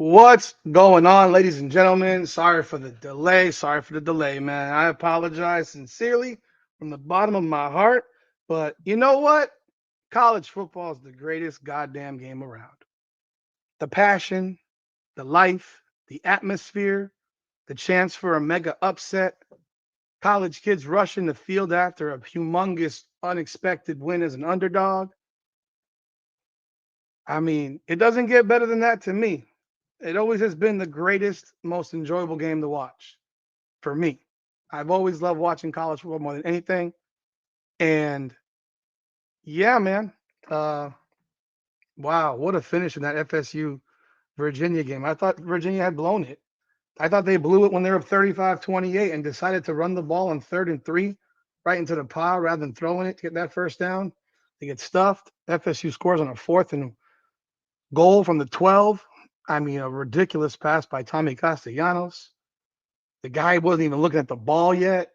What's going on, ladies and gentlemen? Sorry for the delay. Sorry for the delay, man. I apologize sincerely from the bottom of my heart. But you know what? College football is the greatest goddamn game around. The passion, the life, the atmosphere, the chance for a mega upset, college kids rushing the field after a humongous, unexpected win as an underdog. I mean, it doesn't get better than that to me. It always has been the greatest, most enjoyable game to watch for me. I've always loved watching college football more than anything. And yeah, man. Uh, wow, what a finish in that FSU Virginia game. I thought Virginia had blown it. I thought they blew it when they were up 35-28 and decided to run the ball on 3rd and 3 right into the pile rather than throwing it to get that first down. They get stuffed. FSU scores on a 4th and goal from the 12. I mean, a ridiculous pass by Tommy Castellanos. The guy wasn't even looking at the ball yet.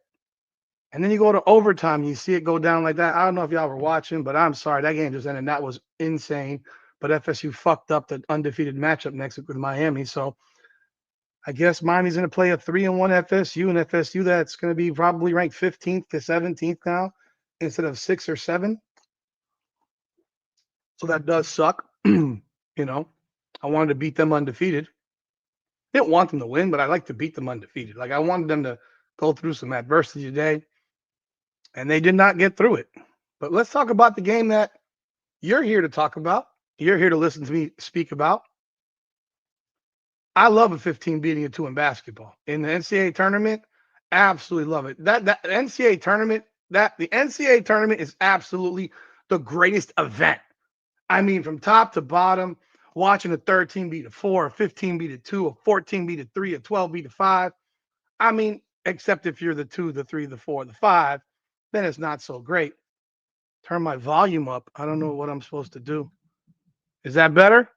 And then you go to overtime, and you see it go down like that. I don't know if y'all were watching, but I'm sorry. That game just ended. That was insane. But FSU fucked up the undefeated matchup next week with Miami. So I guess Miami's going to play a 3-1 FSU, and FSU that's going to be probably ranked 15th to 17th now instead of 6 or 7. So that does suck. I wanted to beat them undefeated. Didn't want them to win, but I like to beat them undefeated. Like I wanted them to go through some adversity today, and they did not get through it. But let's talk about the game that you're here to talk about. You're here to listen to me speak about. I love a 15 beating a 2 in basketball. In the NCAA tournament, absolutely love it. That NCAA tournament, the NCAA tournament is absolutely the greatest event. I mean, from top to bottom, watching a 13 beat a 4, a 15 beat a 2, a 14 beat a 3, a 12 beat a 5. I mean, except if you're the 2, the 3, the 4, the 5, then it's not so great. Turn my volume up. I don't know what I'm supposed to do. Is that better?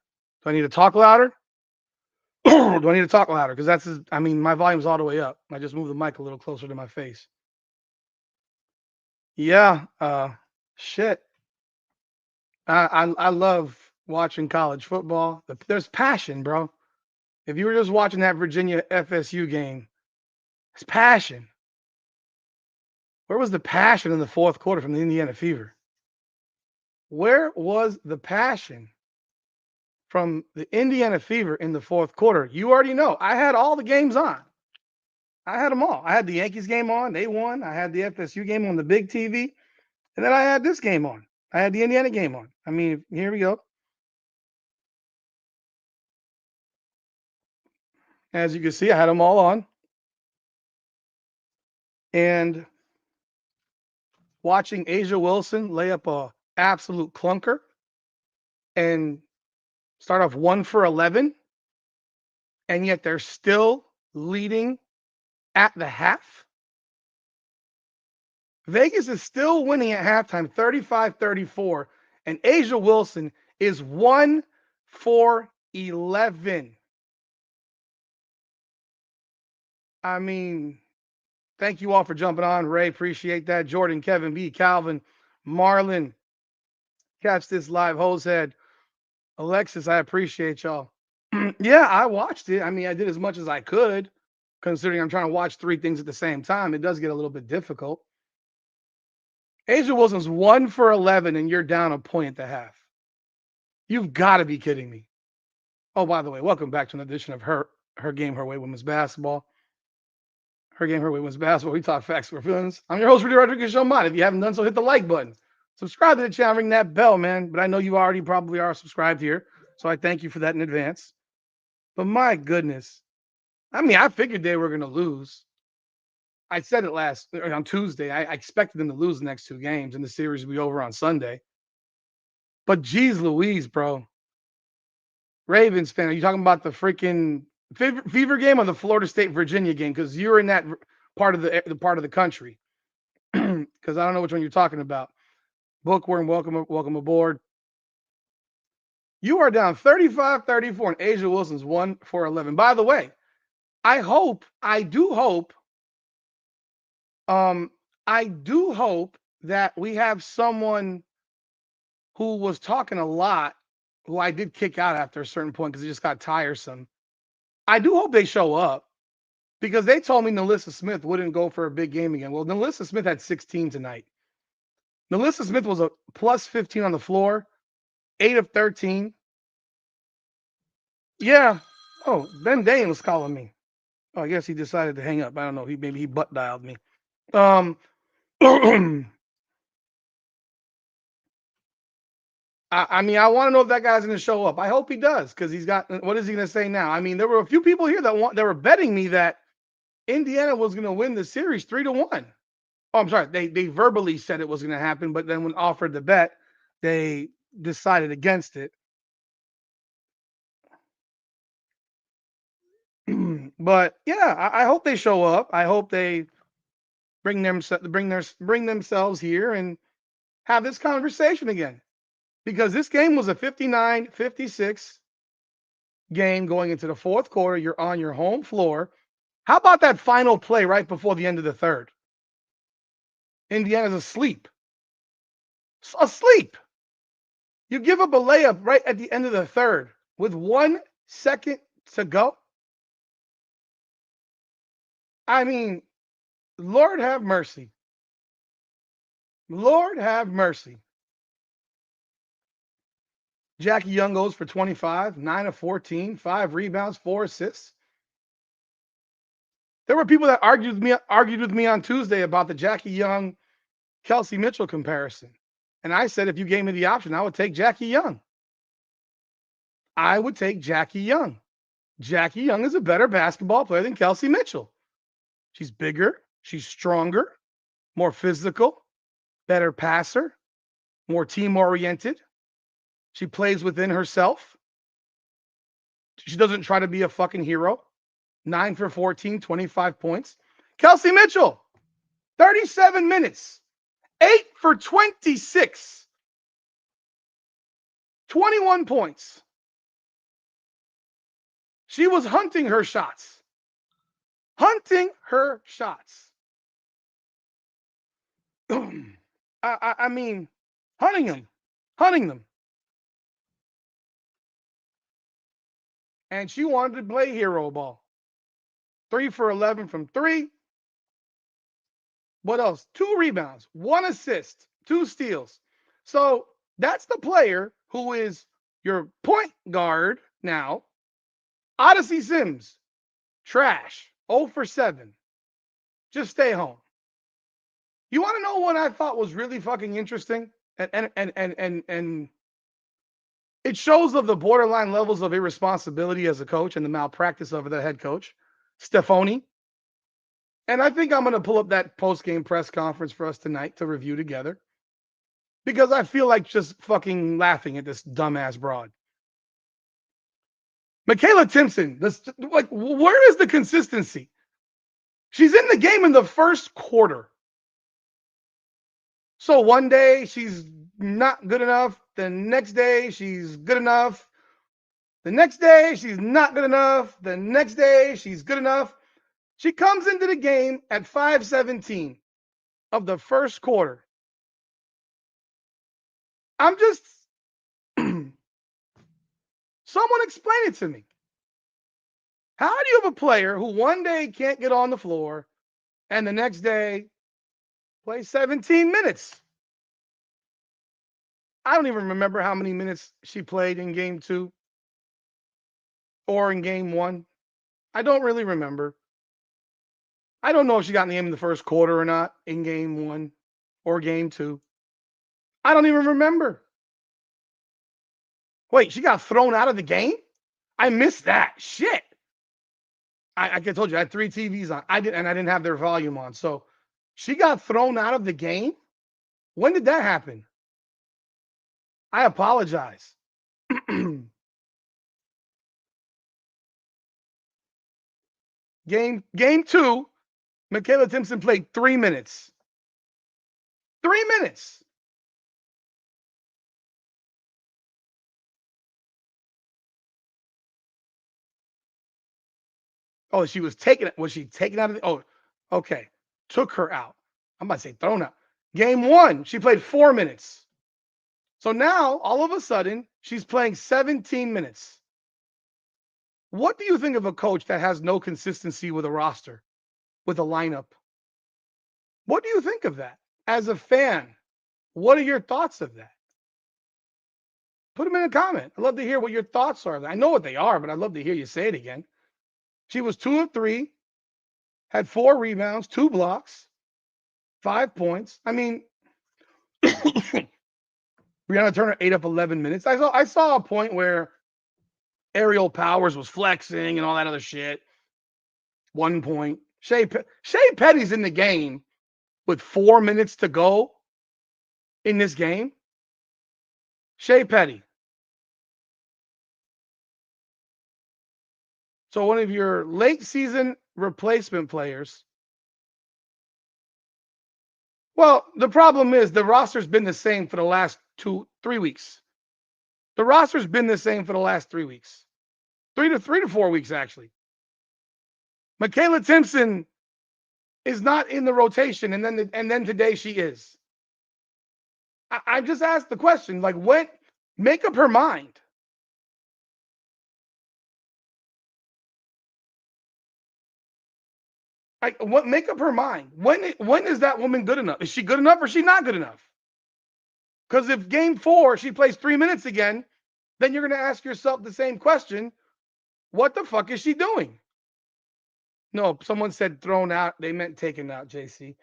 Do I need to talk louder? Do I need to talk louder? Because I mean, my volume's all the way up. I just moved the mic a little closer to my face. Yeah, shit. I love watching college football. There's passion, bro. If you were just watching that Virginia FSU game, it's passion. Where was the passion in the fourth quarter from the Indiana Fever? Where was the passion from the Indiana Fever in the fourth quarter? You already know. I had all the games on. I had them all. I had the Yankees game on. They won. I had the FSU game on the big TV. And then I had this game on. I had the Indiana game on. I mean, here we go. As you can see, I had them all on. And watching Asia Wilson lay up a absolute clunker and start off 1 for 11, and yet they're still leading at the half. Vegas is still winning at halftime 35-34, and Asia Wilson is 1 for 11. I mean, thank you all for jumping on. Ray, appreciate that. Jordan, Kevin B, Calvin, Marlon, catch this live. Hosehead, Alexis, I appreciate y'all. Yeah, I watched it. I mean, I did as much as I could, considering I'm trying to watch 3 things at the same time. It does get a little bit difficult. Asia Wilson's 1 for 11, and you're down a point at the half. You've got to be kidding me. Oh, by the way, welcome back to an edition of Her Game, Her Way Women's Basketball. Her Game, Her Way Women's Basketball. We talk facts for feelings. I'm your host, Rudy Rodriguez. Show mine. If you haven't done so, hit the like button. Subscribe to the channel, ring that bell, man. But I know you already probably are subscribed here, so I thank you for that in advance. But my goodness, I mean, I figured they were going to lose. I said it on Tuesday. I expected them to lose the next 2 games, and the series will be over on Sunday. But geez Louise, bro. Ravens fan, are you talking about the freaking Fever game or the Florida State Virginia game? Because you're in that part of the country. Because I don't know which one you're talking about. Bookworm, welcome aboard. You are down 35-34, and Asia Wilson's 1 for 11. By the way, I do hope that we have someone who was talking a lot, who I did kick out after a certain point because it just got tiresome. I do hope they show up because they told me NaLyssa Smith wouldn't go for a big game again. Well, NaLyssa Smith had 16 tonight. NaLyssa Smith was a plus 15 on the floor, 8 of 13. Yeah. Oh, Ben Dane was calling me. Oh, I guess he decided to hang up. I don't know. Maybe he butt dialed me. I mean, I want to know if that guy's going to show up. I hope he does because he's got. What is he going to say now? I mean, there were a few people here that were betting me that Indiana was going to win the series 3-1. Oh, I'm sorry. They verbally said it was going to happen, but then when offered the bet, they decided against it. But yeah, I hope they show up. I hope they bring themselves here and have this conversation again. Because this game was a 59-56 game going into the fourth quarter. You're on your home floor. How about that final play right before the end of the third? Indiana's asleep. Asleep. You give up a layup right at the end of the third with 1 second to go. I mean, Lord have mercy. Lord have mercy. Jackie Young goes for 25, 9 of 14, 5 rebounds, 4 assists. There were people that argued with me on Tuesday about the Jackie Young Kelsey Mitchell comparison. And I said if you gave me the option, I would take Jackie Young. I would take Jackie Young. Jackie Young is a better basketball player than Kelsey Mitchell. She's bigger, she's stronger, more physical, better passer, more team-oriented. She plays within herself. She doesn't try to be a fucking hero. 9 for 14, 25 points. Kelsey Mitchell, 37 minutes, 8 for 26, 21 points. She was hunting her shots. Hunting her shots. I mean, hunting them. Hunting them. And she wanted to play hero ball. 3 for 11 from 3. What else? 2 rebounds, 1 assist, 2 steals. So that's the player who is your point guard now. Odyssey Sims, trash, 0 for 7. Just stay home. You want to know what I thought was really fucking interesting? And it shows of the borderline levels of irresponsibility as a coach and the malpractice of the head coach, Stephoni. And I think I'm going to pull up that post-game press conference for us tonight to review together because I feel like just fucking laughing at this dumbass broad. Michaela Timpson, where is the consistency? She's in the game in the first quarter. So one day she's not good enough. The next day she's good enough. The next day she's not good enough. The next day she's good enough. She comes into the game at 5:17 of the first quarter. I'm just, someone explain it to me. How do you have a player who one day can't get on the floor and the next day plays 17 minutes? I don't even remember how many minutes she played in game 2 or in game 1. I don't really remember. I don't know if she got in the game in the first quarter or not in game 1 or game 2. I don't even remember. Wait, she got thrown out of the game? I missed that. Shit. I told you I had 3 TVs on. I didn't have their volume on. So she got thrown out of the game. When did that happen? I apologize. Game 2, Michaela Timpson played 3 minutes. 3 minutes. Oh, she was taken. Was she taken out of the? Oh, okay. Took her out. I'm about to say thrown out. Game 1, she played 4 minutes. So now, all of a sudden, she's playing 17 minutes. What do you think of a coach that has no consistency with a roster, with a lineup? What do you think of that? As a fan, what are your thoughts of that? Put them in a comment. I'd love to hear what your thoughts are. I know what they are, but I'd love to hear you say it again. She was 2 of 3, had 4 rebounds, 2 blocks, 5 points. I mean, Brianna Turner ate up 11 minutes. I saw a point where Aerial Powers was flexing and all that other shit. 1 point. Shea Petty's in the game with 4 minutes to go in this game. Shea Petty. So one of your late season replacement players. Well, the problem is the roster's been the same for the last 3 weeks. The roster's been the same for the last 3 weeks. 3 to 4 weeks, actually. Michaela Timpson is not in the rotation, and then today she is. I just asked the question, like, when make up her mind. Like, what? Make up her mind. When is that woman good enough? Is she good enough or is she not good enough? Because if game 4 she plays 3 minutes again, then you're going to ask yourself the same question: what the fuck is she doing? No, someone said thrown out. They meant taken out, JC.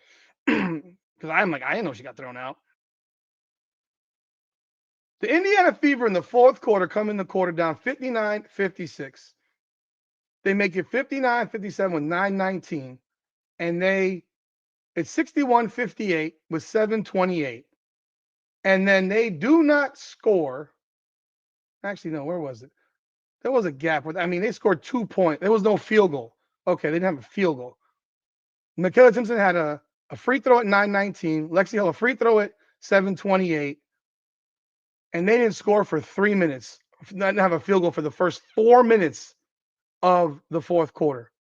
Because I'm like, I didn't know she got thrown out. The Indiana Fever in the fourth quarter come in the quarter down 59-56. They make it 59-57 with 9:19. And it's 61-58 with 7:28. And then they do not score. Actually, no, where was it? There was a gap. They scored 2 points. There was no field goal. Okay, they didn't have a field goal. Michaela Timpson had a free throw at 9:19. Lexi Hill a free throw at 7:28. And they didn't score for 3 minutes. Didn't have a field goal for the first 4 minutes of the fourth quarter.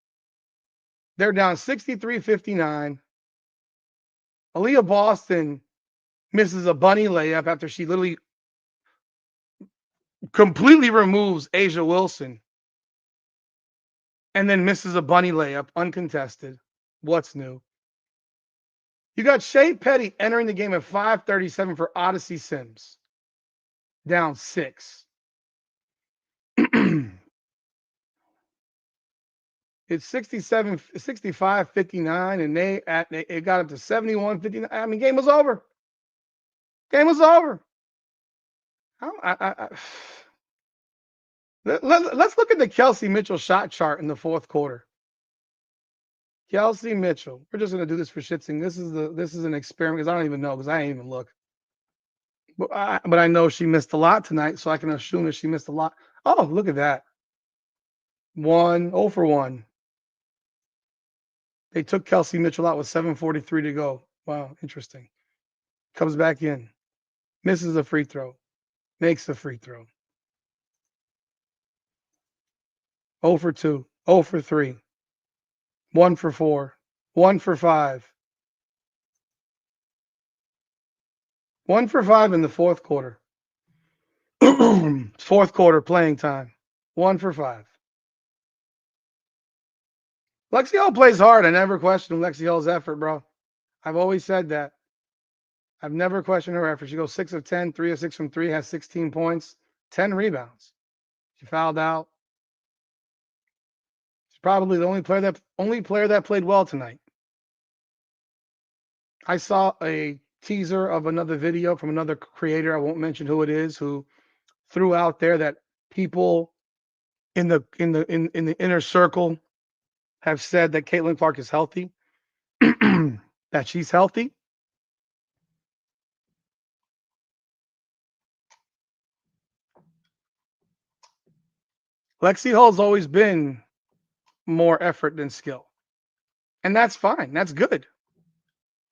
They're down 63-59. Aliyah Boston misses a bunny layup after she literally completely removes Asia Wilson and then misses a bunny layup uncontested. What's new? You got Shea Petty entering the game at 5:37 for Odyssey Sims. Down 6. It's 65-59, and it got up to 71-59. I mean, game was over. Game was over. Let's look at the Kelsey Mitchell shot chart in the fourth quarter. Kelsey Mitchell. We're just gonna do this for shits and this is an experiment because I don't even know because I ain't even look. But I know she missed a lot tonight, so I can assume that she missed a lot. Oh, look at that. 0 for 1. They took Kelsey Mitchell out with 7:43 to go. Wow, interesting. Comes back in. Misses a free throw. Makes a free throw. 0 for 2. 0 for 3. 1 for 4. 1 for 5. 1 for 5 in the fourth quarter. Fourth quarter playing time. 1 for 5. Lexi Hill plays hard. I never questioned Lexi Hill's effort, bro. I've always said that. I've never questioned her effort. She goes 6 of 10, 3 of 6 from 3, has 16 points, 10 rebounds. She fouled out. She's probably the only player that played well tonight. I saw a teaser of another video from another creator. I won't mention who it is, who threw out there that people in the inner circle have said that Caitlin Clark is healthy, that she's healthy. Lexi Hull's always been more effort than skill. And that's fine. That's good.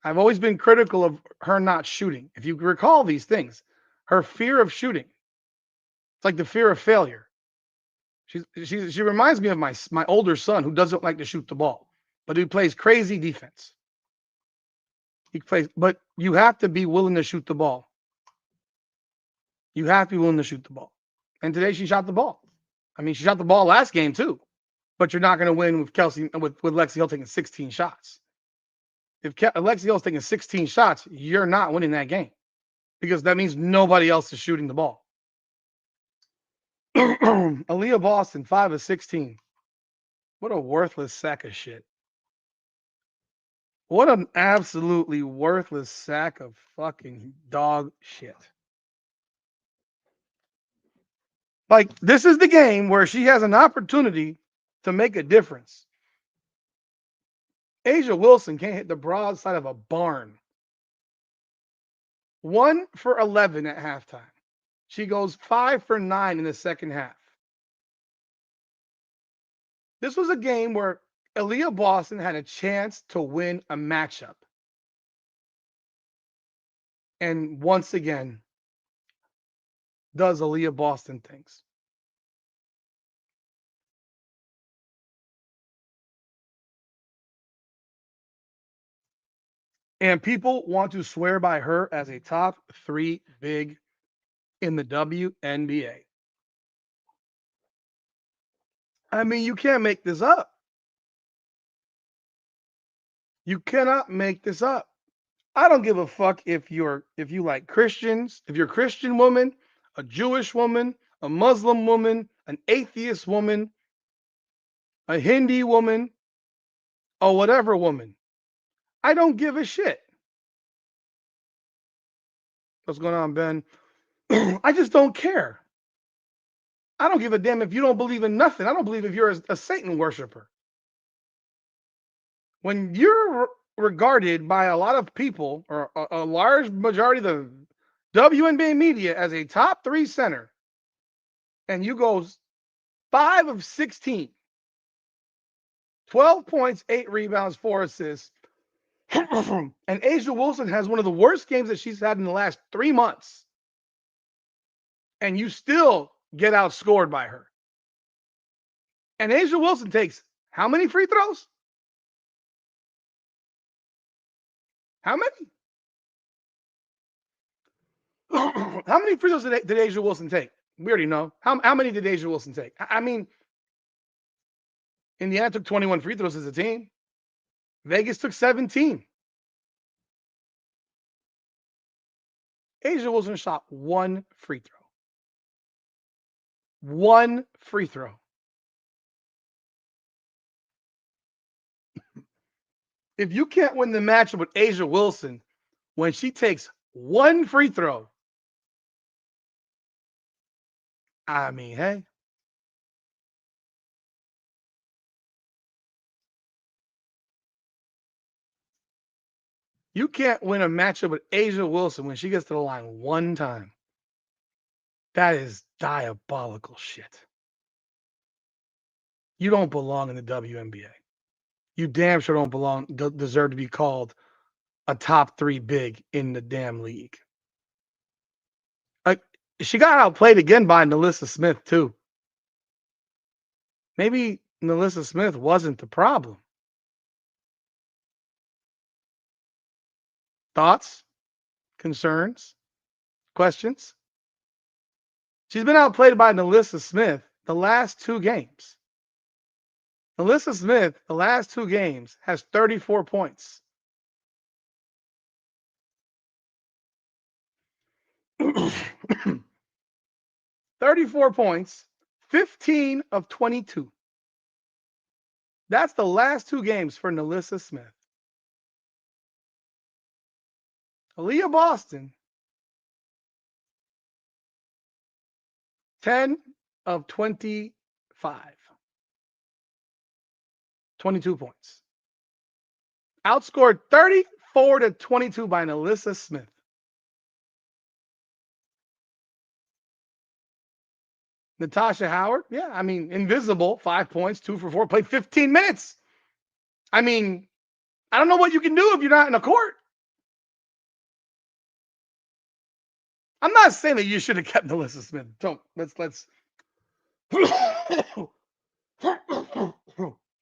I've always been critical of her not shooting. If you recall these things, her fear of shooting, it's like the fear of failure. She reminds me of my older son who doesn't like to shoot the ball, but he plays crazy defense. But you have to be willing to shoot the ball. You have to be willing to shoot the ball. And today she shot the ball. I mean, she shot the ball last game too, but you're not going to win with Kelsey with Lexi Hill taking 16 shots. If Lexi Hill's taking 16 shots, you're not winning that game because that means nobody else is shooting the ball. Aliyah Boston, 5 of 16. What a worthless sack of shit. What an absolutely worthless sack of fucking dog shit. Like, this is the game where she has an opportunity to make a difference. A'ja Wilson can't hit the broadside of a barn. 1 for 11 at halftime. She goes 5 for 9 in the second half. This was a game where Aliyah Boston had a chance to win a matchup. And once again, does Aliyah Boston things. And people want to swear by her as a top 3 big in the WNBA. I mean, you can't make this up. You cannot make this up. I don't give a fuck if you like Christians, if you're a Christian woman, a Jewish woman, a Muslim woman, an atheist woman, a Hindi woman, or whatever woman. I don't give a shit. What's going on, Ben? I just don't care. I don't give a damn if you don't believe in nothing. I don't believe if you're a Satan worshiper. When you're regarded by a lot of people or a large majority of the WNBA media as a top 3 center, and you go 5 of 16, 12 points, 8 rebounds, 4 assists, and A'ja Wilson has one of the worst games that she's had in the last 3 months, and you still get outscored by her. And A'ja Wilson takes how many free throws? How many? How many free throws did A'ja Wilson take? We already know. How many did A'ja Wilson take? I mean, Indiana took 21 free throws as a team. Vegas took 17. A'ja Wilson shot 1 free throw. 1 free throw. If you can't win the matchup with A'ja Wilson when she takes 1 free throw, I mean, hey. You can't win a matchup with A'ja Wilson when she gets to the line 1 time. That is diabolical shit. You don't belong in the WNBA. You damn sure don't deserve to be called a top 3 big in the damn league. Like, she got outplayed again by NaLyssa Smith too. Maybe NaLyssa Smith wasn't the problem. Thoughts? Concerns? Questions? She's been outplayed by NaLyssa Smith the last 2 games. NaLyssa Smith, the last 2 games, has 34 points. 34 points, 15 of 22. That's the last 2 games for NaLyssa Smith. Aliyah Boston, 10 of 25. 22 points. Outscored 34 to 22 by NaLyssa Smith. Natasha Howard, yeah, I mean, invisible, 5 points, 2 for 4, played 15 minutes. I mean, I don't know what you can do if you're not in a court. I'm not saying that you should have kept NaLyssa Smith. Don't let's.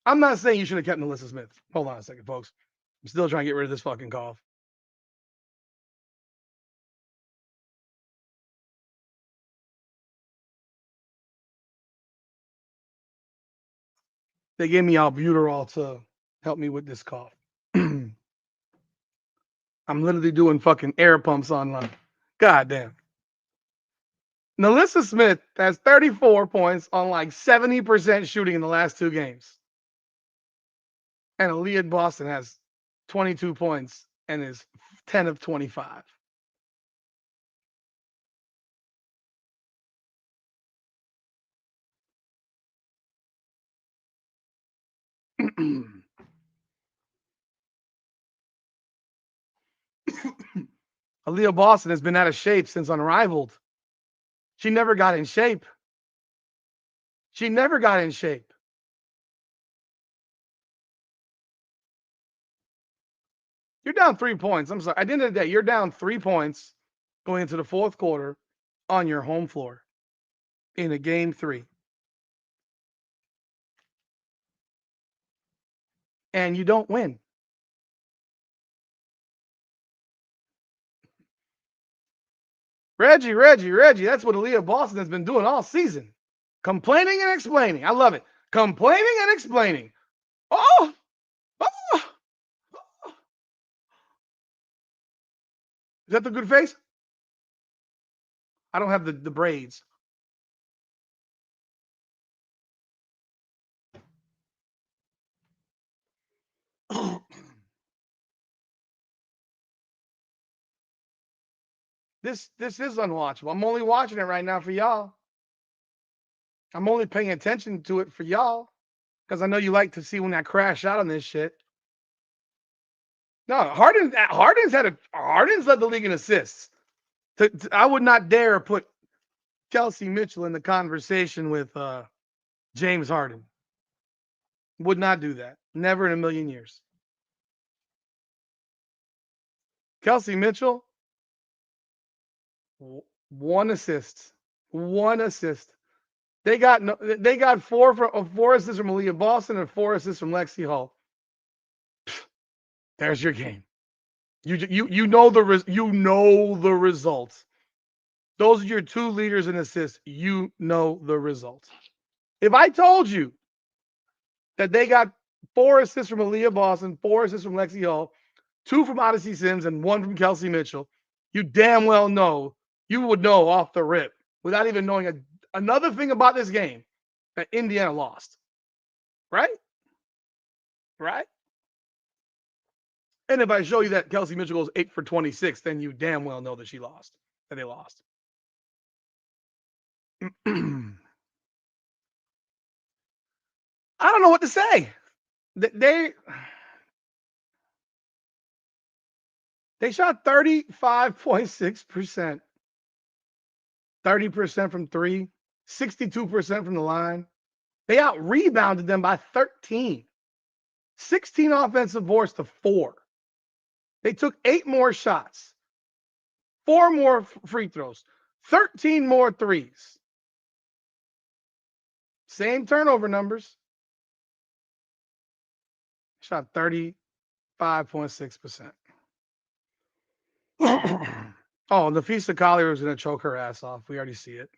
I'm not saying you should have kept NaLyssa Smith. Hold on a second, folks. I'm still trying to get rid of this fucking cough. They gave me albuterol to help me with this cough. I'm literally doing fucking air pumps online. God damn. NaLyssa Smith has 34 points on like 70% shooting in the last 2 games. And Aliyah Boston has 22 points and is 10 of 25. Aliyah Boston has been out of shape since Unrivaled. She never got in shape. She never got in shape. You're down 3 points. I'm sorry. At the end of the day, you're down 3 points going into the fourth quarter on your home floor in a game 3. And you don't win. Reggie. That's what Aliyah Boston has been doing all season. Complaining and explaining. I love it. Complaining and explaining. Oh! Is that the good face? I don't have the braids. This is unwatchable. I'm only watching it right now for y'all. I'm only paying attention to it for y'all because I know you like to see when I crash out on this shit. No, Harden's led the league in assists. I would not dare put Kelsey Mitchell in the conversation with James Harden. Would not do that. Never in a million years. Kelsey Mitchell, 1 assist. 1 assist. They got 4 assists from Aliyah Boston and 4 assists from Lexi Hall. There's your game. You know the results. Those are your 2 leaders in assists. You know the results. If I told you that they got 4 assists from Aliyah Boston, 4 assists from Lexi Hall, 2 from Odyssey Sims, and 1 from Kelsey Mitchell, you damn well know, you would know off the rip, without even knowing another thing about this game, that Indiana lost. Right? Right? And if I show you that Kelsey Mitchell goes 8 for 26, then you damn well know that they lost. I don't know what to say. They shot 35.6%. 30% from 3, 62% from the line. They out-rebounded them by 13. 16 offensive boards to 4. They took 8 more shots, 4 more free throws, 13 more threes. Same turnover numbers. Shot 35.6%. Oh, NaLyssa Collier was going to choke her ass off. We already see it.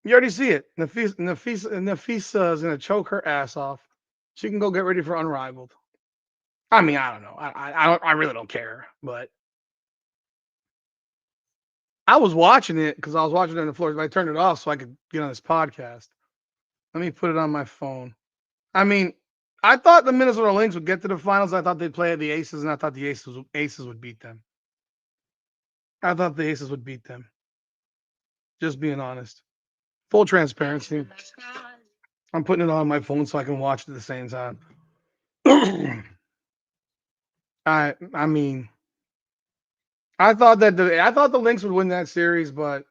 You already see it. NaLyssa is going to choke her ass off. She can go get ready for Unrivaled. I mean, I don't know. I really don't care. But I was watching it because I was watching it on the floor. But I turned it off so I could get on this podcast. Let me put it on my phone. I mean, I thought the Minnesota Lynx would get to the finals. I thought they'd play at the Aces, and I thought the Aces would beat them. I thought the Aces would beat them. Just being honest. Full transparency. I'm putting it on my phone so I can watch it at the same time. I mean, I thought the Lynx would win that series, but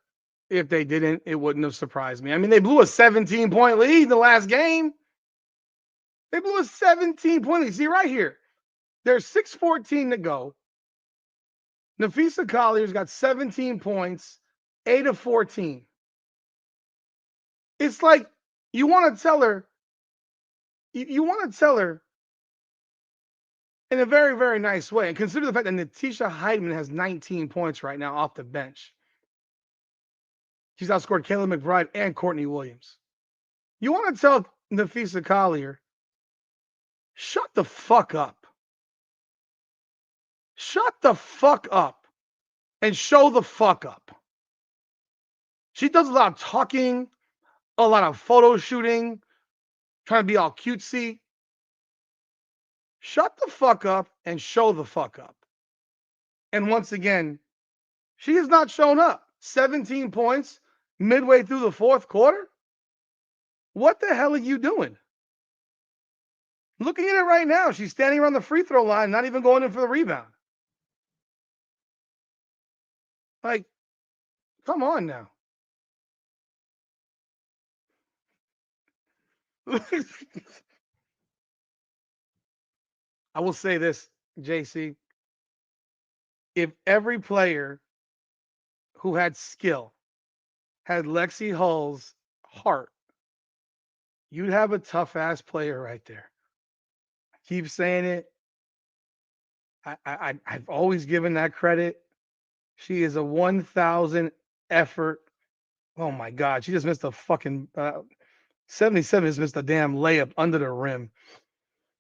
if they didn't, it wouldn't have surprised me. I mean, they blew a 17-point lead in the last game. They blew a 17-point lead. See right here. There's 6:14 to go. NaLyssa Collier's got 17 points, 8 of 14. It's like you want to tell her, you want to tell her in a very, very nice way. And consider the fact that Natisha Heidman has 19 points right now off the bench. She's outscored Kayla McBride and Courtney Williams. You want to tell NaLyssa Collier, shut the fuck up. Shut the fuck up and show the fuck up. She does a lot of talking, a lot of photo shooting, trying to be all cutesy. Shut the fuck up and show the fuck up. And once again, she has not shown up. 17 points midway through the fourth quarter? What the hell are you doing? Looking at it right now, she's standing around the free throw line, not even going in for the rebound. Like, come on now. I will say this, JC. If every player who had skill had Lexi Hull's heart, you'd have a tough ass player right there. I keep saying it. I've always given that credit. She is a 1,000 effort. Oh my God, she just missed a fucking 77. Just missed a damn layup under the rim.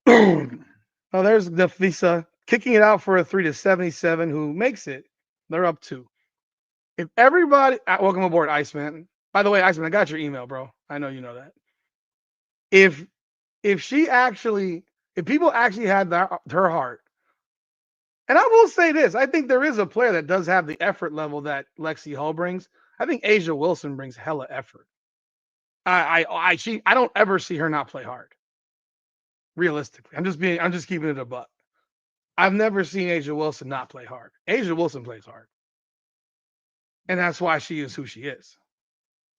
Oh, there's NaLyssa kicking it out for a 3 to 77, who makes it. They're up 2. If everybody, welcome aboard, Iceman. By the way, Iceman, I got your email, bro. I know you know that. If people actually had her heart, and I will say this, I think there is a player that does have the effort level that Lexi Hull brings. I think A'ja Wilson brings hella effort. I don't ever see her not play hard. Realistically, I'm just keeping it a buck. I've never seen A'ja Wilson not play hard. A'ja Wilson plays hard, and that's why she is who she is.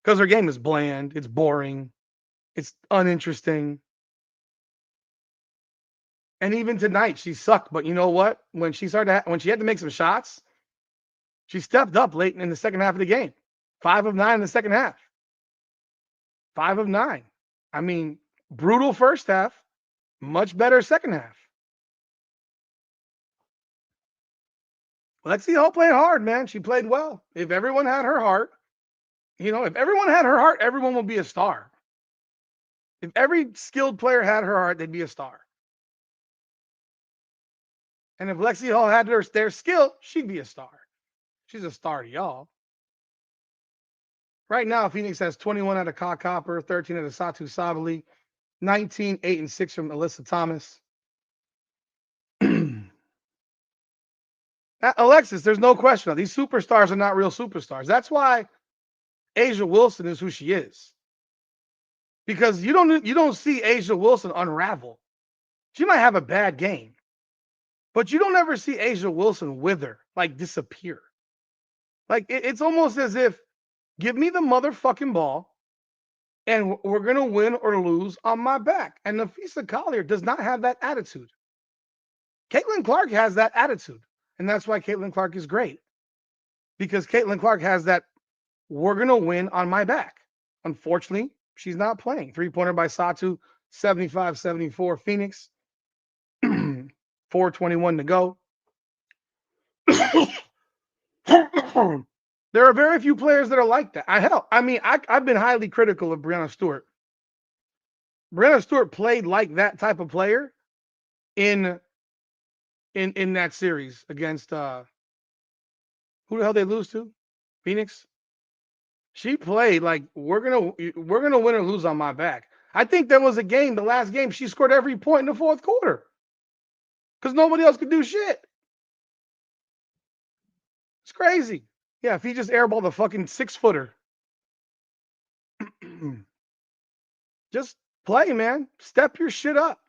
Because her game is bland, it's boring, it's uninteresting. And even tonight, she sucked. But you know what? When she had to make some shots, she stepped up late in the second half of the game. 5 of 9 in the second half. 5 of 9. I mean, brutal first half, much better second half. Lexi Hull played hard, man. She played well. If everyone had her heart, if everyone had her heart, everyone would be a star. If every skilled player had her heart, they'd be a star. And if Lexi Hull had their skill, she'd be a star. She's a star to y'all. Right now, Phoenix has 21 out of Ka Copper, 13 out of Satu Sabali, 19, 8, and 6 from Alyssa Thomas. Alexis, there's no question. These superstars are not real superstars. That's why A'ja Wilson is who she is. Because you don't see A'ja Wilson unravel. She might have a bad game, but you don't ever see A'ja Wilson wither, like disappear. Like it's almost as if, give me the motherfucking ball, and we're gonna win or lose on my back. And NaLyssa Collier does not have that attitude. Caitlin Clark has that attitude, and that's why Caitlin Clark is great. Because Caitlin Clark has that, we're gonna win on my back. Unfortunately, she's not playing. 3-pointer by Satu, 75-74 Phoenix. 4:21 to go. There are very few players that are like that. I've been highly critical of Breanna Stewart. Breanna Stewart played like that type of player in that series against who the hell they lose to? Phoenix. She played like we're gonna win or lose on my back. I think there was a game, the last game, she scored every point in the fourth quarter because nobody else could do shit. It's crazy. Yeah, if he just airballed a fucking 6-footer. Just play, man. Step your shit up.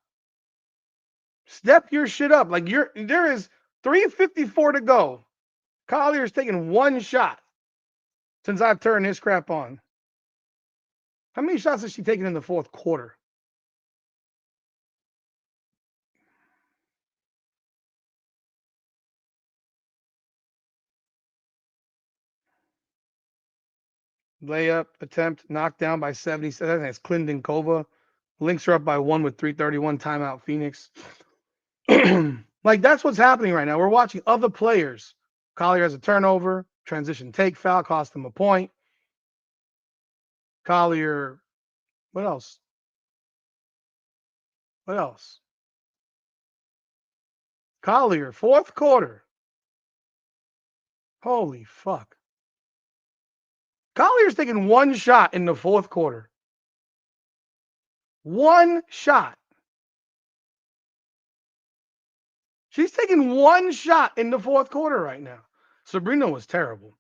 Step your shit up. Like there is 3:54 to go. Collier's taking one shot since I've turned his crap on. How many shots has she taken in the fourth quarter? Layup attempt knocked down by 77. That's Clinton Kova. Lynx are up by 1 with 3:31. Timeout Phoenix. Like that's what's happening right now. We're watching other players. Collier has a turnover, transition take foul, cost him a point. Collier, what else? What else? Collier, fourth quarter. Holy fuck. Collier's taking one shot in the fourth quarter. One shot. She's taking one shot in the fourth quarter right now. Sabrina was terrible.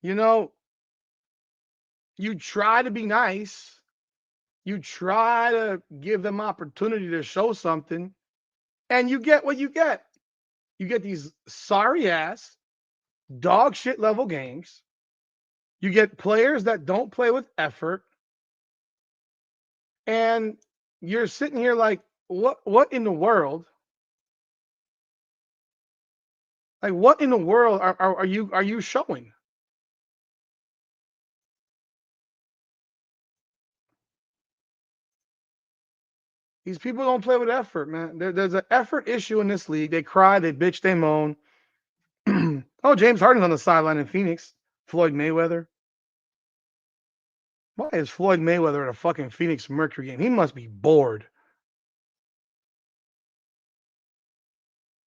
You know, you try to be nice. You try to give them opportunity to show something, and you get what you get. You get these sorry ass, dog shit level games. You get players that don't play with effort, and you're sitting here like, what in the world? Like, what in the world are you showing? These people don't play with effort, man. There's an effort issue in this league. They cry, they bitch, they moan. Oh, James Harden's on the sideline in Phoenix. Floyd Mayweather. Why is Floyd Mayweather at a fucking Phoenix Mercury game? He must be bored.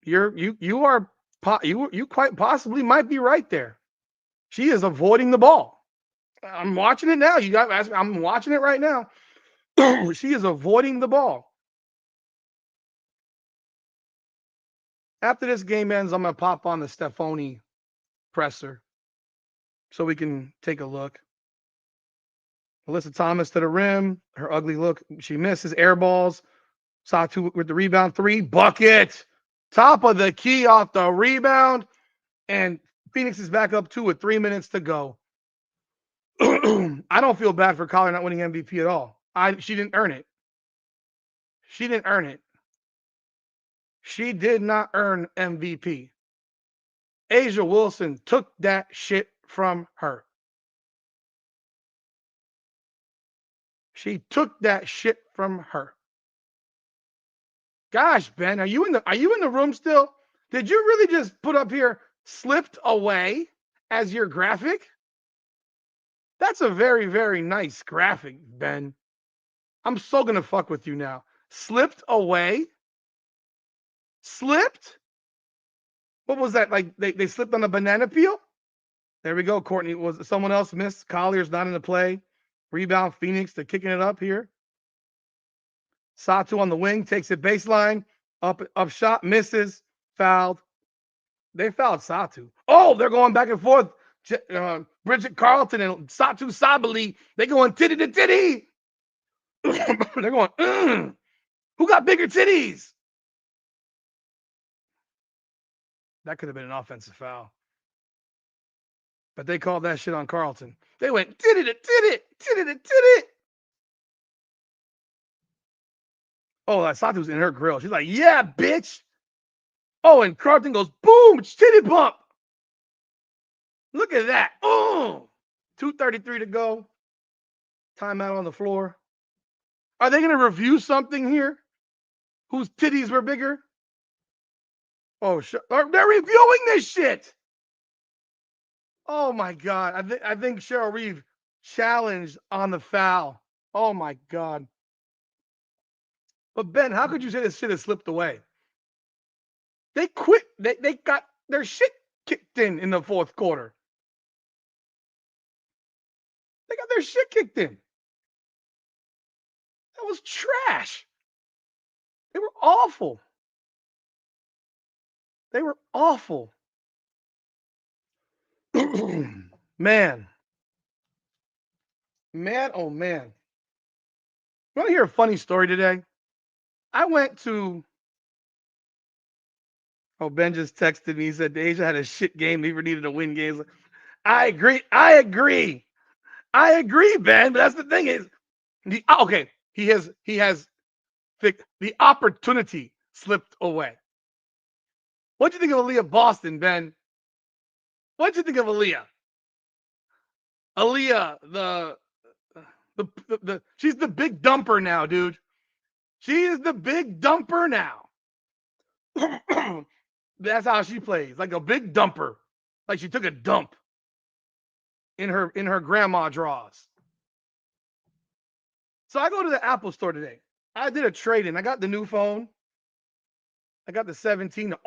You quite possibly might be right there. She is avoiding the ball. I'm watching it now. You got to ask me. I'm watching it right now. She is avoiding the ball. After this game ends, I'm gonna pop on the Stephanie presser so we can take a look. Alyssa Thomas to the rim. Her ugly look. She misses air balls. Satu with the rebound. 3 bucket. Top of the key off the rebound. And Phoenix is back up 2 with 3 minutes to go. I don't feel bad for Collier not winning MVP at all. She didn't earn it. She didn't earn it. She did not earn MVP. Asia Wilson took that shit from her. She took that shit from her. Gosh, Ben, are you in the room still? Did you really just put up here slipped away as your graphic? That's a very, very nice graphic, Ben. I'm so gonna fuck with you now. Slipped away? Slipped? What was that? Like they slipped on a banana peel? There we go, Courtney. Was someone else missed? Collier's not in the play. Rebound, Phoenix. They're kicking it up here. Satu on the wing, takes it baseline. Up shot, misses, fouled. They fouled Satu. Oh, they're going back and forth. Bridget Carlton and Satu Sabali, they going titty to titty. They're going, who got bigger titties? That could have been an offensive foul. But they called that shit on Carlton. They went titty to titty, titty to titty. Oh, that Satu's in her grill. She's like, yeah, bitch. Oh, and Carlton goes, boom, titty bump. Look at that. Oh, 2:33 to go. Timeout on the floor. Are they going to review something here? Whose titties were bigger? Oh, they're reviewing this shit. Oh, my God. I think Cheryl Reeve challenged on the foul. Oh, my God. But, Ben, how could you say this shit has slipped away? They quit. They got their shit kicked in the fourth quarter. They got their shit kicked in. That was trash. They were awful. They were awful. Man. Man, oh man. You want to hear a funny story today? I went to. Oh, Ben just texted me. He said Asia had a shit game. Never needed to win games. I agree. I agree, Ben. But that's the thing is, okay, he has the opportunity slipped away. What'd you think of Aliyah Boston, Ben? What'd you think of Aliyah? Aliyah, the she's the big dumper now, dude. She is the big dumper now. That's how she plays, like a big dumper. like she took a dump in her grandma drawers. So I go to the Apple store today. I did a trade-in. I got the new phone. I got the 17, the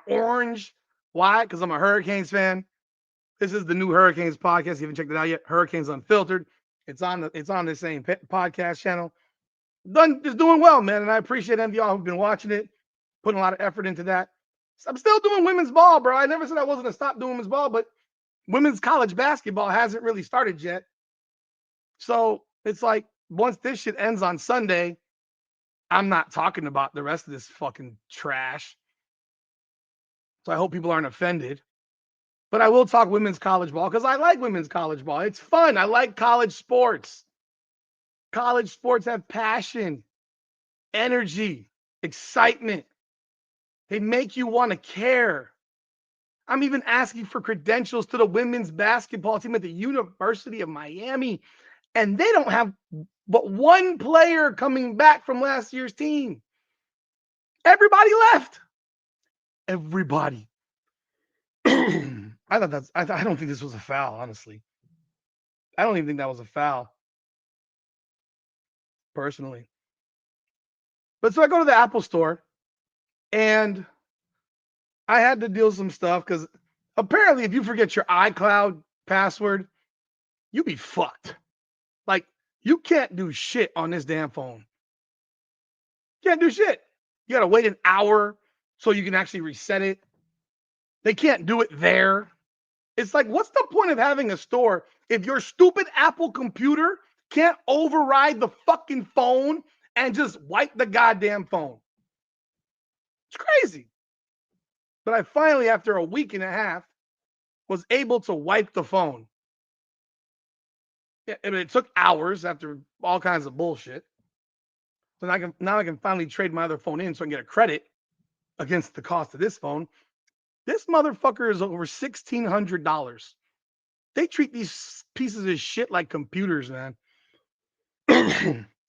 orange. Why? Because I'm a Hurricanes fan. This is the new Hurricanes podcast. You haven't checked it out yet. Hurricanes Unfiltered. It's on the same podcast channel. Just doing well, man. And I appreciate any of y'all who've been watching it, putting a lot of effort into that. I'm still doing women's ball, bro. I never said I wasn't gonna stop doing women's ball, but women's college basketball hasn't really started yet. So it's like once this shit ends on Sunday, I'm not talking about the rest of this fucking trash. So I hope people aren't offended. But I will talk women's college ball because I like women's college ball. It's fun. I like college sports. College sports have passion, energy, excitement. They make you want to care. I'm even asking for credentials to the women's basketball team at the University of Miami, and they don't have but one player coming back from last year's team. Everybody left. Everybody. I don't think this was a foul, honestly. I don't even think that was a foul, personally. But so I go to the Apple store, and I had to deal with some stuff because apparently if you forget your iCloud password, you be fucked. Like, you can't do shit on this damn phone. Can't do shit. You got to wait an hour so you can actually reset it. They can't do it there. It's like, what's the point of having a store if your stupid Apple computer can't override the fucking phone and just wipe the goddamn phone? It's crazy. But I finally, after a week and a half, was able to wipe the phone. I mean, it took hours after all kinds of bullshit. So now I can finally trade my other phone in so I can get a credit against the cost of this phone. This motherfucker is over $1,600. They treat these pieces of shit like computers, man.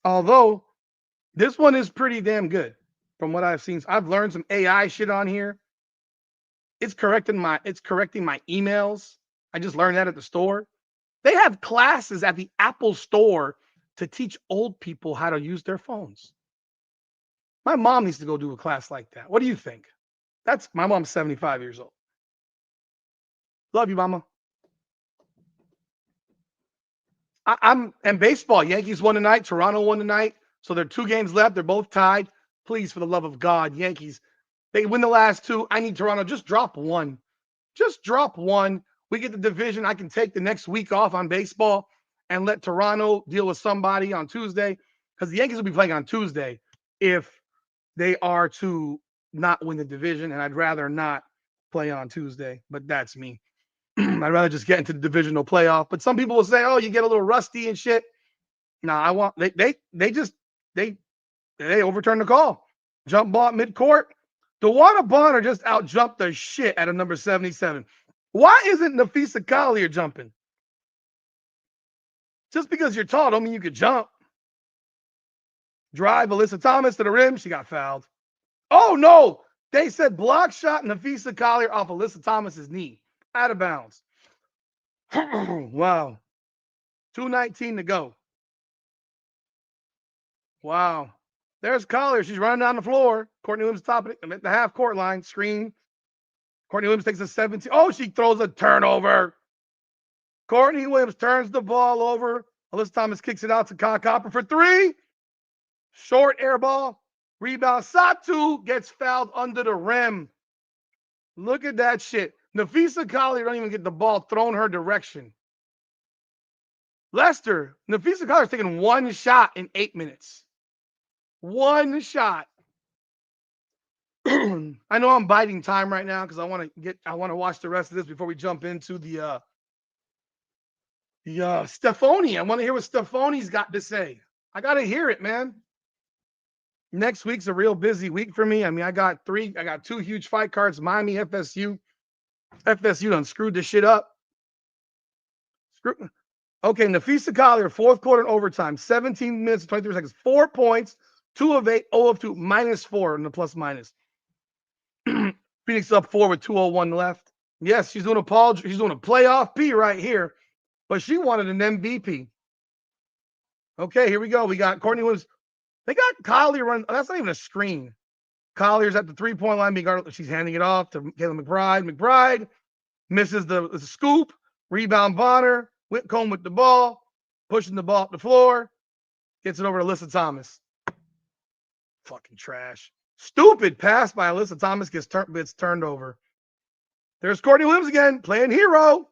Although this one is pretty damn good from what I've seen. I've learned some AI shit on here. It's correcting my emails. I just learned that at the store. They have classes at the Apple store to teach old people how to use their phones. My mom needs to go do a class like that. What do you think? My mom's 75 years old. Love you, mama. And baseball. Yankees won tonight. Toronto won tonight. So there are 2 games left. They're both tied. Please, for the love of God, Yankees, they win the last 2. I need Toronto. Just drop one. Just drop one. We get the division. I can take the next week off on baseball and let Toronto deal with somebody on Tuesday, because the Yankees will be playing on Tuesday if they are to not win the division, and I'd rather not play on Tuesday, but that's me. I'd rather just get into the divisional playoff. But some people will say, "Oh, you get a little rusty and shit." No, I want they overturned the call. Jump ball at midcourt. DeWanna Bonner just out jumped the shit out of number 77. Why isn't NaLyssa Collier jumping? Just because you're tall don't mean you could jump. Drive Alyssa Thomas to the rim. She got fouled. Oh, no. They said block shot NaLyssa Collier off Alyssa Thomas's knee. Out of bounds. Wow. 2:19 to go. Wow. There's Collier. She's running down the floor. Courtney Williams top it at the half court line. Screen. Courtney Williams takes a 17. Oh, she throws a turnover. Courtney Williams turns the ball over. Alyssa Thomas kicks it out to Kyle Copper for 3. Short air ball. Rebound. Satu gets fouled under the rim. Look at that shit. NaLyssa Collier don't even get the ball thrown her direction. Lester, NaLyssa Collier's taking 1 shot in 8 minutes. 1 shot. I know I'm biding time right now because I want to watch the rest of this before we jump into the Stephanie. I want to hear what Stephanie's got to say. I got to hear it, man. Next week's a real busy week for me. I mean, I got 2 huge fight cards, Miami, FSU. FSU done screwed this shit up. Okay, NaLyssa Collier, 4th quarter and overtime, 17 minutes and 23 seconds, 4 points, 2 of 8, 0 of 2, -4 in the plus minus. Phoenix up 4 with 2:01 left. Yes, she's doing a playoff P right here, but she wanted an MVP. Okay, here we go. We got Courtney Williams. They got Collier run. That's not even a screen. Collier's at the 3-point line. She's handing it off to Kayla McBride. McBride misses the scoop. Rebound Bonner. Whitcomb with the ball. Pushing the ball up the floor. Gets it over to Alyssa Thomas. Fucking trash. Stupid pass by Alyssa Thomas gets turned over. There's Courtney Williams again. Playing hero.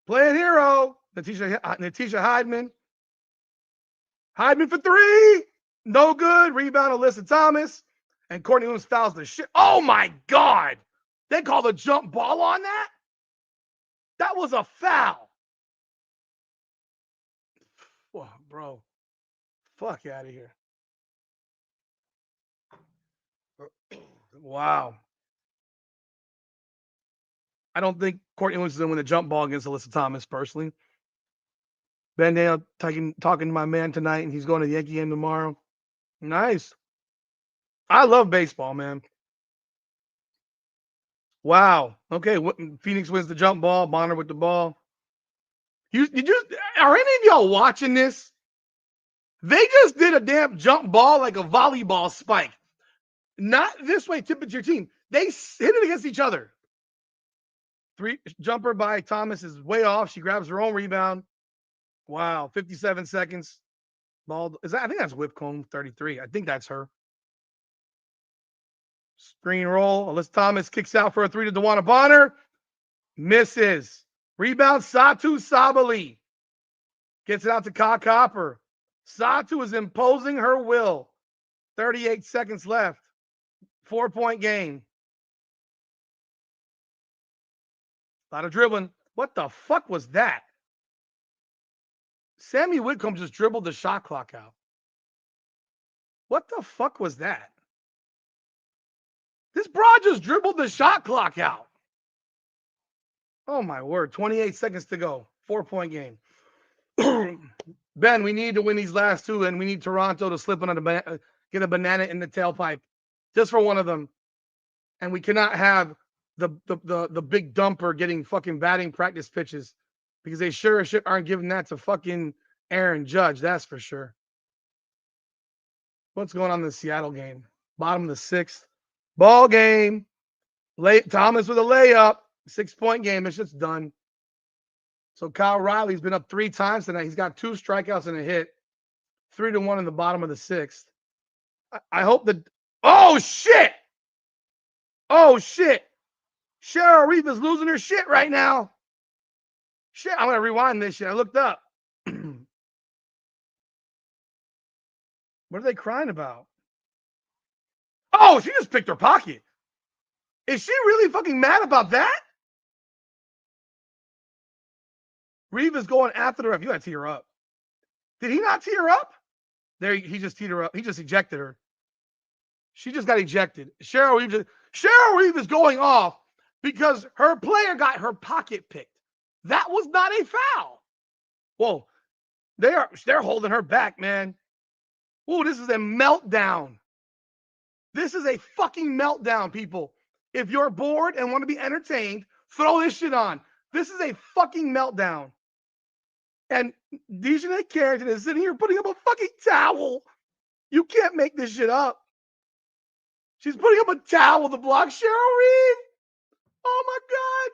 Natisha Heidman. Heidman for three. No good. Rebound Alyssa Thomas. And Courtney Williams fouls the shit. Oh my God. They called a jump ball on that? That was a foul. Whoa, bro. Fuck out of here. Wow. I don't think Courtney Williams is going to win the jump ball against Alyssa Thomas, personally. Ben Dale talking to my man tonight, and he's going to the Yankee game tomorrow. Nice. I love baseball, man. Wow. Okay, Phoenix wins the jump ball. Bonner with the ball. Are any of y'all watching this? They just did a damn jump ball like a volleyball spike. Not this way, tip it to your team. They hit it against each other. Jumper by Thomas is way off. She grabs her own rebound. Wow, 57 seconds. Ball I think that's Whipcomb 33. I think that's her. Screen roll. Alyssa Thomas kicks out for a three to DeWanna Bonner. Misses. Rebound Satu Sabali. Gets it out to Ka Copper. Satu is imposing her will. 38 seconds left. 4-point game. A lot of dribbling. What the fuck was that? Sammy Whitcomb just dribbled the shot clock out. What the fuck was that? This broad just dribbled the shot clock out. Oh my word. 28 seconds to go. 4-point game. Ben, we need to win these last two, and we need Toronto to slip on get a banana in the tailpipe just for one of them. And we cannot have the big dumper getting fucking batting practice pitches, because they sure as shit aren't giving that to fucking Aaron Judge. That's for sure. What's going on in the Seattle game? Bottom of the 6th. Ball game. Thomas with a layup. 6-point game. It's just done. So Kyle Riley's been up 3 times tonight. He's got 2 strikeouts and a hit. 3-1 in the bottom of the 6th. I hope that. Oh shit! Oh shit! Cheryl Reeve is losing her shit right now. Shit, I'm gonna rewind this shit. I looked up. What are they crying about? Oh, she just picked her pocket. Is she really fucking mad about that? Reeve is going after the ref. You gotta tee her up. Did he not tee her up? There, he just teed her up. He just ejected her. She just got ejected. Cheryl Reeve is going off because her player got her pocket picked. That was not a foul. Whoa, they're holding her back, man. Whoa, this is a meltdown. This is a fucking meltdown, people. If you're bored and want to be entertained, throw this shit on. This is a fucking meltdown. And Dejanay Carrington is sitting here putting up a fucking towel. You can't make this shit up. She's putting up a towel to block Cheryl Reeve. Oh my God.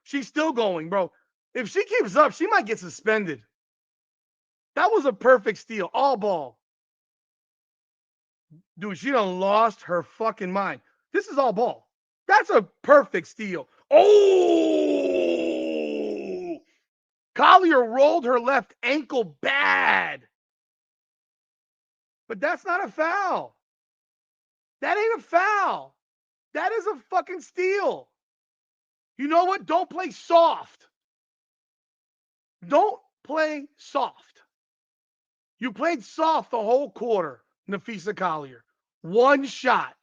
She's still going, bro. If she keeps up, she might get suspended. That was a perfect steal. All ball. Dude, she done lost her fucking mind. This is all ball. That's a perfect steal. Oh! Collier rolled her left ankle bad. But that's not a foul. That ain't a foul. That is a fucking steal. You know what? Don't play soft. Don't play soft. You played soft the whole quarter, NaLyssa Collier. 1 shot.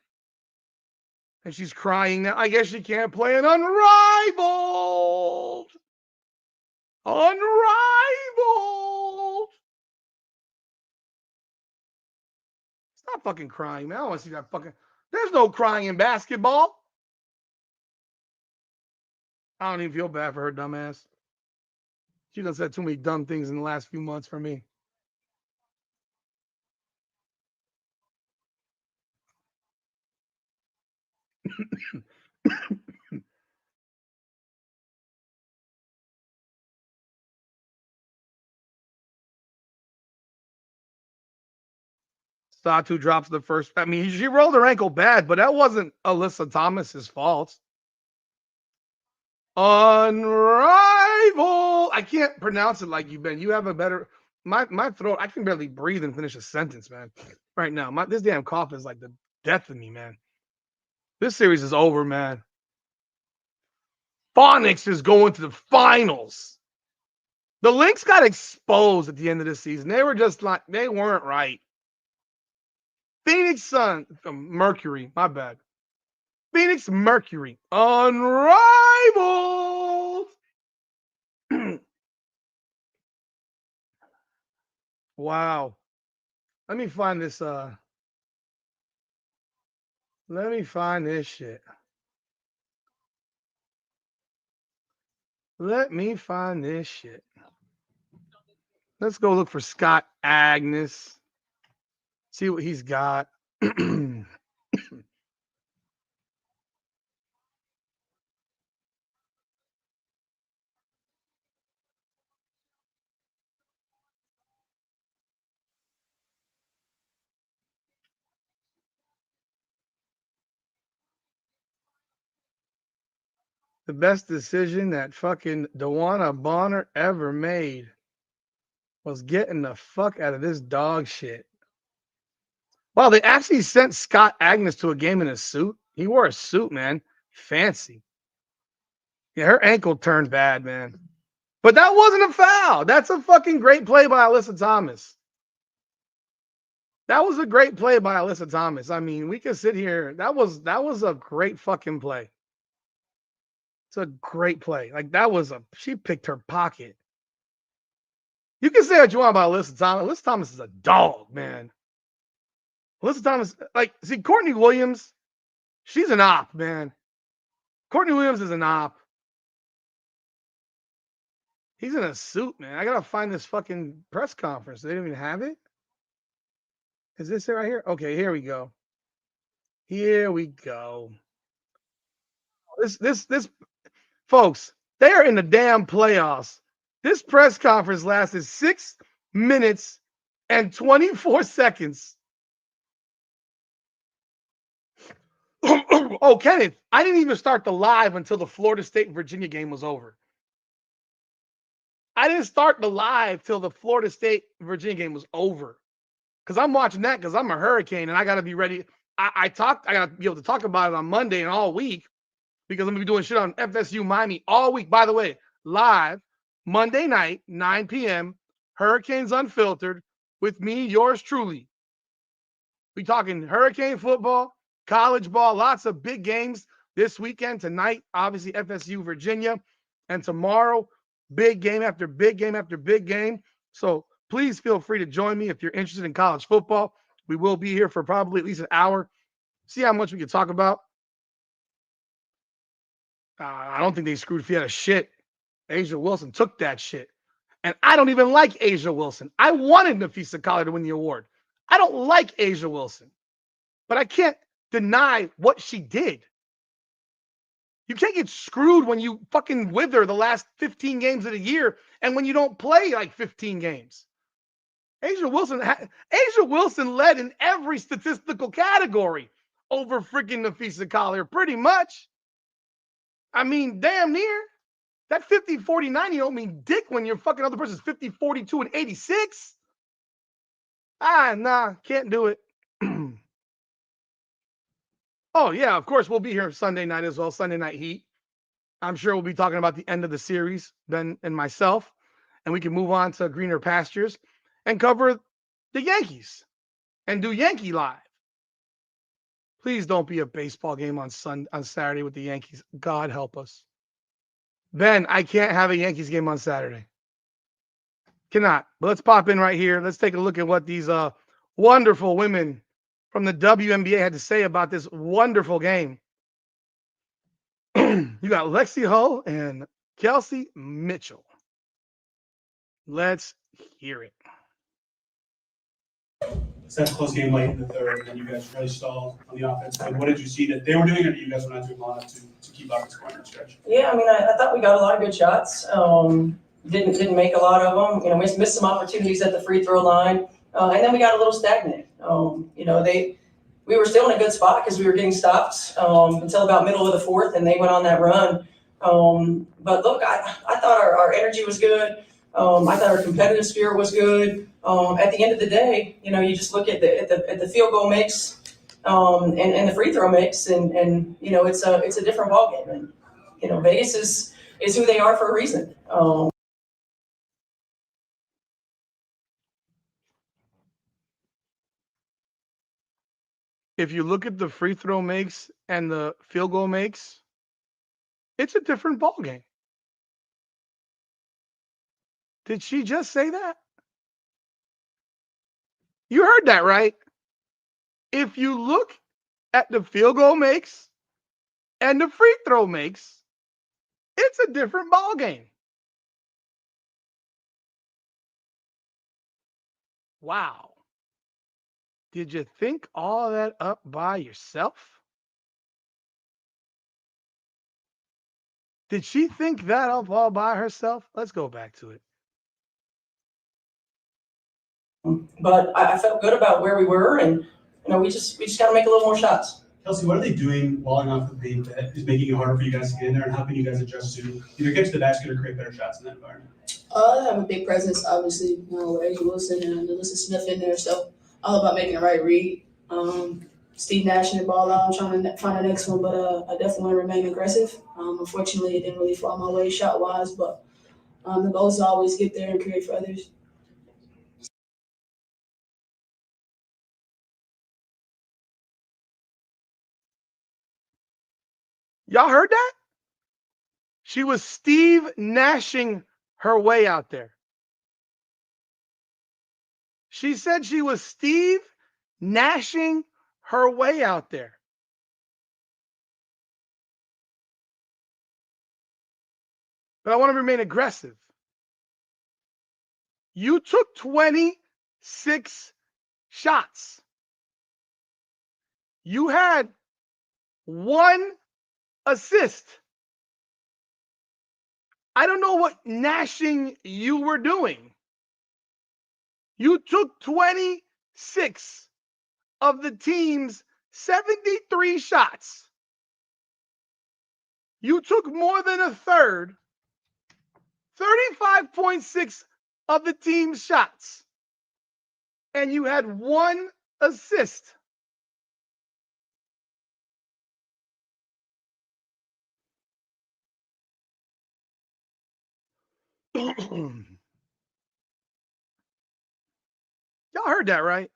And she's crying now. I guess she can't play an unrivaled. Unrivaled. Stop fucking crying, man. I don't want to see that fucking. There's no crying in basketball. I don't even feel bad for her dumbass. She done said too many dumb things in the last few months for me. Satu drops the first. I mean, she rolled her ankle bad, but that wasn't Alyssa Thomas's fault. Unrivaled. I can't pronounce it like you, Ben. You have a better. My throat. I can barely breathe and finish a sentence, man. Right now, this damn cough is like the death of me, man. This series is over, man. Phoenix is going to the finals. The Lynx got exposed at the end of the season. They were just like they weren't right. Phoenix Sun, Mercury. My bad. Phoenix Mercury, unrivaled. Wow. Let me find this. Let me find this shit. Let me find this shit. Let's go look for Scott Agnes. See what he's got. The best decision that fucking Dewana Bonner ever made was getting the fuck out of this dog shit. Wow, they actually sent Scott Agnes to a game in a suit. He wore a suit, man. Fancy. Yeah, her ankle turned bad, man. But that wasn't a foul. That's a fucking great play by Alyssa Thomas. That was a great play by Alyssa Thomas. I mean, we could sit here. That was a great fucking play. It's a great play. Like she picked her pocket. You can say what you want about Alyssa Thomas. Alyssa Thomas is a dog, man. Alyssa Thomas, see, Courtney Williams, she's an op, man. Courtney Williams is an op. He's in a suit, man. I gotta find this fucking press conference. They didn't even have it. Is this it right here? Okay, here we go. Here we go. This folks, they are in the damn playoffs. This press conference lasted 6 minutes and 24 seconds. Oh, Kenneth, I didn't even start the live until the Florida State Virginia game was over. I didn't start the live till the Florida State Virginia game was over. Because I'm watching that because I'm a Hurricane and I got to be ready. I got to be able to talk about it on Monday and all week because I'm going to be doing shit on FSU Miami all week. By the way, live Monday night, 9 p.m., Hurricanes Unfiltered with me, yours truly. We talking Hurricane football, college ball, lots of big games this weekend. Tonight, obviously, FSU Virginia. And tomorrow, big game after big game after big game. So please feel free to join me if you're interested in college football. We will be here for probably at least an hour. See how much we can talk about. I don't think they screwed Fiat shit. Asia Wilson took that shit. And I don't even like Asia Wilson. I wanted Nafisa Collar to win the award. I don't like Asia Wilson. But I can't deny what she did. You can't get screwed when you fucking wither the last 15 games of the year and when you don't play like 15 games. Asia Wilson led in every statistical category over freaking Nafisa Collier, pretty much. I mean, damn near. That 50, 40, 90 don't mean dick when your fucking other person's 50, 42, and 86. Nah, can't do it. Oh, yeah, of course, we'll be here Sunday night as well, Sunday Night Heat. I'm sure we'll be talking about the end of the series, Ben and myself, and we can move on to greener pastures and cover the Yankees and do Yankee Live. Please don't be a baseball game on Saturday with the Yankees. God help us. Ben, I can't have a Yankees game on Saturday. Cannot. But let's pop in right here. Let's take a look at what these wonderful women from the WNBA had to say about this wonderful game. You got Lexi Hull and Kelsey Mitchell. Let's hear it. It's that close game late in the third, and then you guys really stalled on the offense. But what did you see that they were doing, or you guys were not doing well enough to keep up the scoring stretch? Yeah, I mean, I thought we got a lot of good shots. Didn't make a lot of them. You know, we missed some opportunities at the free throw line, and then we got a little stagnant. You know, we were still in a good spot because we were getting stopped until about middle of the fourth, and they went on that run. But look, I thought our energy was good. I thought our competitive spirit was good. At the end of the day, you know, you just look at the field goal mix and the free throw mix, and you know, it's a different ballgame. And you know, Vegas is who they are for a reason. If you look at the free throw makes and the field goal makes, it's a different ballgame. Did she just say that? You heard that, right? If you look at the field goal makes and the free throw makes, it's a different ballgame. Wow. Did you think all that up by yourself? Did she think that up all by herself? Let's go back to it. But I felt good about where we were, and you know, we just got to make a little more shots. Kelsey, what are they doing walling off the paint that is making it harder for you guys to get in there, and how can you guys adjust to either get to the basket or create better shots in that environment? I have a big presence, obviously, you know, with Aliyah Boston and NaLyssa Smith in there, so all about making the right read. Steve Nash in the ball out, I'm trying to find the next one, but I definitely want to remain aggressive. Unfortunately, it didn't really fall my way shot-wise, but the goal is to always get there and create for others. Y'all heard that? She was Steve Nashing her way out there. She said she was Steve Nashing her way out there. But I want to remain aggressive. You took 26 shots. You had 1 assist. I don't know what gnashing you were doing. You took 26 of the team's 73 shots. You took more than a third, 35.6 of the team's shots, and you had 1 assist. Y'all heard that, right?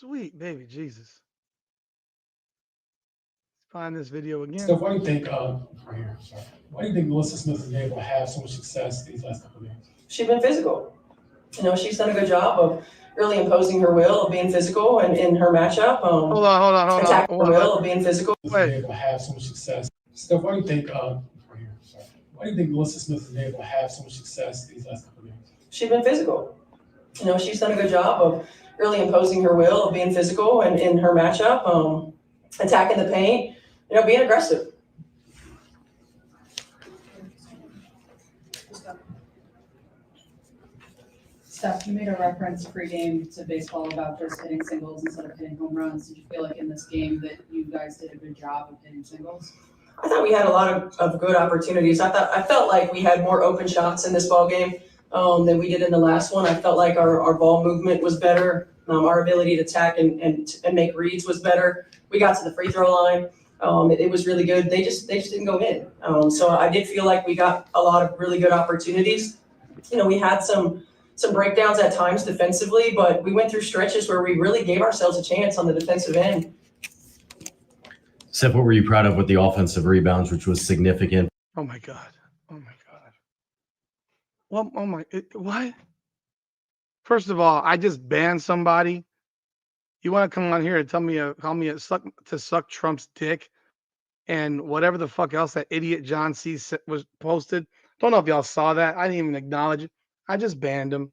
Sweet baby Jesus. Let's find this video again. Steph, why do you think right here? Sorry. Why do you think NaLyssa Smith has been able to have so much success these last couple of games? She's been physical. You know, she's done a good job of really imposing her will of being physical and in her matchup. Hold on. Attacking her will of being physical. Has been able to have so much success. Steph, why do you think right here? Sorry. Why do you think NaLyssa Smith has been able to have so much success these last couple of games? She's been physical. You know, she's done a good job of really imposing her will of being physical and in her matchup, attacking the paint, you know, being aggressive. Steph, you made a reference pregame to baseball about just hitting singles instead of hitting home runs. Did you feel like in this game that you guys did a good job of hitting singles? I thought we had a lot of good opportunities. I felt like we had more open shots in this ball game than we did in the last one. I felt like our ball movement was better. Our ability to attack and make reads was better. We got to the free throw line. It was really good. They just didn't go in. So I did feel like we got a lot of really good opportunities. You know, we had some breakdowns at times defensively, but we went through stretches where we really gave ourselves a chance on the defensive end. Seth, what were you proud of with the offensive rebounds, which was significant? Oh my God. Well, what? First of all, I just banned somebody You want to come on here and call me a suck Trump's dick and whatever the fuck else that idiot John C. was posted. Don't know if y'all saw that. I didn't even acknowledge it. I just banned him.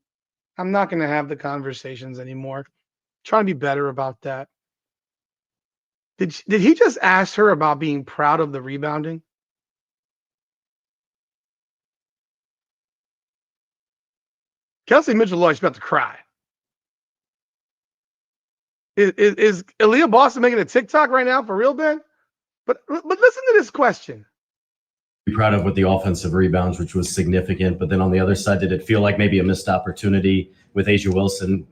I'm not going to have the conversations anymore. Trying to be better about that. Did he just ask her about being proud of the rebounding? Kelsey Mitchell, she's about to cry. Is Aliyah Boston making a TikTok right now for real, Ben? But listen to this question. Be proud of with the offensive rebounds, which was significant. But then on the other side, did it feel like maybe a missed opportunity with Asia Wilson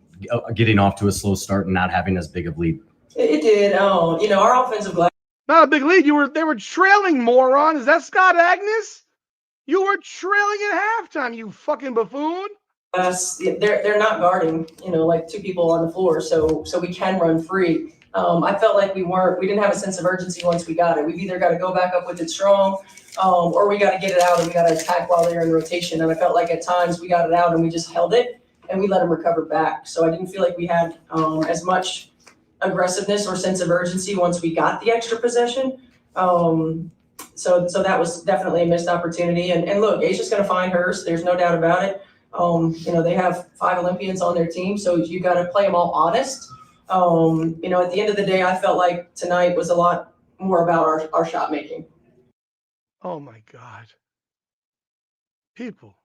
getting off to a slow start and not having as big of lead? It did. Our offensive glass. Not a big lead. They were trailing, moron. Is that Scott Agnes? You were trailing at halftime, you fucking buffoon. They're not guarding, like two people on the floor, so we can run free. I felt like we didn't have a sense of urgency once we got it. We've either got to go back up with it strong, or we got to get it out and we got to attack while they're in rotation. And I felt like at times we got it out and we just held it and we let them recover back. So I didn't feel like we had as much aggressiveness or sense of urgency once we got the extra possession. So that was definitely a missed opportunity. And look, Asia's going to find hers. There's no doubt about it. They have 5 Olympians on their team, so you got to play them all honest. At the end of the day, I felt like tonight was a lot more about our shot making. Oh my God. People,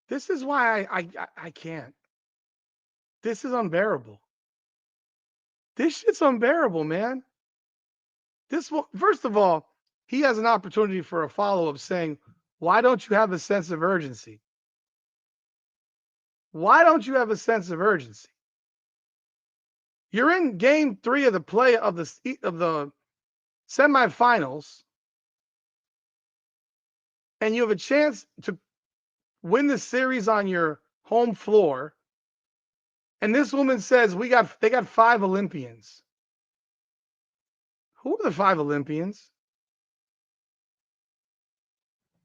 this is why I can't. This is unbearable. This shit's unbearable, man. First of all, he has an opportunity for a follow-up saying, why don't you have a sense of urgency? Why don't you have a sense of urgency? You're in game 3 of the semifinals, and you have a chance to win the series on your home floor. And this woman says they got 5 Olympians. Who are the 5 Olympians?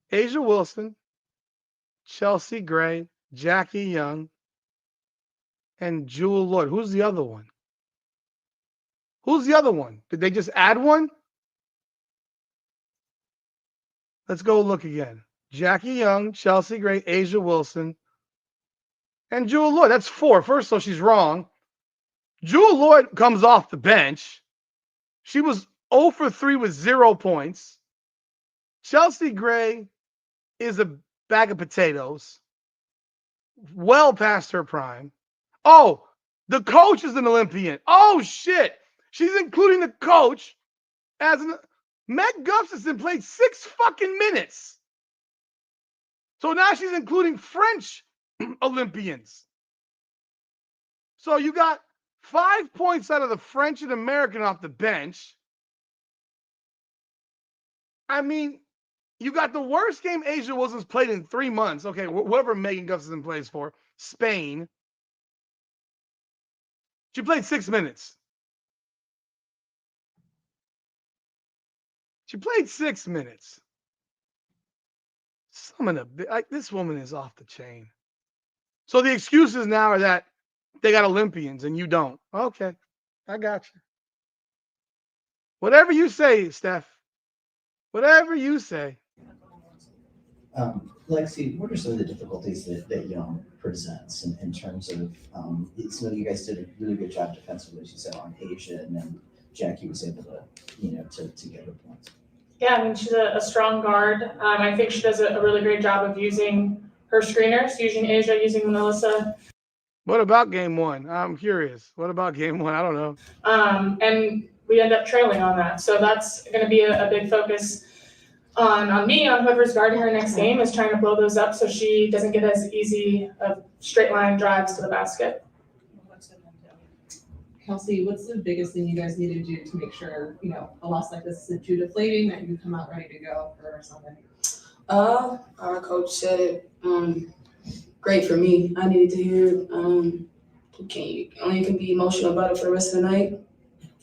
Asia Wilson, Chelsea Gray, Jackie Young, and Jewel Lloyd. Who's the other one? Who's the other one? Did they just add one? Let's go look again. Jackie Young, Chelsea Gray, Asia Wilson, and Jewel Lloyd. That's 4. First of all, she's wrong. Jewel Lloyd comes off the bench. She was 0 for 3 with 0 points. Chelsea Gray is a bag of potatoes. Well past her prime. Oh, the coach is an Olympian. Oh, shit. She's including the coach as Meg Gustafson played 6 fucking minutes. So now she's including French Olympians. So you got 5 points out of the French and American off the bench. I mean, you got the worst game Asia Wilson's played in 3 months. Okay, whoever Megan Gustafson plays for, Spain. She played 6 minutes. She played 6 minutes. This woman is off the chain. So the excuses now are that they got Olympians and you don't. Okay, I got you. Whatever you say, Steph. Whatever you say. Lexi, what are some of the difficulties that Young presents in terms of some of you guys did a really good job defensively, as you said, on Asia, and then Jackie was able to, to get her points. Yeah, I mean, she's a strong guard. I think she does a really great job of using her screeners, using Asia, using NaLyssa. What about game 1? I'm curious. What about game 1? I don't know. And we end up trailing on that. So that's going to be a big focus on me, on whoever's guarding her next game, is trying to blow those up so she doesn't get as easy of straight line drives to the basket. Kelsey, what's the biggest thing you guys need to do to make sure, a loss like this isn't too deflating, that you come out ready to go for Sunday? Our coach said it. Great for me. I needed to hear it. You can be emotional about it for the rest of the night.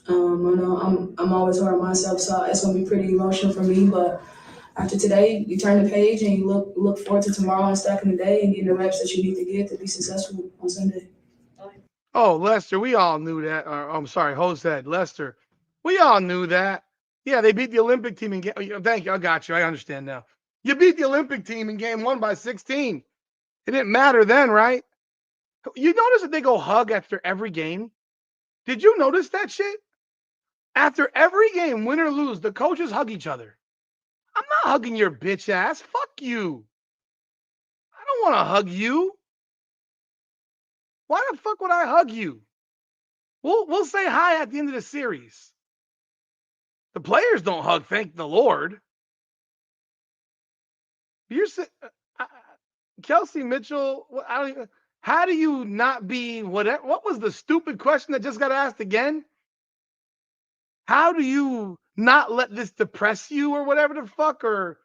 I know I'm always hard on myself, so it's gonna be pretty emotional for me. But after today, you turn the page and you look forward to tomorrow and stacking the day and getting the reps that you need to get to be successful on Sunday. Oh, Lester, we all knew that. Or, I'm sorry, Jose, Lester. We all knew that. Yeah, they beat the Olympic team in game. Thank you. I got you. I understand now. You beat the Olympic team in game 1 by 16. It didn't matter then, right? You notice that they go hug after every game? Did you notice that shit? After every game, win or lose, the coaches hug each other. I'm not hugging your bitch ass. Fuck you. I don't want to hug you. Why the fuck would I hug you? We'll say hi at the end of the series. The players don't hug, thank the Lord. You're Kelsey Mitchell. How do you not be whatever? What was the stupid question that just got asked again? How do you not let this depress you or whatever the fuck, or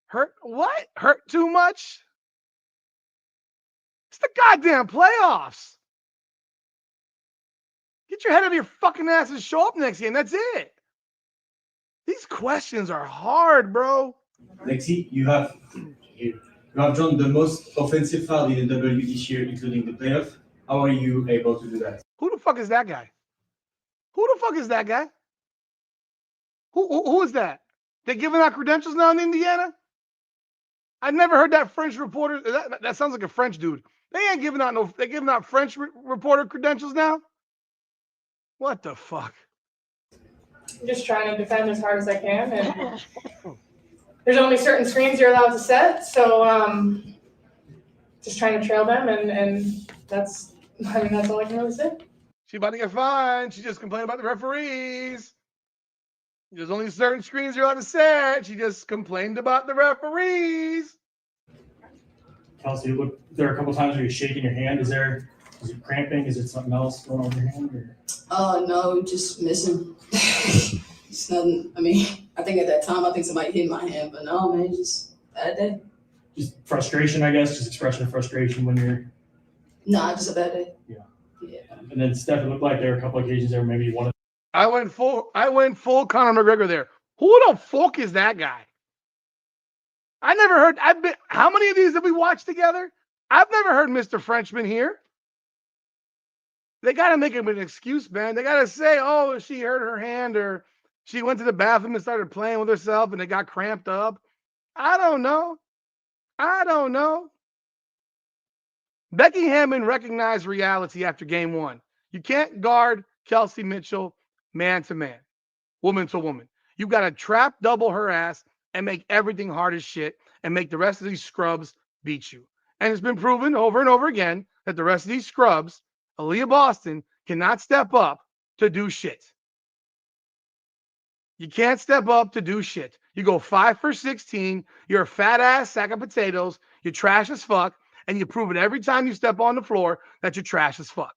hurt? What? Hurt too much? It's the goddamn playoffs. Get your head out of your fucking ass and show up next game. That's it. These questions are hard, bro. Lexi, you have drawn the most offensive foul in the W this year, including the playoff. How are you able to do that? Who the fuck is that guy? Who the fuck is that guy? Who is that? They giving out credentials now in Indiana? I never heard that French reporter. That sounds like a French dude. They ain't giving out no. They giving out French reporter credentials now. What the fuck? I'm just trying to defend as hard as I can, and there's only certain screens you're allowed to set, so just trying to trail them, and that's all I can really say. She about to get fined. She just complained about the referees. There's only certain screens you're allowed to set. She just complained about the referees. Kelsey, look, there are a couple times where you're shaking your hand. Is it cramping? Is it something else going on in your hand? Or? No, just missing. It's nothing. I mean, I think at that time, I think somebody hit my hand, but no, man, just bad day. Just frustration, I guess, just expression of frustration when you're. Nah, just a bad day. Yeah. Yeah. And then Steph, it looked like there were a couple of occasions there, maybe one of. I went full Conor McGregor there. Who the fuck is that guy? I never heard. How many of these have we watched together? I've never heard Mr. Frenchman here. They got to make him an excuse, man. They got to say, oh, she hurt her hand, or she went to the bathroom and started playing with herself and it got cramped up. I don't know. Becky Hammond recognized reality after game 1. You can't guard Kelsey Mitchell man to man, woman to woman. You got to trap double her ass and make everything hard as shit and make the rest of these scrubs beat you. And it's been proven over and over again that the rest of these scrubs, Aliyah Boston, cannot step up to do shit. You can't step up to do shit. You go 5 for 16. You're a fat ass sack of potatoes. You're trash as fuck. And you prove it every time you step on the floor that you're trash as fuck.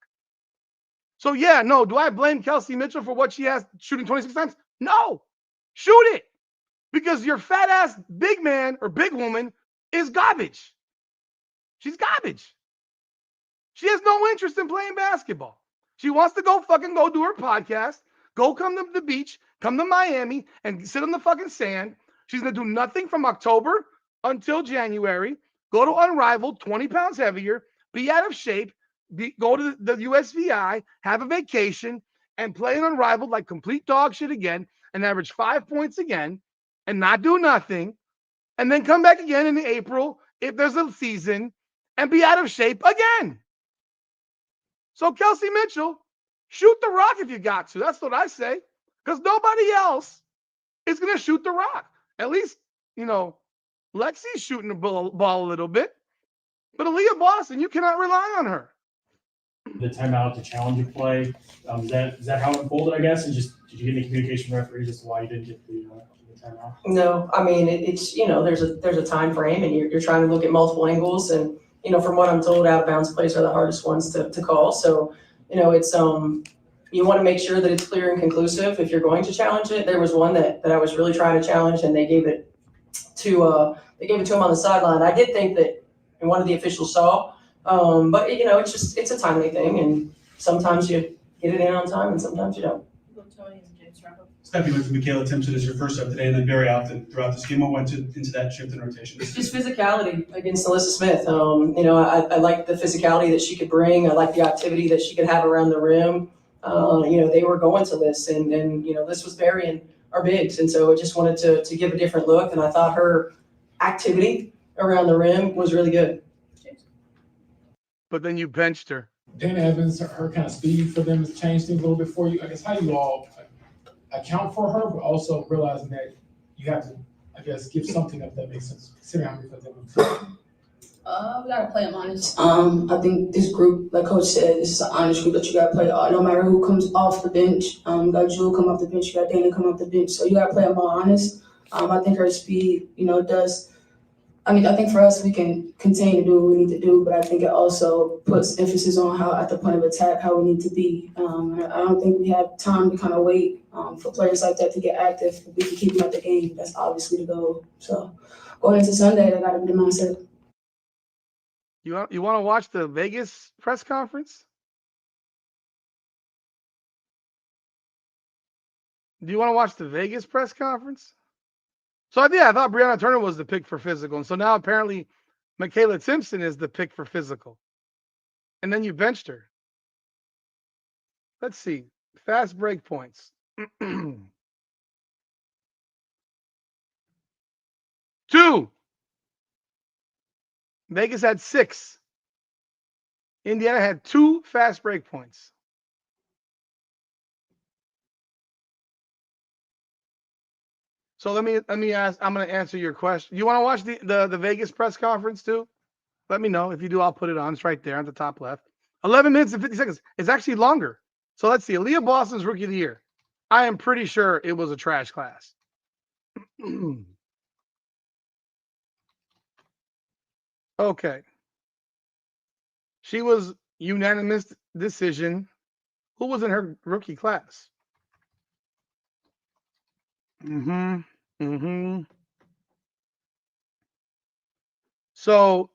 So yeah, no, do I blame Kelsey Mitchell for what she has shooting 26 times? No, shoot it. Because your fat ass big man or big woman is garbage. She's garbage. She has no interest in playing basketball. She wants to go do her podcast, go come to the beach, come to Miami and sit on the fucking sand. She's going to do nothing from October until January, go to Unrivaled, 20 pounds heavier, be out of shape, go to the USVI, have a vacation, and play an Unrivaled like complete dog shit again and average 5 points again and not do nothing, and then come back again in April if there's a season and be out of shape again. So Kelsey Mitchell, shoot the rock if you got to. That's what I say, because nobody else is going to shoot the rock. At least, Lexi's shooting the ball a little bit, but Aliyah Boston, you cannot rely on her. The timeout to challenge a play. Is that how it unfolded, I guess? And just did you get any communication from referees as to why you didn't get the timeout? No, I mean, it's, there's a time frame and you're trying to look at multiple angles. And, from what I'm told, out of bounds plays are the hardest ones to call. So, it's, you want to make sure that it's clear and conclusive if you're going to challenge it. There was one that I was really trying to challenge and they gave it to him on the sideline. I did think that one of the officials saw, but it's a timely thing, and sometimes you get it in on time, and sometimes you don't. Stepping with Michaela Timpson as your first up today, and then very often throughout this game, what went into that shift in rotation? Just physicality against NaLyssa Smith. I like the physicality that she could bring. I like the activity that she could have around the rim. They were going to Liz, and Liz was burying our bigs, and so I just wanted to give a different look, and I thought her activity around the rim was really good. But then you benched her. Dana Evans, her kind of speed for them has changed things a little bit for you. I guess how do you all account for her, but also realizing that you have to, I guess, give something up that makes sense, considering how many times they move. We gotta play them honest. I think this group, like Coach said, this is an honest group that you gotta play. No matter who comes off the bench, you got Jewel come off the bench, you got Dana come off the bench. So you gotta play them all honest. I think her speed, does. I think for us, we can continue to do what we need to do, but I think it also puts emphasis on how, at the point of attack, how we need to be. And I don't think we have time to kind of wait for players like that to get active. If we can keep them at the game, that's obviously the goal. So going into Sunday, that got to be the mindset. You want to watch the Vegas press conference? Do you want to watch the Vegas press conference? So I thought Brianna Turner was the pick for physical. And so now apparently Michaela Timpson is the pick for physical. And then you benched her. Let's see. Fast break points. 2. Vegas had 6. Indiana had 2 fast break points. So let me ask. I'm going to answer your question. You want to watch the Vegas press conference too? Let me know. If you do, I'll put it on. It's right there on the top left. 11 minutes and 50 seconds. It's actually longer. So let's see. Aliyah Boston's Rookie of the Year. I am pretty sure it was a trash class. Okay. She was unanimous decision. Who was in her rookie class? So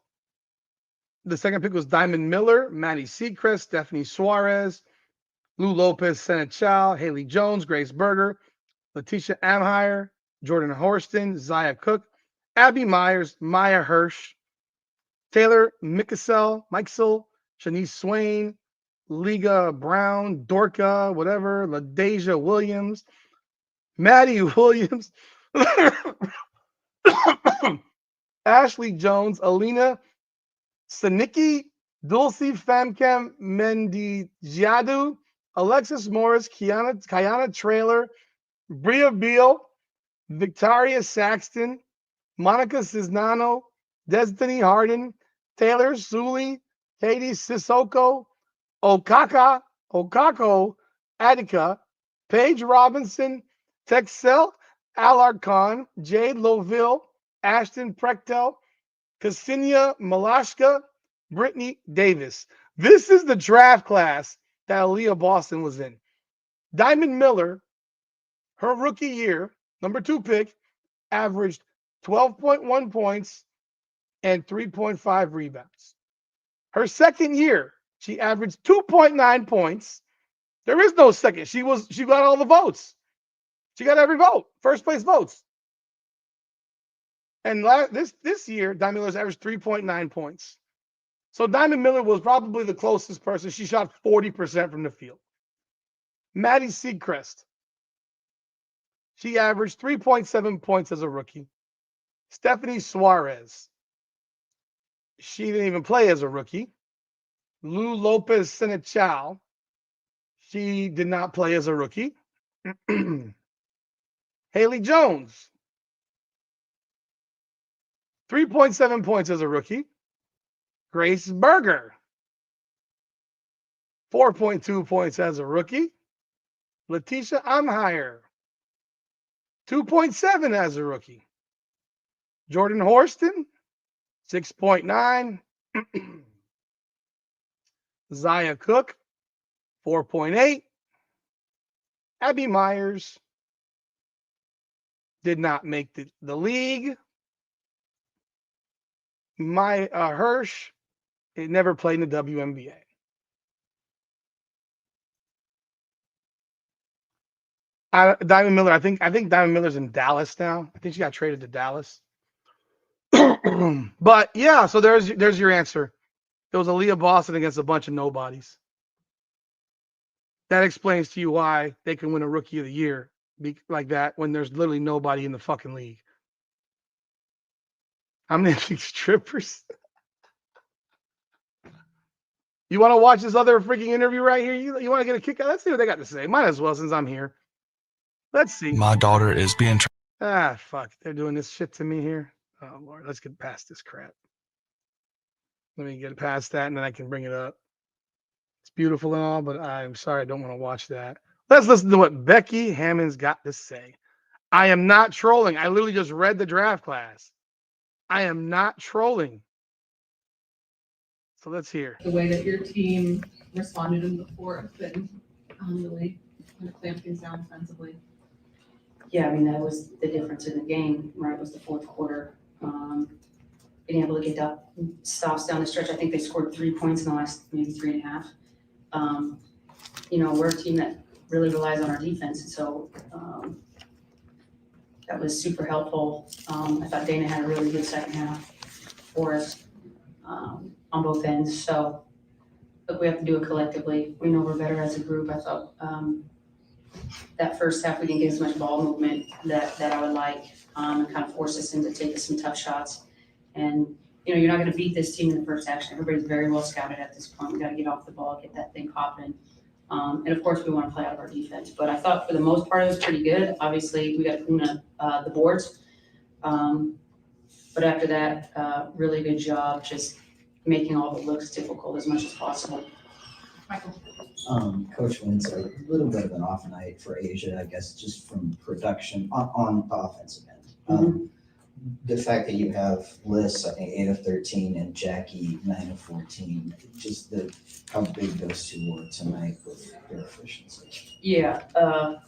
the second pick was Diamond Miller, Maddie Seacrest, Stephanie Suarez, Lou Lopez, Senna Chow, Haley Jones, Grace Berger, Letitia Amhire, Jordan Horston, Zaya Cook, Abby Myers, Maya Hirsch, Taylor Mikesell, Shanice Swain, Liga Brown, Dorka, whatever, LaDeja Williams, Maddie Williams, Ashley Jones, Alina Sanicki, Dulcie Famcam Mendigiadu, Alexis Morris, Kiana Trailer, Bria Beal, Victoria Saxton, Monica Cisnano, Destiny Harden, Taylor Suley, Katie Sissoko, Okako Attica, Paige Robinson, Texel Alarcon, Jade Loville, Ashton Prechtel, Ksenia Malashka, Brittany Davis. This is the draft class that Aliyah Boston was in. Diamond Miller, her rookie year, number 2 pick, averaged 12.1 points and 3.5 rebounds. Her second year, she averaged 2.9 points. There is no second. She got all the votes. She got every vote, first place votes. And this year, Diamond Miller's averaged 3.9 points. So Diamond Miller was probably the closest person. She shot 40% from the field. Maddie Seacrest. She averaged 3.7 points as a rookie. Stephanie Suarez. She didn't even play as a rookie. Lou Lopez Senechal. She did not play as a rookie. Haley Jones. 3.7 points as a rookie. Grace Berger. 4.2 points as a rookie. Letitia Amhire. 2.7 as a rookie. Jordan Horston. 6.9. Zaya Cook. 4.8. Abby Myers did not make the league. Hirsch, it never played in the WNBA. Diamond Miller. I think Diamond Miller's in Dallas now. I think she got traded to Dallas. But yeah, so there's your answer. It was Aliyah Boston against a bunch of nobodies. That explains to you why they can win a Rookie of the Year like that when there's literally nobody in the fucking league. I'm naming strippers. You want to watch this other freaking interview right here? You want to get a kick out? Let's see what they got to say. Might as well since I'm here. Let's see. My daughter is being Fuck. They're doing this shit to me here. Oh, Lord. Let's get past this crap. Let me get past that and then I can bring it up. It's beautiful and all, but I'm sorry. I don't want to watch that. Let's listen to what Becky Hammond's got to say. I am not trolling. I literally just read the draft class. I am not trolling. So let's hear. The way that your team responded in the fourth and really kind of clamped things down offensively. Yeah, I mean, that was the difference in the game, right? It was the fourth quarter. Being able to get up stops down the stretch. I think they scored 3 points in the last maybe 3.5. We're a team that really relies on our defense. And so that was super helpful. I thought Dana had a really good second half for us on both ends. So look, we have to do it collectively. We know we're better as a group. I thought that first half we didn't get as much ball movement that I would like, and kind of force us into taking some tough shots. And you're not going to beat this team in the first action. Everybody's very well scouted at this point. We got to get off the ball, get that thing popping. And of course, we want to play out of our defense. But I thought for the most part it was pretty good. Obviously, we got to clean up the boards. But after that, really good job just making all the looks difficult as much as possible. Michael. Coach Lynx, a little bit of an off night for Asia, I guess, just from production on the offensive end. The fact that you have Liz, I think 8 of 13 and Jackie 9 of 14, just how big those two were tonight with their efficiency. Yeah. A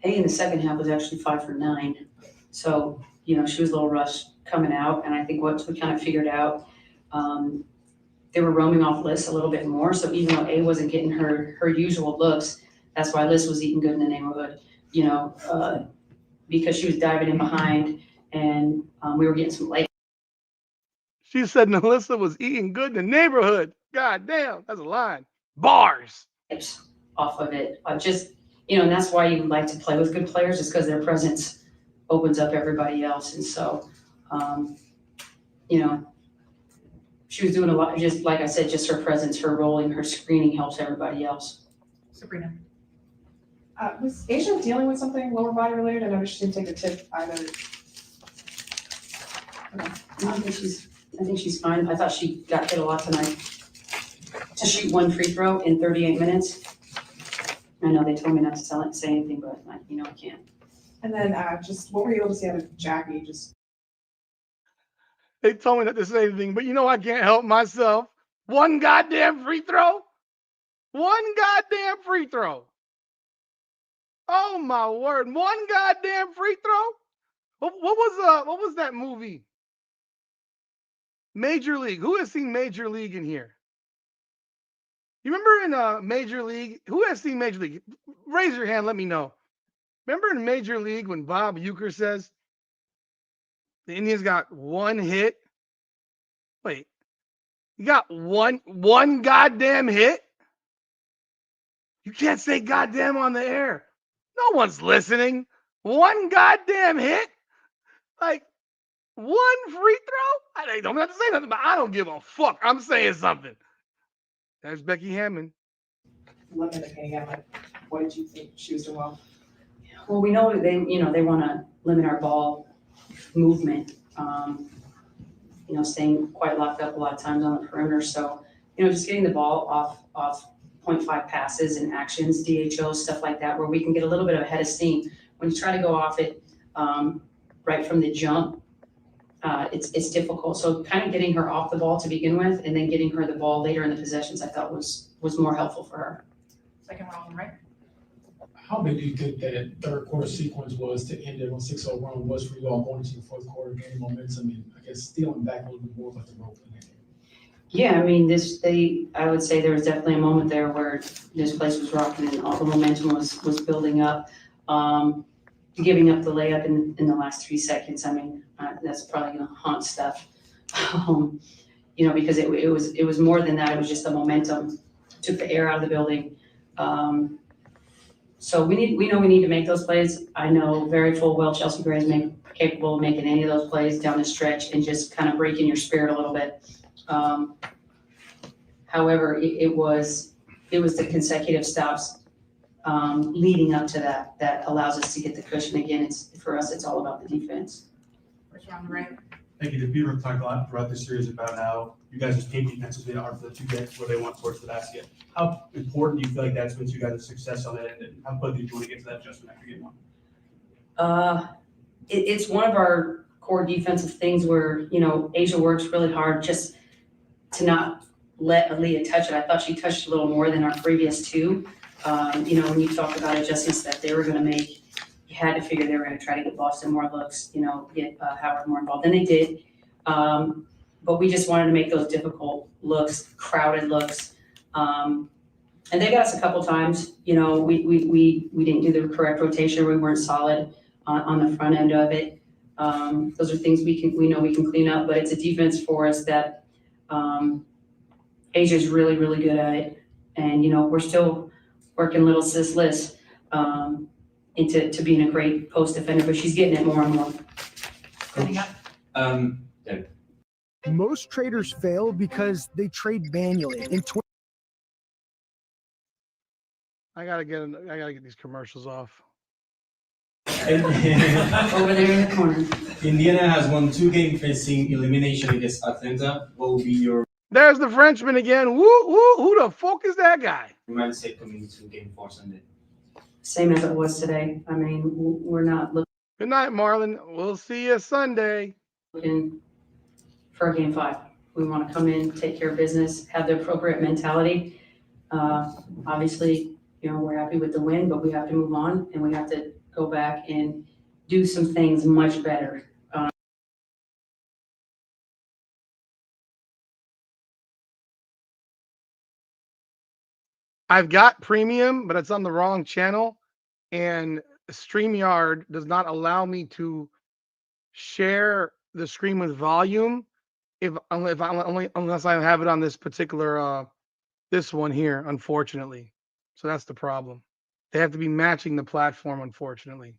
in the second half was actually 5 for 9. So, she was a little rushed coming out. And I think what we kind of figured out, they were roaming off Liz a little bit more. So even though A wasn't getting her usual looks, that's why Liz was eating good in the neighborhood, because she was diving in behind and we were getting some late. She said NaLyssa was eating good in the neighborhood. God damn, that's a line. Bars. Off of it. And that's why you like to play with good players, is because their presence opens up everybody else. And so, she was doing a lot, just like I said, just her presence, her rolling, her screening helps everybody else. Sabrina. Was Asia dealing with something lower body related? I noticed she didn't take a tip either. Okay. I think she's fine. I thought she got hit a lot tonight. To shoot 1 free throw in 38 minutes. I know they told me not to say anything, but I can't. And then just what were you able to see out of Jackie? They told me not to say anything, but I can't help myself. 1 goddamn free throw. 1 goddamn free throw. Oh my word! 1 goddamn free throw. What was that movie? Major League. Who has seen Major League in here? You remember in Major League? Who has seen Major League? Raise your hand. Let me know. Remember in Major League when Bob Uecker says the Indians got 1 hit? Wait, you got one goddamn hit? You can't say goddamn on the air. No one's listening. 1 goddamn hit? Like 1 free throw? I don't have to say nothing, but I don't give a fuck. I'm saying something. There's Becky Hammond. Looking at the game, what did you think she was doing well? Well, we know they want to limit our ball movement. Staying quite locked up a lot of times on the perimeter. So, just getting the ball off 0.5 passes and actions, DHO, stuff like that, where we can get a little bit of a head of steam. When you try to go off it right from the jump, it's difficult. So kind of getting her off the ball to begin with and then getting her the ball later in the possessions, I thought was more helpful for her. Second round, right? How big do you think that third quarter sequence was to end it on 6-0 run was for you all going into the fourth quarter, gaining momentum and I guess stealing back a little bit more of the rope in that game? Yeah, I mean, I would say there was definitely a moment there where this place was rocking and all the momentum was building up. Giving up the layup in the last 3 seconds, I mean, that's probably gonna haunt stuff. Because it was more than that, it was just the momentum, took the air out of the building. So we know we need to make those plays. I know very full well Chelsea Gray is capable of making any of those plays down the stretch and just kind of breaking your spirit a little bit. However, it was the consecutive stops leading up to that allows us to get the cushion. Again, for us, it's all about the defense. First round, right? Thank you. The Peter talked a lot throughout this series about how you guys' paint defensively are for to get where they want towards the basket. How important do you feel like that's been to you guys' success on that end, and how quickly do you want to get to that adjustment after game one? It's one of our core defensive things where, Asia works really hard just to not let Aliyah touch it. I thought she touched a little more than our previous two. When you talk about adjustments that they were going to make, you had to figure they were going to try to get Boston more looks, get Howard more involved, and they did. But we just wanted to make those difficult looks, crowded looks. And they got us a couple times. We didn't do the correct rotation. We weren't solid on the front end of it. Those are things we know we can clean up, but it's a defense for us that Asia's really, really good at it. And, we're still working little sis Liz into being a great post defender, but she's getting it more and more. Most traders fail because they trade manually. I gotta get these commercials off. Over there in the corner. Indiana has won 2 games facing elimination against Atlanta. What will be your There's the Frenchman again. Woo, woo. Who the fuck is that guy? mindset coming into game 4 Sunday? Same as it was today. I mean, we're not Good night, Marlon. We'll see you Sunday. looking for a game 5. We want to come in, take care of business, have the appropriate mentality. Obviously, we're happy with the win, but we have to move on and we have to go back and do some things much better. I've got premium, but it's on the wrong channel, and StreamYard does not allow me to share the screen with volume unless I have it on this particular this one here, unfortunately. So that's the problem. They have to be matching the platform, unfortunately.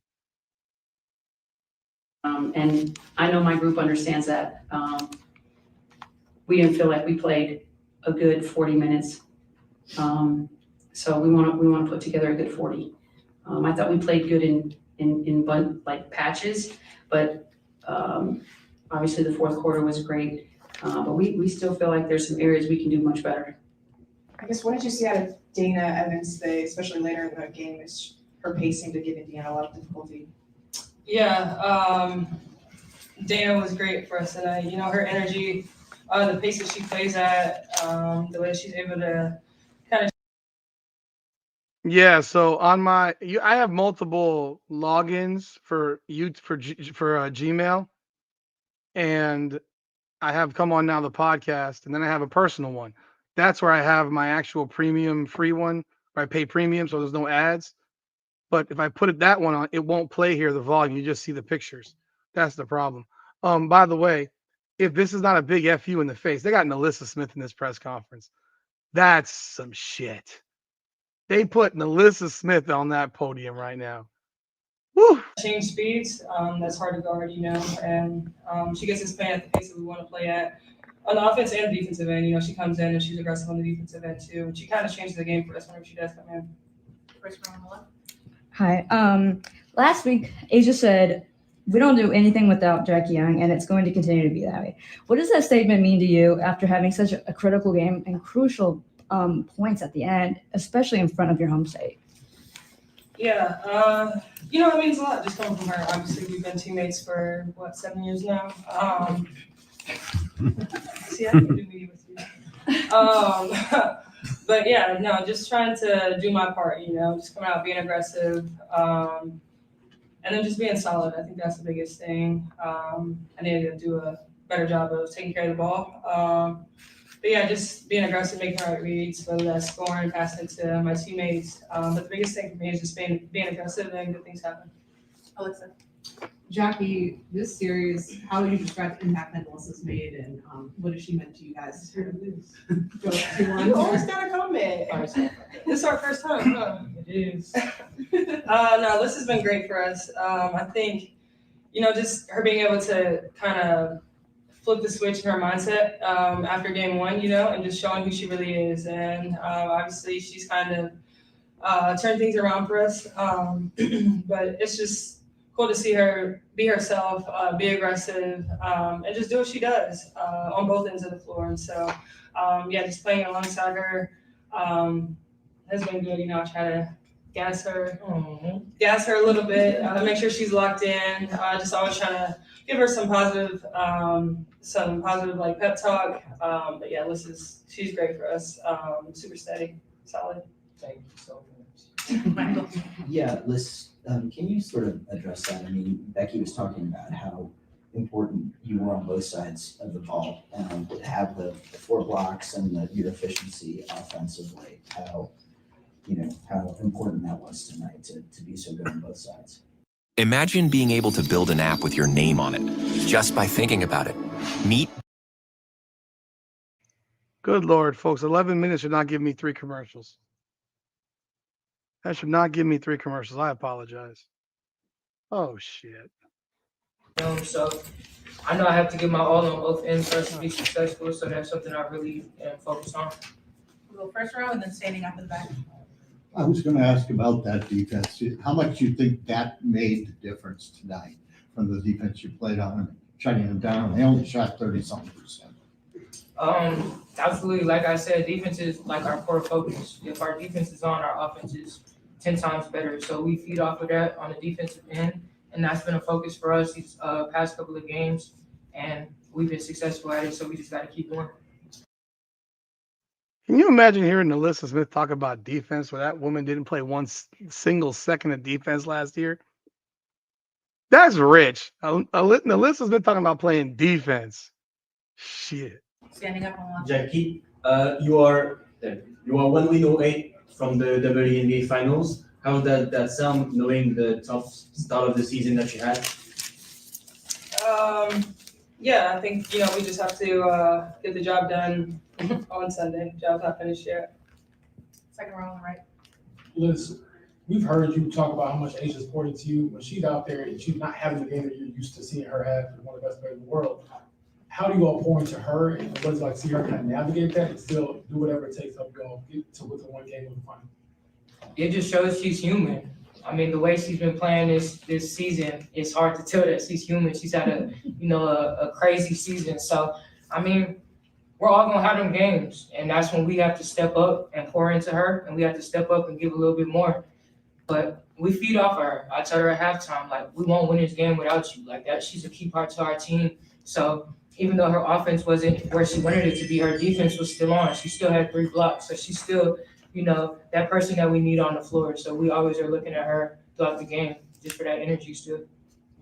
And I know my group understands that. We didn't feel like we played a good 40 minutes. So we want to put together a good 40. I thought we played good in patches, but obviously the fourth quarter was great. But we still feel like there's some areas we can do much better. I guess what did you see out of Dana Evans today, especially later in the game? Is her pace seemed to give Indiana a lot of difficulty? Yeah, Dana was great for us tonight. Her energy, the pace that she plays at, the way she's able to kind of. Yeah, so on I have multiple logins for Gmail, and I have Come On Now the podcast, and then I have a personal one. That's where I have my actual premium free one, where I pay premium, so there's no ads. But if I put that one on, it won't play here the volume. You just see the pictures. That's the problem. By the way, if this is not a big FU in the face, they got NaLyssa Smith in this press conference. That's some shit. They put NaLyssa Smith on that podium right now. Woo! Change speeds, that's hard to guard, and she gets us playing at the pace that we want to play at. On the offense and defensive end, she comes in and she's aggressive on the defensive end too. And she kind of changes the game for us whenever she does come in. First round on the left. Hi. Last week, Asia said, we don't do anything without Jackie Young, and it's going to continue to be that way. What does that statement mean to you after having such a critical game and crucial points at the end, especially in front of your home state? Yeah, it means a lot just coming from her. Obviously, we've been teammates for, 7 years now. See, I can do media with you. But yeah, no, just trying to do my part, just coming out, being aggressive, and then just being solid. I think that's the biggest thing. I need to do a better job of taking care of the ball. But yeah, just being aggressive, making the right reads, whether that's scoring, passing to my teammates. But the biggest thing for me is just being aggressive and good things happen. Alexa. Jackie, this series, how would you describe the impact that NaLyssa's made, and what has she meant to you guys? Go You always got a comment. This is our first time, huh? It is. No, this has been great for us. I think, just her being able to kind of flip the switch in her mindset after game one, and just showing who she really is. And obviously she's kind of turned things around for us. But it's just cool to see her be herself, be aggressive, and just do what she does on both ends of the floor. And so, just playing alongside her has been good. I try to gas her a little bit, make sure she's locked in. Just always trying to give her some positive like pep talk. But yeah, she's great for us. Super steady, solid. Thank you so much. Yeah, Liz, can you sort of address that? I mean, Becky was talking about how important you were on both sides of the ball, to have the 4 blocks and your efficiency offensively, how important that was tonight to be so good on both sides. Imagine being able to build an app with your name on it, just by thinking about it. Meet. Good Lord, folks, 11 minutes should not give me 3 commercials. That should not give me 3 commercials. I apologize. Oh, shit. So I know I have to give my all on both ends for us to be successful, so that's something I really am focused on. We'll go first row and then standing up in the back. I was going to ask about that defense. How much you think that made the difference tonight from the defense you played on and shutting them down? They only shot 30-something%. Absolutely. Like I said, defense is like our core focus. If our defense is on, our offense is 10 times better. So we feed off of that on the defensive end, and that's been a focus for us these past couple of games, and we've been successful at it. So we just got to keep going. Can you imagine hearing NaLyssa Smith talk about defense where that woman didn't play one single second of defense last year? That's rich. NaLyssa Smith talking about playing defense. Shit. Standing up on one. Jackie, you are 1 win 08 from the WNBA finals. How does that sound, knowing the tough start of the season that you had? Yeah, I think, we just have to get the job done on Sunday. Job's not finished yet. Second row on the right. Liz, we've heard you talk about how much Asia's poured into you. When she's out there and she's not having the game that you're used to seeing her have, one of the best players in the world, how do you all pour into her, and what is it like see her kind of navigate that and still do whatever it takes to help you all get to with the one game of the final? It just shows she's human. I mean, the way she's been playing this season, it's hard to tell that she's human. She's had a crazy season. So, I mean, we're all gonna have them games, and that's when we have to step up and pour into her, and we have to step up and give a little bit more. But we feed off of her. I told her at halftime, like, we won't win this game without you. Like that, she's a key part to our team. So even though her offense wasn't where she wanted it to be, her defense was still on. She still had 3 blocks, so she's still, that person that we need on the floor. So we always are looking at her throughout the game just for that energy still.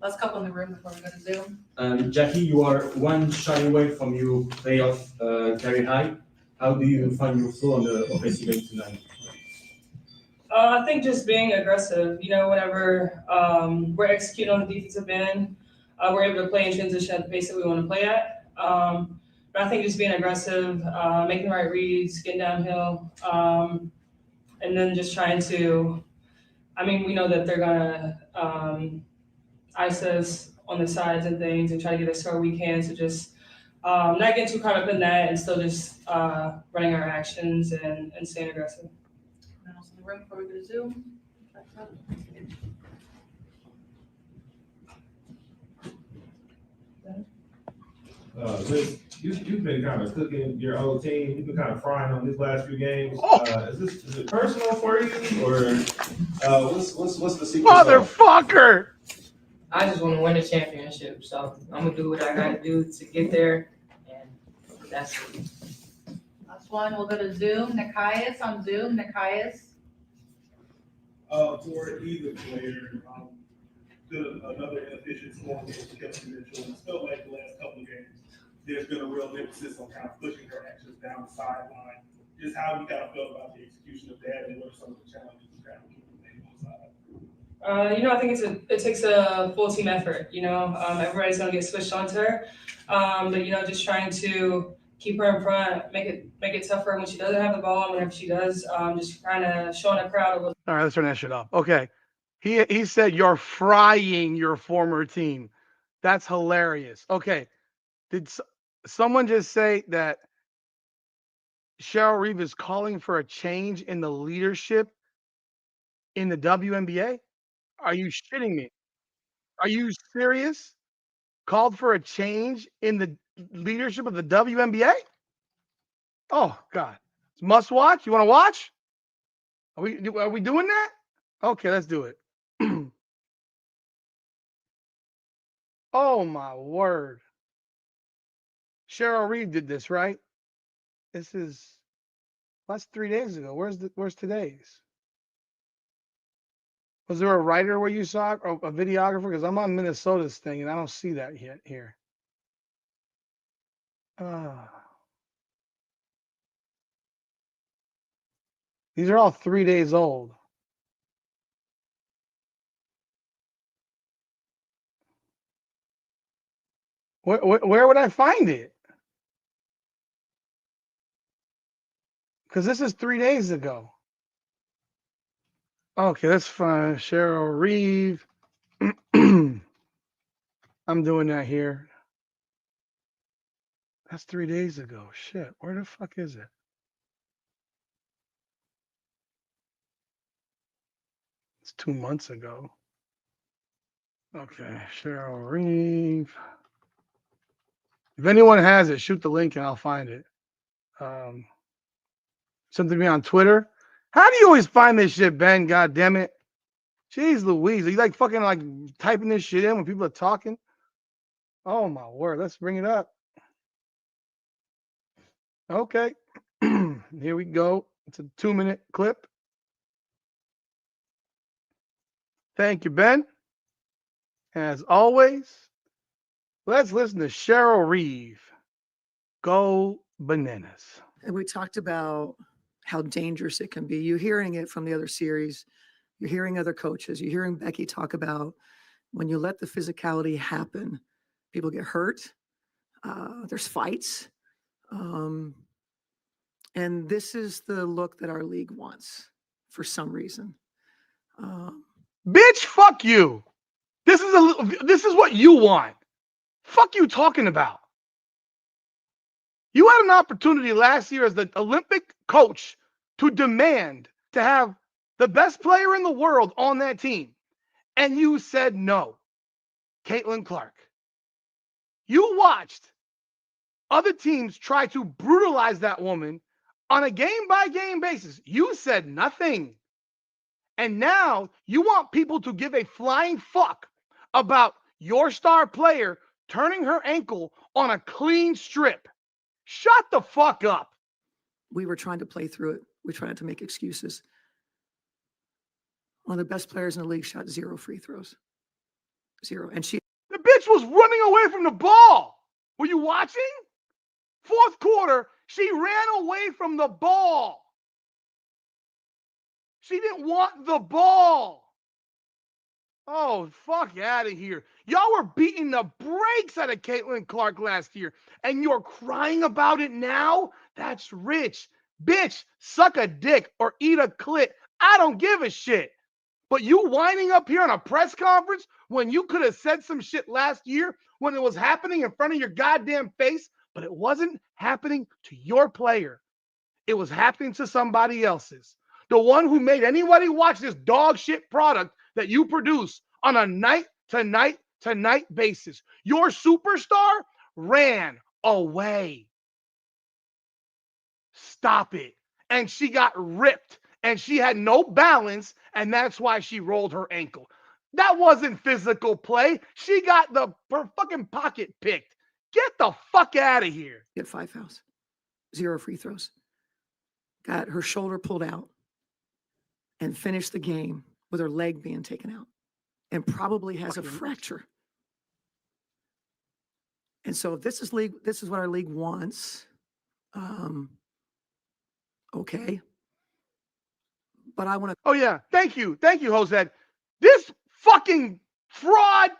Last couple in the room before we go to Zoom. Jackie, you are 1 shot away from your playoff career high. How do you find your flow on the offensive end tonight? I think just being aggressive. Whenever we're executing on the defensive end, we're able to play in transition at the pace that we want to play at. But I think just being aggressive, making the right reads, getting downhill, and then just trying to, we know that they're going to ice us on the sides and things and try to get us where we can. So just not getting too caught up in that and still just running our actions and staying aggressive. Anyone else in the room before we go to Zoom? Liz, you've been kind of cooking your old team. You've been kind of frying on these last few games. Is it personal for you, or what's the secret? Motherfucker! I just want to win a championship, so I'm gonna do what I gotta do to get there, and that's it. Last one, we'll go to Zoom. Nikias on Zoom. Nikias. For either player, did another inefficient scoring against Kelsey Mitchell. It's felt like the last couple of games. there's been a real emphasis on kind of pushing her actions down the sideline. Just how you kind of feel about the execution of that, and what are some of the challenges you kind of keep the name on the side? I think it takes a full team effort. Everybody's gonna get switched onto her, but just trying to keep her in front, make it tougher when she doesn't have the ball. Whenever she does, just kind of showing the crowd a little. All right, let's turn that shit off. Okay. He said you're frying your former team. That's hilarious. Okay. Did someone just say that Cheryl Reeve is calling for a change in the leadership in the WNBA? Are you shitting me? Are you serious? Called for a change in the leadership of the WNBA? Oh God. It's must watch. You want to watch? Are we doing that? Okay, let's do it. Oh my word. Cheryl Reeve did this, right? That's 3 days ago. Where's today's? Was there a writer where you saw it, or a videographer? Because I'm on Minnesota's thing and I don't see that yet here. These are all 3 days old. Where would I find it? Because this is 3 days ago. Okay, that's fine. Cheryl Reeve. I'm doing that here. That's 3 days ago. Shit, where the fuck is it? It's 2 months ago. Okay, Cheryl Reeve. If anyone has it, shoot the link and I'll find it. Send it to me on Twitter. How do you always find this shit, Ben? God damn it. Jeez Louise. Are you like fucking like typing this shit in when people are talking? Oh my word. Let's bring it up. Okay. Here we go. It's a 2-minute clip. Thank you, Ben. As always, let's listen to Cheryl Reeve. Go bananas. And we talked about how dangerous it can be. You're hearing it from the other series. You're hearing other coaches. You're hearing Becky talk about when you let the physicality happen, people get hurt. There's fights. And this is the look that our league wants for some reason. Bitch, fuck you. This is what you want. Fuck you talking about. You had an opportunity last year as the Olympic coach to demand to have the best player in the world on that team. And you said no. Caitlin Clark. You watched other teams try to brutalize that woman on a game-by-game basis. You said nothing. And now you want people to give a flying fuck about your star player turning her ankle on a clean strip. Shut the fuck up. We were trying to play through it. We tried not to make excuses. One of the best players in the league shot 0 free throws. 0. And she. The bitch was running away from the ball. Were you watching? Fourth quarter, she ran away from the ball. She didn't want the ball. Oh, fuck out of here. Y'all were beating the brakes out of Caitlin Clark last year, and you're crying about it now? That's rich. Bitch, suck a dick or eat a clit. I don't give a shit. But you whining up here on a press conference when you could have said some shit last year when it was happening in front of your goddamn face, but it wasn't happening to your player. It was happening to somebody else's. The one who made anybody watch this dog shit product that you produce on a night-to-night basis. Your superstar ran away. Stop it. And she got ripped. And she had no balance, and that's why she rolled her ankle. That wasn't physical play. She got her fucking pocket picked. Get the fuck out of here. Get 5 fouls, 0 free throws. Got her shoulder pulled out and finished the game with her leg being taken out and probably has a fracture. And so if this is what our league wants, okay. But I want to. Oh, yeah. Thank you, Jose. This fucking fraud.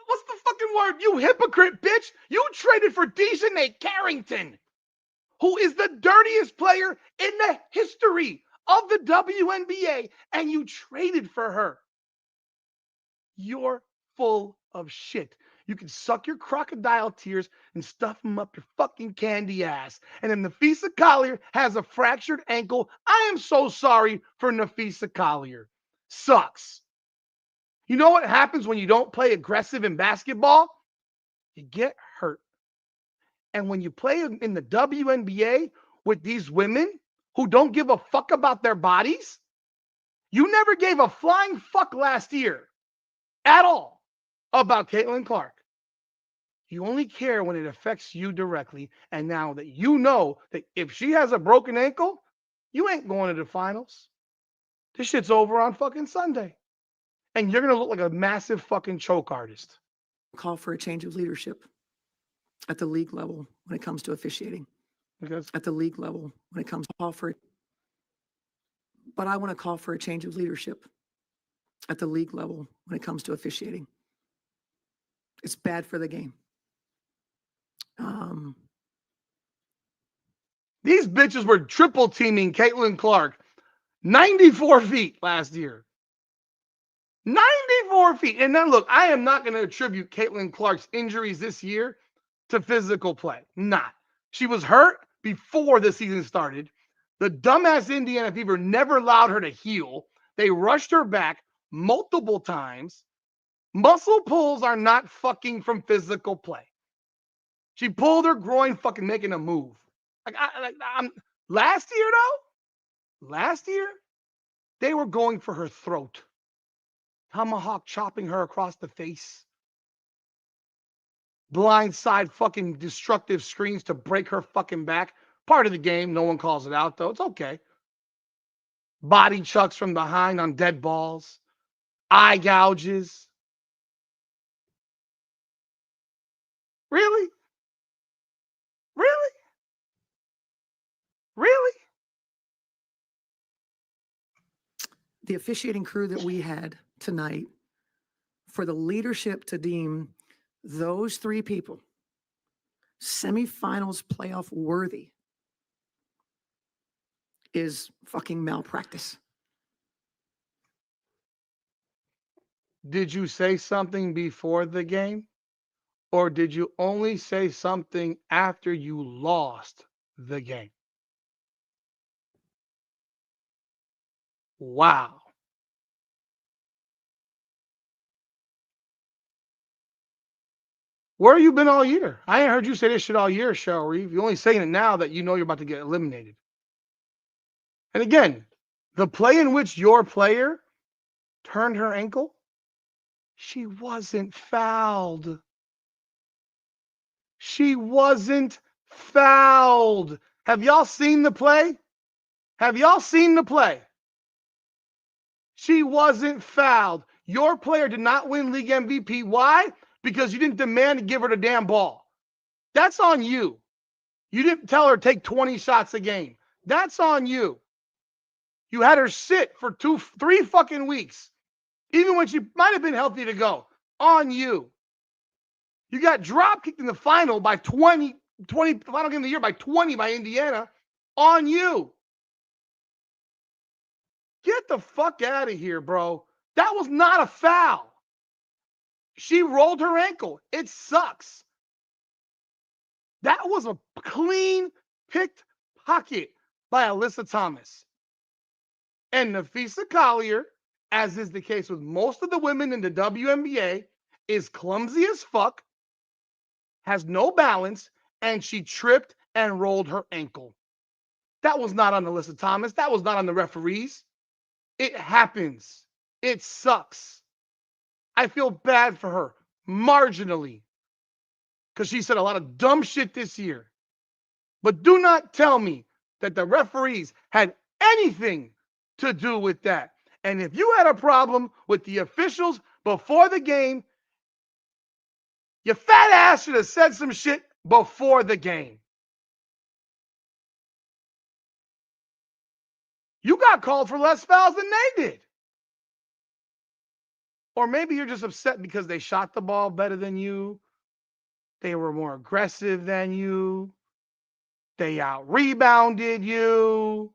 What's the fucking word? You hypocrite, bitch. You traded for Dejanay Carrington, who is the dirtiest player in the history of the WNBA, and you traded for her. You're full of shit. You can suck your crocodile tears and stuff them up your fucking candy ass. And if Nafisa Collier has a fractured ankle, I am so sorry for Nafisa Collier. Sucks. You know what happens when you don't play aggressive in basketball? You get hurt. And when you play in the WNBA with these women who don't give a fuck about their bodies, you never gave a flying fuck last year at all about Caitlin Clark. You only care when it affects you directly. And now that you know that if she has a broken ankle, you ain't going to the finals. This shit's over on fucking Sunday. And you're going to look like a massive fucking choke artist. Call for a change of leadership at the league level when it comes to officiating. Because at the league level when it comes to call for it. But I want to call for a change of leadership at the league level when it comes to officiating. It's bad for the game. These bitches were triple teaming Caitlin Clark 94 feet last year. 94 feet. And then look, I am not going to attribute Caitlin Clark's injuries this year to physical play. Not. She was hurt before the season started. The dumbass Indiana Fever never allowed her to heal. They rushed her back multiple times. Muscle pulls are not fucking from physical play. She pulled her groin fucking making a move. Last year, they were going for her throat. Tomahawk chopping her across the face. Blindside fucking destructive screens to break her fucking back. Part of the game. No one calls it out, though. It's okay. Body chucks from behind on dead balls. Eye gouges. Really? Really? Really? The officiating crew that we had tonight, for the leadership to deem those three people semifinals playoff worthy is fucking malpractice. Did you say something before the game? Or did you only say something after you lost the game? Wow. Where have you been all year? I ain't heard you say this shit all year, Cheryl Reeve. You're only saying it now that you know you're about to get eliminated. And again, the play in which your player turned her ankle, she wasn't fouled. She wasn't fouled. Have y'all seen the play? Have y'all seen the play? She wasn't fouled. Your player did not win league MVP. Why? Because you didn't demand to give her the damn ball. That's on you. You didn't tell her to take 20 shots a game. That's on you. You had her sit for 3 fucking weeks, even when she might have been healthy to go. On you. You got drop kicked in the final by 20 final game of the year by 20 by Indiana. On you. Get the fuck out of here, bro. That was not a foul. She rolled her ankle. It sucks. That was a clean picked pocket by Alyssa Thomas. And Nafisa Collier, as is the case with most of the women in the WNBA, is clumsy as fuck, has no balance, and she tripped and rolled her ankle. That was not on Alyssa Thomas. That was not on the referees. It happens. It sucks. I feel bad for her, marginally, because she said a lot of dumb shit this year. But do not tell me that the referees had anything to do with that. And if you had a problem with the officials before the game, Your fat ass should have said some shit before the game. You got called for less fouls than they did. Or maybe you're just upset because they shot the ball better than you. They were more aggressive than you. They out-rebounded you.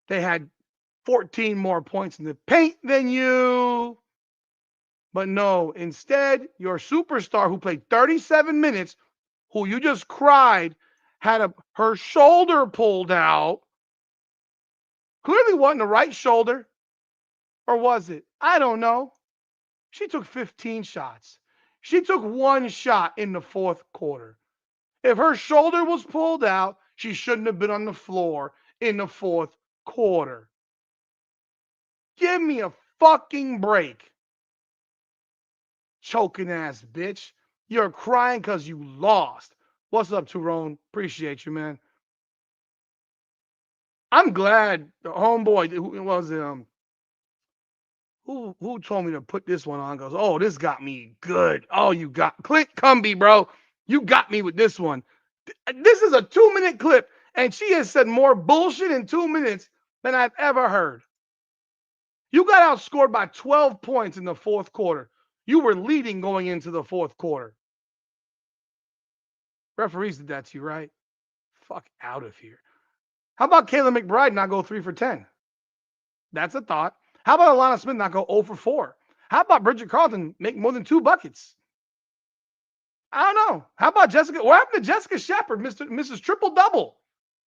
They had 14 more points in the paint than you. But no, instead, your superstar who played 37 minutes, who you just cried, had her shoulder pulled out. Clearly wasn't the right shoulder. Or was it? I don't know. She took 15 shots. She took one shot in the fourth quarter. If her shoulder was pulled out, she shouldn't have been on the floor in the fourth quarter. Give me a fucking break. Choking ass bitch. You're crying because you lost. What's up, Tyrone? Appreciate you, man. I'm glad the homeboy, who was it? Who told me to put this one on? Goes, oh, this got me good. Oh, you got Clint Cumby, bro. You got me with this one. This is a 2-minute clip, and she has said more bullshit in 2 minutes than I've ever heard. You got outscored by 12 points in the fourth quarter. You were leading going into the fourth quarter. Referees did that to you, right? Fuck out of here. How about Kayla McBride not go 3 for 10? That's a thought. How about Alana Smith not go 0 for 4? How about Bridget Carlton make more than 2 buckets? I don't know. How about Jessica? What happened to Jessica Shepard, Mrs. Triple Double?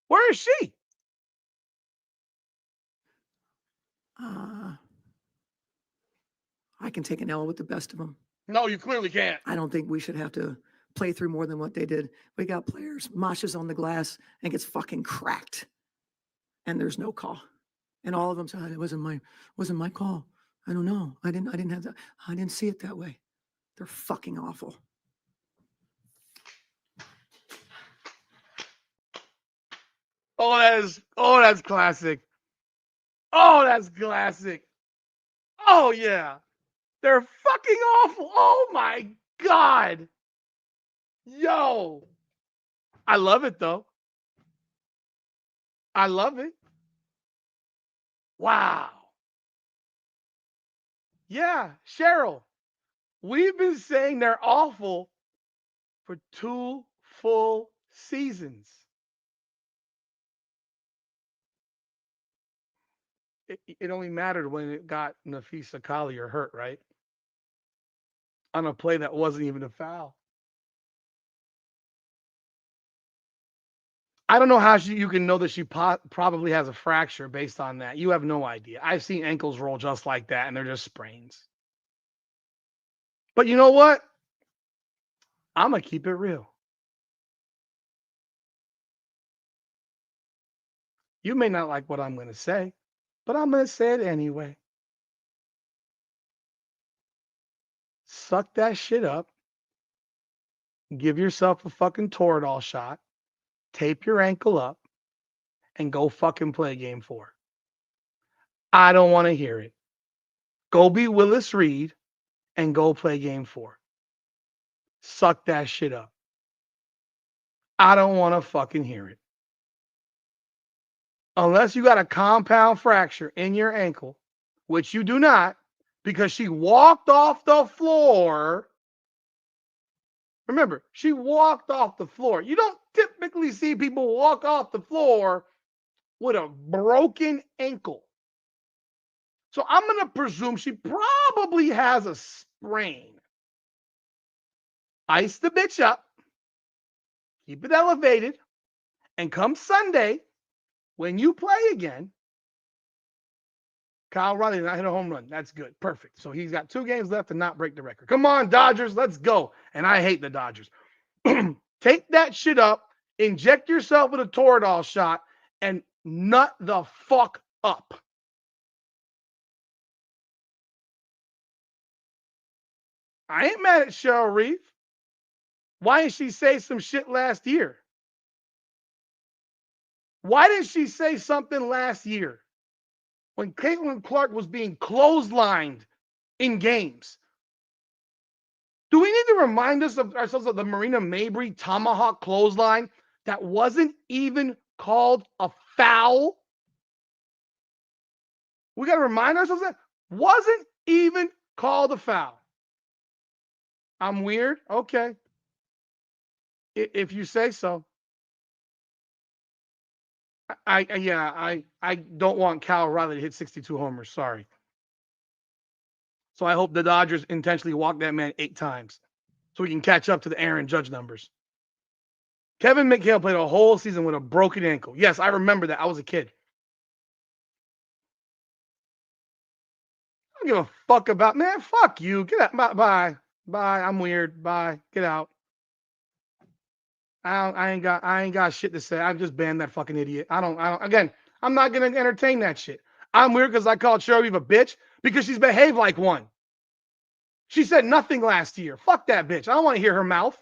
Where is she? I can take an L with the best of them. No, you clearly can't. I don't think we should have to play through more than what they did. We got players, Masha's on the glass and gets fucking cracked. And there's no call. And all of them said, it wasn't my call. I don't know. I didn't have that. I didn't see it that way. They're fucking awful. Oh, that's classic. Oh, that's classic. Oh, yeah. They're fucking awful. Oh, my God. Yo. I love it, though. I love it. Wow. Yeah, Cheryl. We've been saying they're awful for 2 full seasons. It only mattered when it got Nafisa Collier hurt, right? On a play that wasn't even a foul. I don't know how you can know that she probably has a fracture based on that. You have no idea. I've seen ankles roll just like that, and they're just sprains. But you know what? I'm going to keep it real. You may not like what I'm going to say, but I'm going to say it anyway. Suck that shit up. Give yourself a fucking Toradol shot. Tape your ankle up. And go fucking play game 4. I don't want to hear it. Go be Willis Reed and go play game 4. Suck that shit up. I don't want to fucking hear it. Unless you got a compound fracture in your ankle, which you do not, because she walked off the floor. Remember, she walked off the floor. You don't typically see people walk off the floor with a broken ankle. So I'm going to presume she probably has a sprain. Ice the bitch up. Keep it elevated. And come Sunday, when you play again, Kyle Riley did not hit a home run. That's good. Perfect. So he's got 2 games left to not break the record. Come on, Dodgers. Let's go. And I hate the Dodgers. Take that shit up, inject yourself with a Toradol shot, and nut the fuck up. I ain't mad at Cheryl Reeve. Why didn't she say some shit last year? Why didn't she say something last year when Caitlin Clark was being clotheslined in games? Do we need to remind ourselves of the Marina Mabry tomahawk clothesline that wasn't even called a foul? We got to remind ourselves that wasn't even called a foul. I'm weird? Okay. If you say so. I don't want Cal Riley to hit 62 homers. Sorry. So I hope the Dodgers intentionally walk that man 8 times so we can catch up to the Aaron Judge numbers. Kevin McHale played a whole season with a broken ankle. Yes, I remember that. I was a kid. I don't give a fuck about, man, fuck you. Get out. Bye. Bye. I'm weird. Bye. Get out. I ain't got shit to say. I've just banned that fucking idiot. Again, I'm not gonna entertain that shit. I'm weird because I called Cheryl Reeve a bitch because she's behaved like one. She said nothing last year. Fuck that bitch. I don't want to hear her mouth.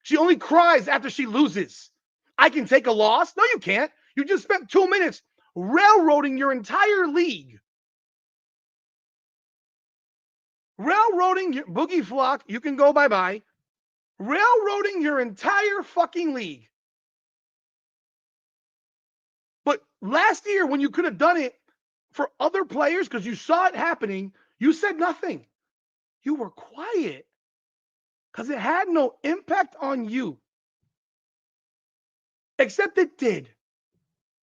She only cries after she loses. I can take a loss. No, you can't. You just spent 2 minutes railroading your entire league. Railroading your Boogie Flock. You can go bye-bye. Railroading your entire fucking league. But last year, when you could have done it for other players because you saw it happening, you said nothing. You were quiet because it had no impact on you. Except it did.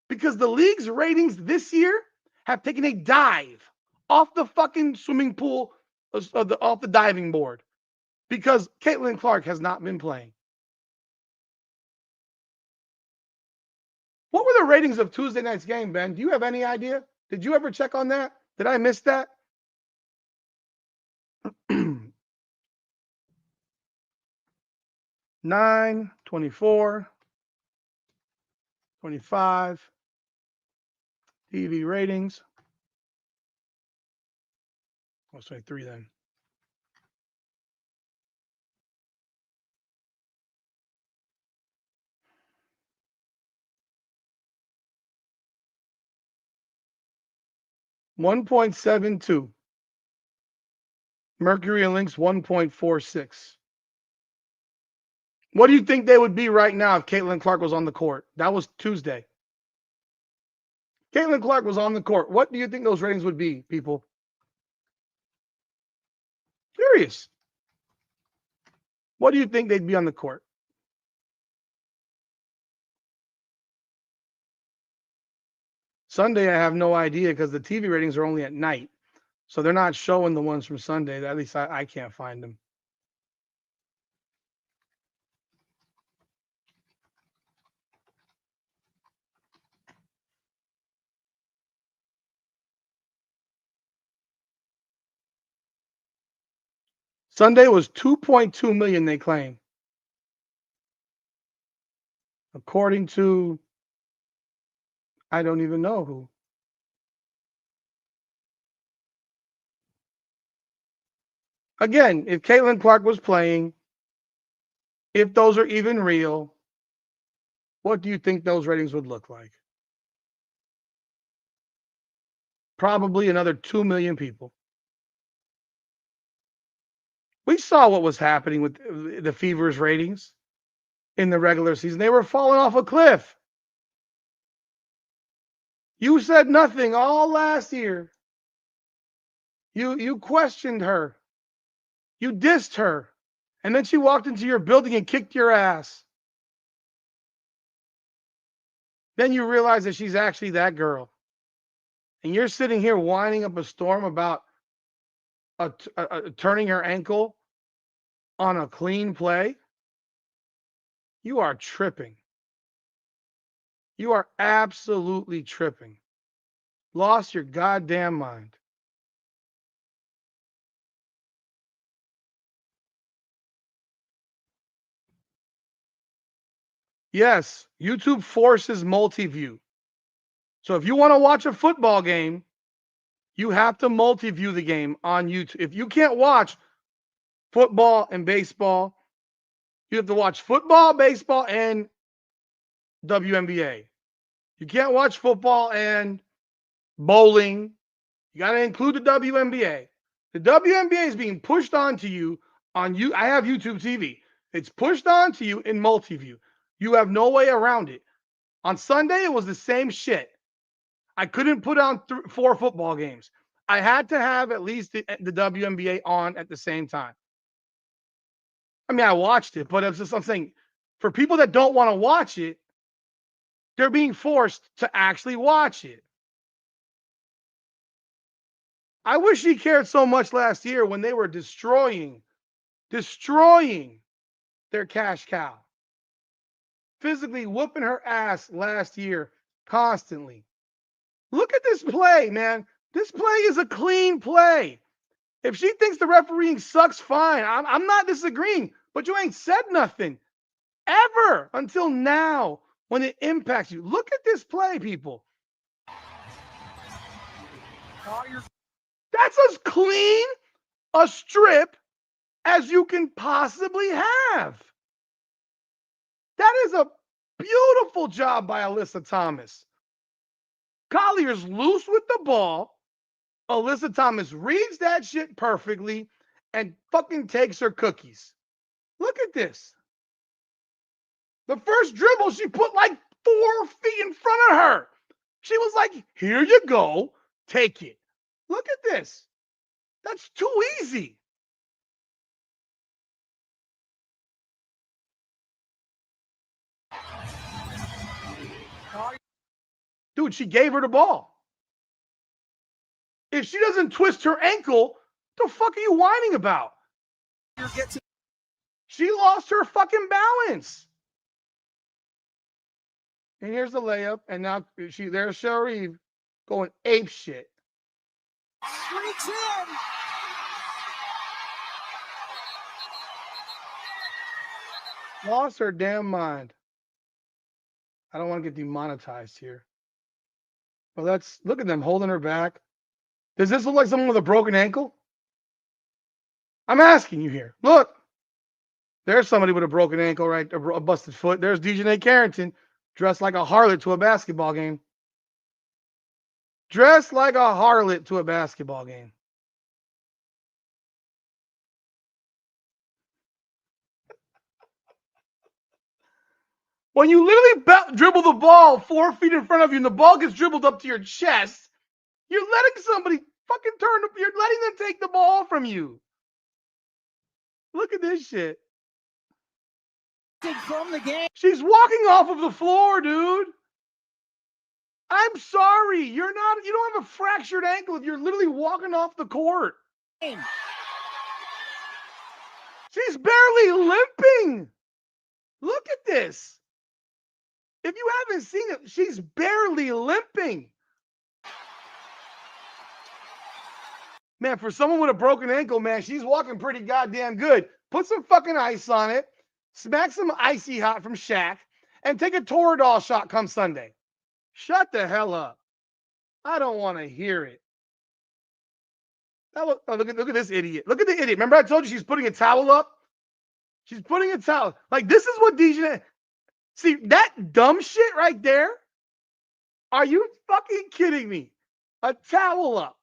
Because the league's ratings this year have taken a dive off the fucking swimming pool, off the diving board. Because Caitlin Clark has not been playing. What were the ratings of Tuesday night's game, Ben? Do you have any idea? Did you ever check on that? Did I miss that? 9, 24, 25, TV ratings. I'll say 3 then. $1.72. Mercury and Lynx 1.46. What do you think they would be right now if Caitlin Clark was on the court? That was Tuesday. Caitlin Clark was on the court. What do you think those ratings would be, people? Curious. What do you think they'd be on the court? Sunday, I have no idea because the TV ratings are only at night. So they're not showing the ones from Sunday. At least I can't find them. Sunday was 2.2 million, they claim. According to, I don't even know who. Again, if Caitlin Clark was playing, if those are even real, what do you think those ratings would look like? Probably another 2 million people. We saw what was happening with the Fever's ratings in the regular season. They were falling off a cliff. You said nothing all last year. You questioned her. You dissed her. And then she walked into your building and kicked your ass. Then you realize that she's actually that girl. And you're sitting here whining up a storm about turning her ankle on a clean play. You are tripping. You are absolutely tripping. Lost your goddamn mind. Yes, YouTube forces multi-view. So if you want to watch a football game, you have to multi-view the game on YouTube. If you can't watch football and baseball, you have to watch football, baseball, and WNBA. You can't watch football and bowling. You got to include the WNBA. The WNBA is being pushed onto you On you, I have YouTube TV. It's pushed onto you in multi-view. You have no way around it. On Sunday, it was the same shit. I couldn't put on 4 football games. I had to have at least the WNBA on at the same time. I mean, I watched it, but it's just I'm saying, for people that don't want to watch it, they're being forced to actually watch it. I wish he cared so much last year when they were destroying their cash cow. Physically whooping her ass last year constantly. Look at this play, man. This play is a clean play. If she thinks the refereeing sucks, fine. I'm not disagreeing, but you ain't said nothing ever until now when it impacts you. Look at this play, people. That's as clean a strip as you can possibly have. That is a beautiful job by Alyssa Thomas. Collier's loose with the ball. Alyssa Thomas reads that shit perfectly and fucking takes her cookies. Look at this. The first dribble, she put like 4 feet in front of her. She was like, here you go, take it. Look at this. That's too easy. Dude, she gave her the ball. If she doesn't twist her ankle, the fuck are you whining about? She lost her fucking balance. And here's the layup. And now there's Cheryl Reeve going ape shit. Lost her damn mind. I don't want to get demonetized here. But let's look at them holding her back. Does this look like someone with a broken ankle? I'm asking you here. Look. There's somebody with a broken ankle, right? A busted foot. There's Dejanay Carrington dressed like a harlot to a basketball game. Dressed like a harlot to a basketball game. When you literally dribble the ball 4 feet in front of you and the ball gets dribbled up to your chest, you're letting somebody fucking you're letting them take the ball from you. Look at this shit. From the game. She's walking off of the floor, dude. I'm sorry. You don't have a fractured ankle if you're literally walking off the court. She's barely limping. Look at this. If you haven't seen it, she's barely limping. Man, for someone with a broken ankle, man, she's walking pretty goddamn good. Put some fucking ice on it, smack some icy hot from Shaq, and take a Toradol shot come Sunday. Shut the hell up. I don't want to hear it. Look at this idiot. Look at the idiot. Remember I told you she's putting a towel up? She's putting a towel. Like, this is what DJ... See, that dumb shit right there? Are you fucking kidding me? A towel up.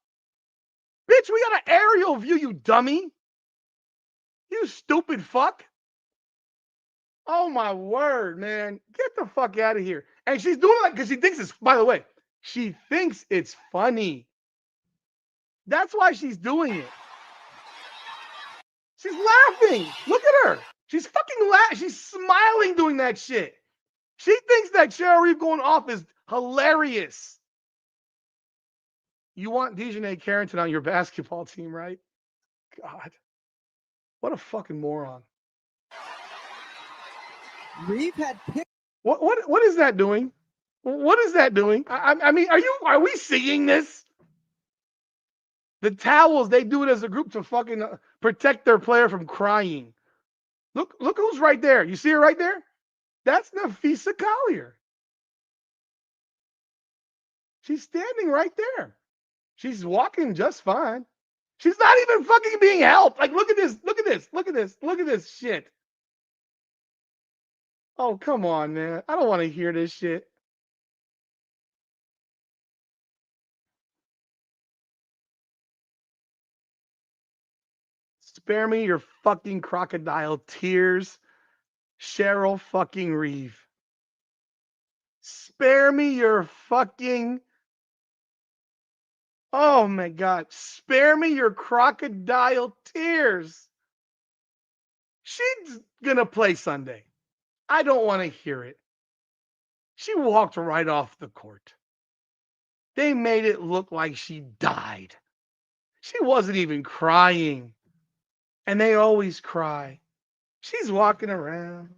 Bitch, we got an aerial view, you dummy. You stupid fuck. Oh, my word, man. Get the fuck out of here. And she's doing it because she thinks it's... By the way, she thinks it's funny. That's why she's doing it. She's laughing. Look at her. She's fucking laughing. She's smiling doing that shit. She thinks that Cheryl Reeve going off is hilarious. You want Dejanay Carrington on your basketball team, right? God. What a fucking moron. Reeve had picked. What is that doing? What is that doing? I mean, are we seeing this? The towels, they do it as a group to fucking protect their player from crying. Look who's right there. You see her right there? That's NaLyssa Collier. She's standing right there. She's walking just fine. She's not even fucking being helped. Like, look at this. Look at this. Look at this. Look at this shit. Oh, come on, man. I don't want to hear this shit. Spare me your fucking crocodile tears, Cheryl fucking Reeve. Spare me your fucking, oh my God, spare me your crocodile tears. She's gonna play Sunday. I don't want to hear it. She walked right off the court. They made it look like she died. She wasn't even crying. And they always cry. She's walking around.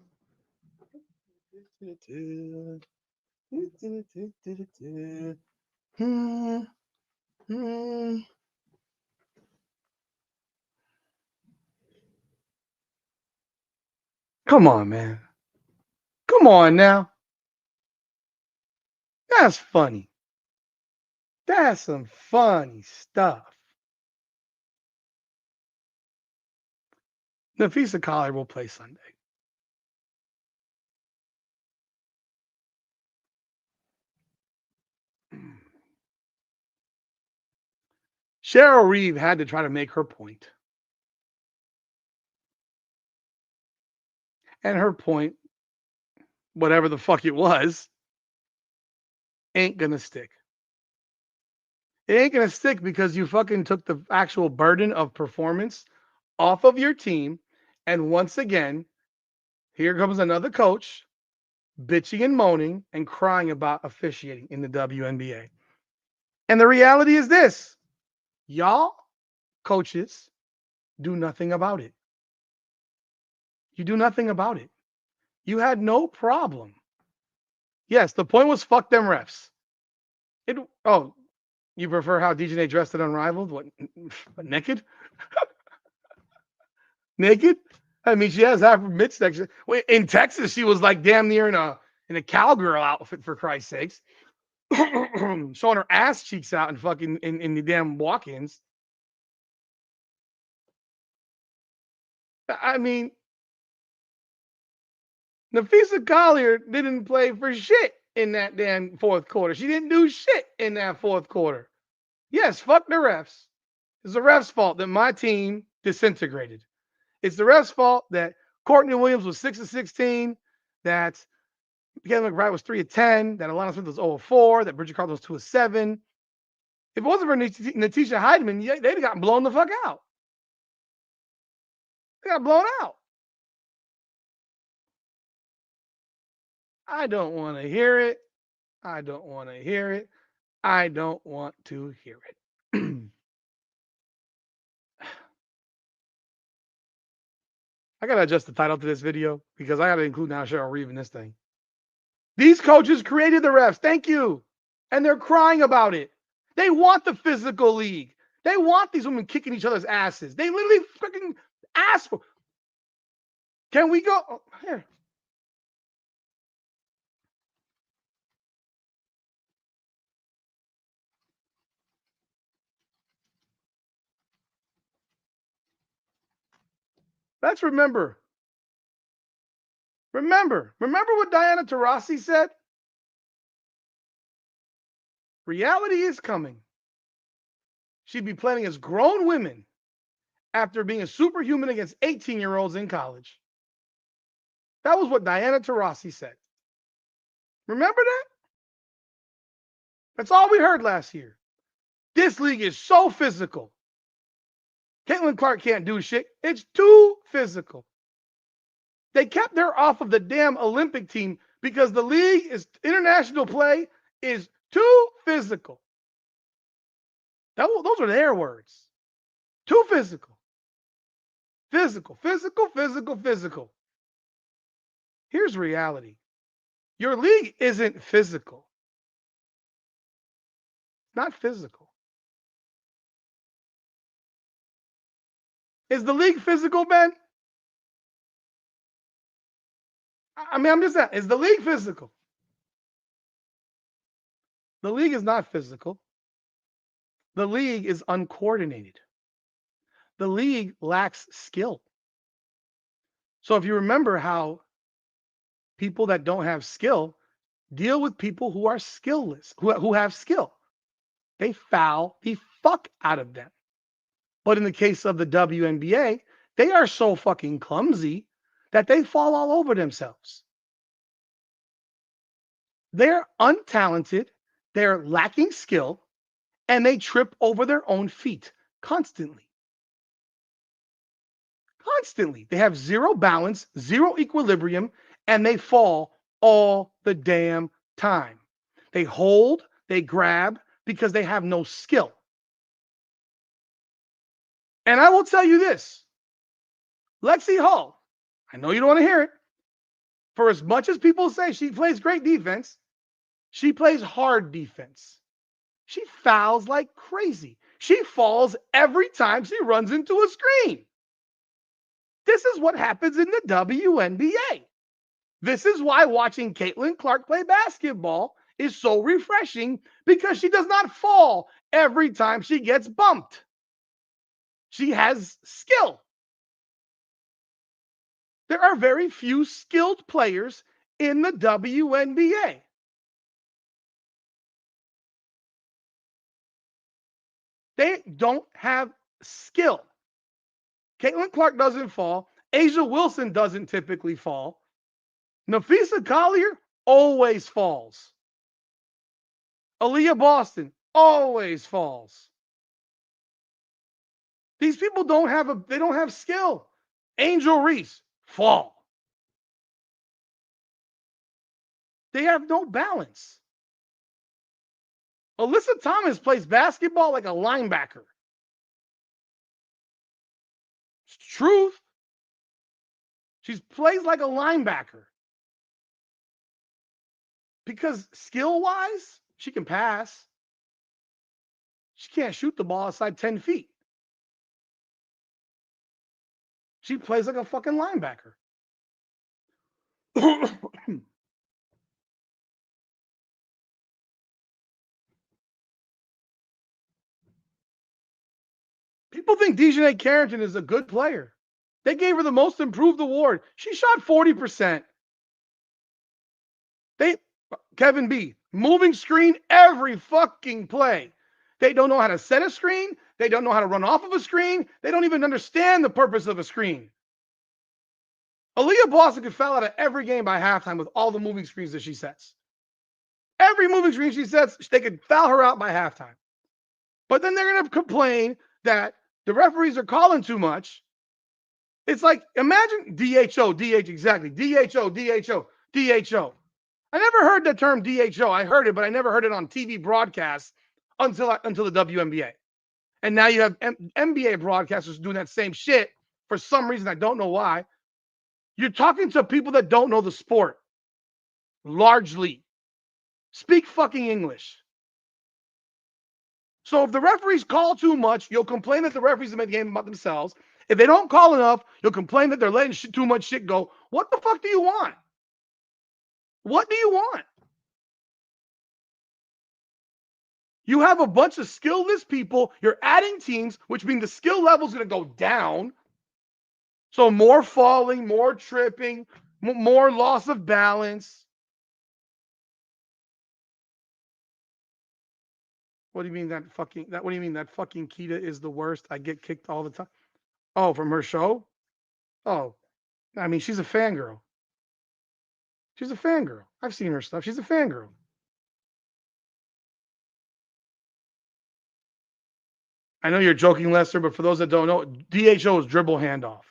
Come on, man. Come on now. That's funny. That's some funny stuff. NaLyssa Collier will play Sunday. Cheryl Reeve had to try to make her point. And her point, whatever the fuck it was, ain't gonna stick. It ain't gonna stick because you fucking took the actual burden of performance off of your team. And once again, here comes another coach bitching and moaning and crying about officiating in the WNBA. And the reality is this: y'all coaches do nothing about it. You do nothing about it. You had no problem. Yes, the point was fuck them refs. You prefer how DJ dressed it Unrivaled? What, naked? Naked? I mean, she has half her midsection. In Texas, she was like damn near in a cowgirl outfit, for Christ's sakes. Showing her ass cheeks out and fucking in the damn walk-ins. I mean, NaLyssa Collier didn't play for shit in that damn fourth quarter. She didn't do shit in that fourth quarter. Yes, fuck the refs. It's the refs' fault that my team disintegrated. It's the refs' fault that Courtney Williams was 6 of 16, that Kevin McBride was 3 of 10, that Alana Smith was 0 of 4, that Bridget Carlton was 2 of 7. If it wasn't for Natisha Heidman, they'd have gotten blown the fuck out. They got blown out. I don't want to hear it. I don't want to hear it. I don't want to hear it. I got to adjust the title to this video because I got to include now Cheryl Reeve in this thing. These coaches created the refs. Thank you. And they're crying about it. They want the physical league. They want these women kicking each other's asses. They literally freaking ask for. Can we go? Oh, here. Let's remember. Remember what Diana Taurasi said? Reality is coming. She'd be playing as grown women after being a superhuman against 18-year-olds in college. That was what Diana Taurasi said. Remember that? That's all we heard last year. This league is so physical. Caitlin Clark can't do shit. It's too physical. They kept her off of the damn Olympic team because the league is international play is too physical. Those are their words. Too physical. Physical. Here's reality. Your league isn't physical. It's not physical. Is the league physical, Ben? I mean, I'm just saying, is the league physical? The league is not physical. The league is uncoordinated. The league lacks skill. So if you remember how people that don't have skill deal with people who are skillless, who have skill, they foul the fuck out of them. But in the case of the WNBA, They are so fucking clumsy that they fall all over themselves. They're untalented, they're lacking skill, and they trip over their own feet constantly. Constantly. They have zero balance, zero equilibrium, and they fall all the damn time. They hold, they grab because they have no skill. And I will tell you this, Lexi Hall, I know you don't want to hear it. For as much as people say she plays great defense, she plays hard defense. She fouls like crazy. She falls every time she runs into a screen. This is what happens in the WNBA. This is why watching Caitlin Clark play basketball is so refreshing, because she does not fall every time she gets bumped. She has skill. There are very few skilled players in the WNBA. They don't have skill. Caitlin Clark doesn't fall. Asia Wilson doesn't typically fall. Nafisa Collier always falls. Aliyah Boston always falls. These people don't have skill. Angel Reese, fall. They have no balance. Alyssa Thomas plays basketball like a linebacker. It's truth. She plays like a linebacker. Because skill-wise, she can pass. She can't shoot the ball outside 10 feet. She plays like a fucking linebacker. People think DeJounte Carrington is a good player. They gave her the most improved award. She shot 40%. Kevin B, moving screen every fucking play. They don't know how to set a screen. They don't know how to run off of a screen. They don't even understand the purpose of a screen. Aliyah Boston could foul out of every game by halftime with all the moving screens that she sets. Every moving screen she sets, they could foul her out by halftime. But then they're going to complain that the referees are calling too much. It's like, imagine DHO, exactly. DHO. I never heard the term DHO. I heard it, but I never heard it on TV broadcasts until the WNBA. And now you have NBA broadcasters doing that same shit for some reason. I don't know why. You're talking to people that don't know the sport. Largely. Speak fucking English. So if the referees call too much, you'll complain that the referees have made the game about themselves. If they don't call enough, you'll complain that they're letting too much shit go. What the fuck do you want? What do you want? You have a bunch of skillless people. You're adding teams, which means the skill level is going to go down. So more falling, more tripping, more loss of balance. What do you mean that fucking Keita is the worst? I get kicked all the time. Oh, from her show? Oh, I mean, she's a fangirl. She's a fangirl. I've seen her stuff. She's a fangirl. I know you're joking, Lester, but for those that don't know, DHO is dribble handoff.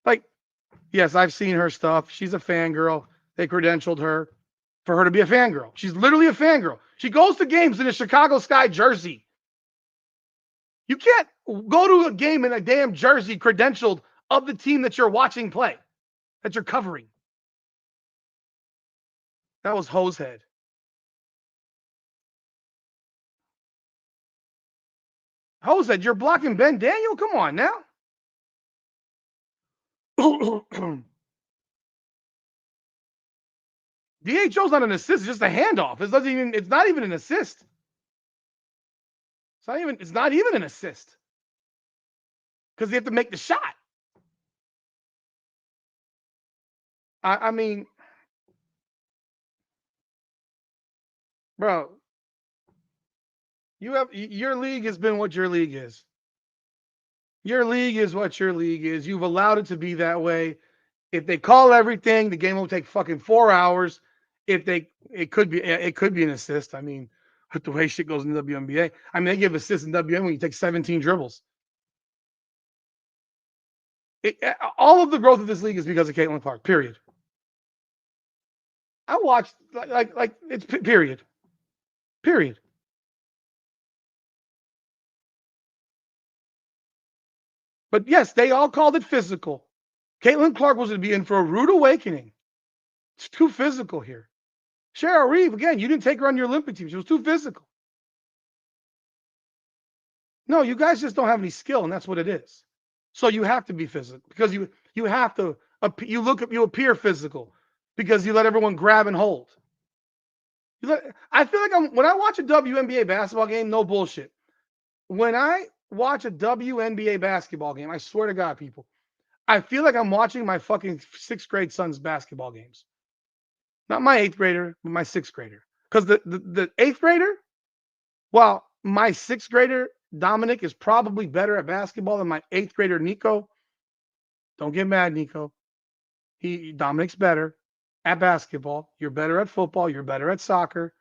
Like, yes, I've seen her stuff. She's a fangirl. They credentialed her for her to be a fangirl. She's literally a fangirl. She goes to games in a Chicago Sky jersey. You can't go to a game in a damn jersey credentialed of the team that you're watching play, that you're covering. That was Hosehead. Hosehead, you're blocking Ben Daniel? Come on now. DHO's not an assist, it's just a handoff. It's not even an assist. It's not even an assist. Because they have to make the shot. I mean, bro, Your league has been what your league is. Your league is what your league is. You've allowed it to be that way. If they call everything, the game will take fucking 4 hours. It could be an assist. I mean, with the way shit goes in the WNBA. I mean, they give assists in WNBA when you take 17 dribbles. All of the growth of this league is because of Caitlin Clark. Period. I watched like it's period. Period. But yes, they all called it physical. Caitlin Clark was going to be in for a rude awakening. It's too physical here. Cheryl Reeve, again, you didn't take her on your Olympic team. She was too physical. No, you guys just don't have any skill, and that's what it is. So you have to be physical because you have to you appear physical because you let everyone grab and hold. I feel like when I watch a WNBA basketball game, no bullshit. When I watch a WNBA basketball game, I swear to God, people, I feel like I'm watching my fucking 6th grade son's basketball games. Not my 8th grader, but my 6th grader. Because the 8th grader, well, my 6th grader, Dominic, is probably better at basketball than my 8th grader, Nico. Don't get mad, Nico. Dominic's better at basketball. You're better at football. You're better at soccer.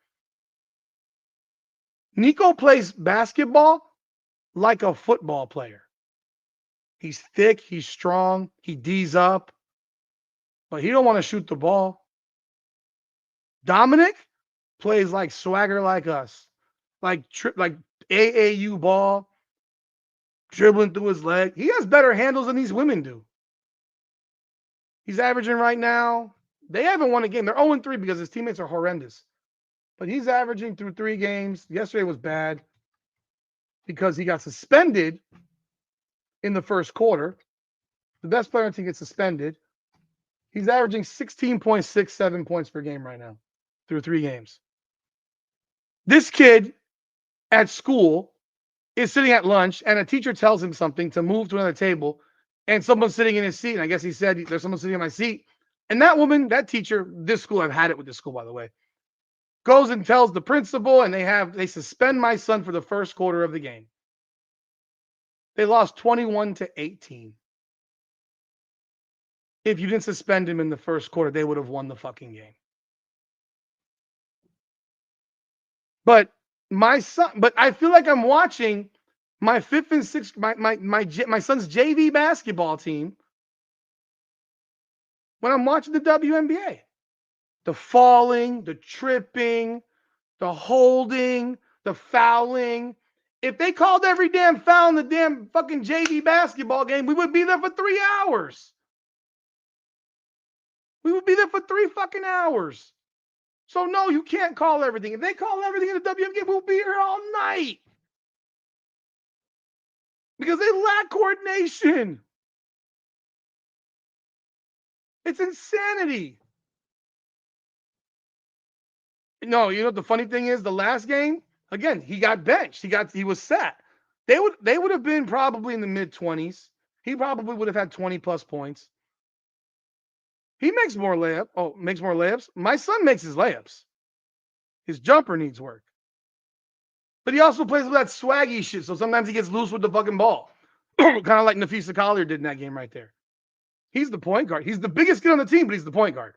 Nico plays basketball like a football player. He's thick. He's strong. He D's up. But he don't want to shoot the ball. Dominic plays like swagger like us. Like AAU ball. Dribbling through his leg. He has better handles than these women do. He's averaging right now. They haven't won a game. They're 0-3 because his teammates are horrendous. But he's averaging through 3 games. Yesterday was bad because he got suspended in the first quarter. The best player on the team gets suspended. He's averaging 16.67 points per game right now through 3 games. This kid at school is sitting at lunch and a teacher tells him something to move to another table and someone's sitting in his seat. And I guess he said, there's someone sitting in my seat. And that woman, that teacher, this school, I've had it with this school, by the way, goes and tells the principal and they suspend my son for the first quarter of the game. They lost 21-18. If you didn't suspend him in the first quarter, they would have won the fucking game. But I feel like I'm watching my 5th and 6th, my son's JV basketball team when I'm watching the WNBA. The falling, the tripping, the holding, the fouling. If they called every damn foul in the damn fucking JV basketball game, we would be there for 3 hours. We would be there for 3 fucking hours. So no, you can't call everything. If they call everything in the WNBA, we'll be here all night. Because they lack coordination. It's insanity. No, you know what the funny thing is? The last game, again, he got benched. He was sat. They would have been probably in the mid-20s. He probably would have had 20 plus points. He makes more layups. My son makes his layups. His jumper needs work. But he also plays with that swaggy shit, so sometimes he gets loose with the fucking ball. Kind of like Nafisa Collier did in that game right there. He's the point guard. He's the biggest kid on the team, but he's the point guard.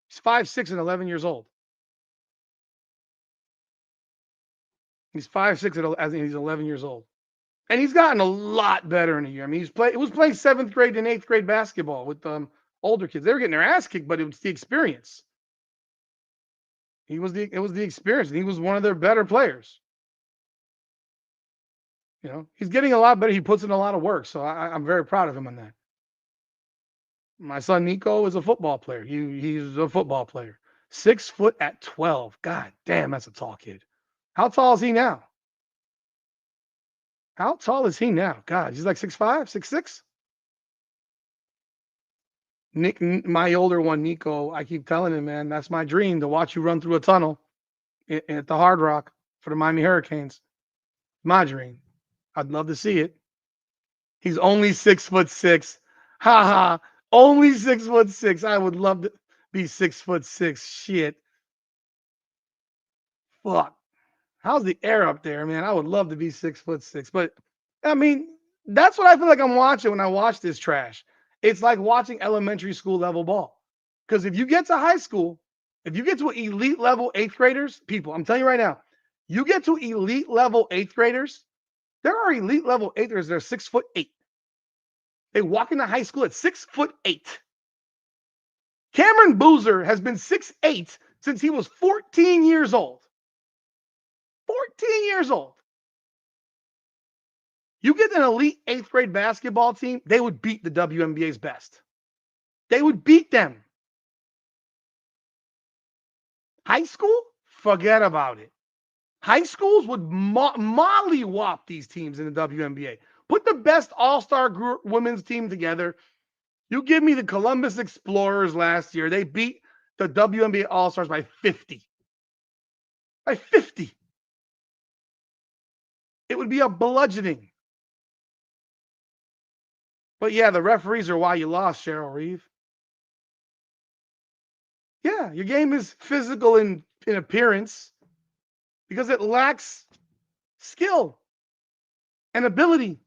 He's 5'6" and 11 years old. He's 5'6" as he's 11 years old. And he's gotten a lot better in a year. I mean, he was playing 7th grade and 8th grade basketball with older kids. They were getting their ass kicked, but it was the experience. It was the experience, and he was one of their better players. You know, he's getting a lot better. He puts in a lot of work, so I'm very proud of him on that. My son Nico is a football player. He's a football player. 6 foot at 12. God damn, that's a tall kid. How tall is he now? How tall is he now? God, he's like 6'5", 6'6". Nick, my older one, Nico, I keep telling him, man, that's my dream, to watch you run through a tunnel at the Hard Rock for the Miami Hurricanes. My dream. I'd love to see it. He's only 6'6". Ha ha. Only 6'6". I would love to be 6'6". Shit. Fuck. How's the air up there, man? I would love to be 6'6", but I mean, that's what I feel like I'm watching when I watch this trash. It's like watching elementary school level ball. Because if you get to high school, if you get to elite level 8th graders, people, I'm telling you right now, you get to elite level 8th graders, there are elite level 8th graders that are 6'8". They walk into high school at 6'8". Cameron Boozer has been 6'8" since he was 14 years old. 14 years old. You get an elite 8th grade basketball team, they would beat the WNBA's best. They would beat them. High school? Forget about it. High schools would mollywop these teams in the WNBA. Put the best all-star women's team together. You give me the Columbus Explorers last year. They beat the WNBA All-Stars by 50. By 50. It would be a bludgeoning. But yeah, the referees are why you lost, Cheryl Reeve. Yeah, your game is physical in appearance because it lacks skill and ability.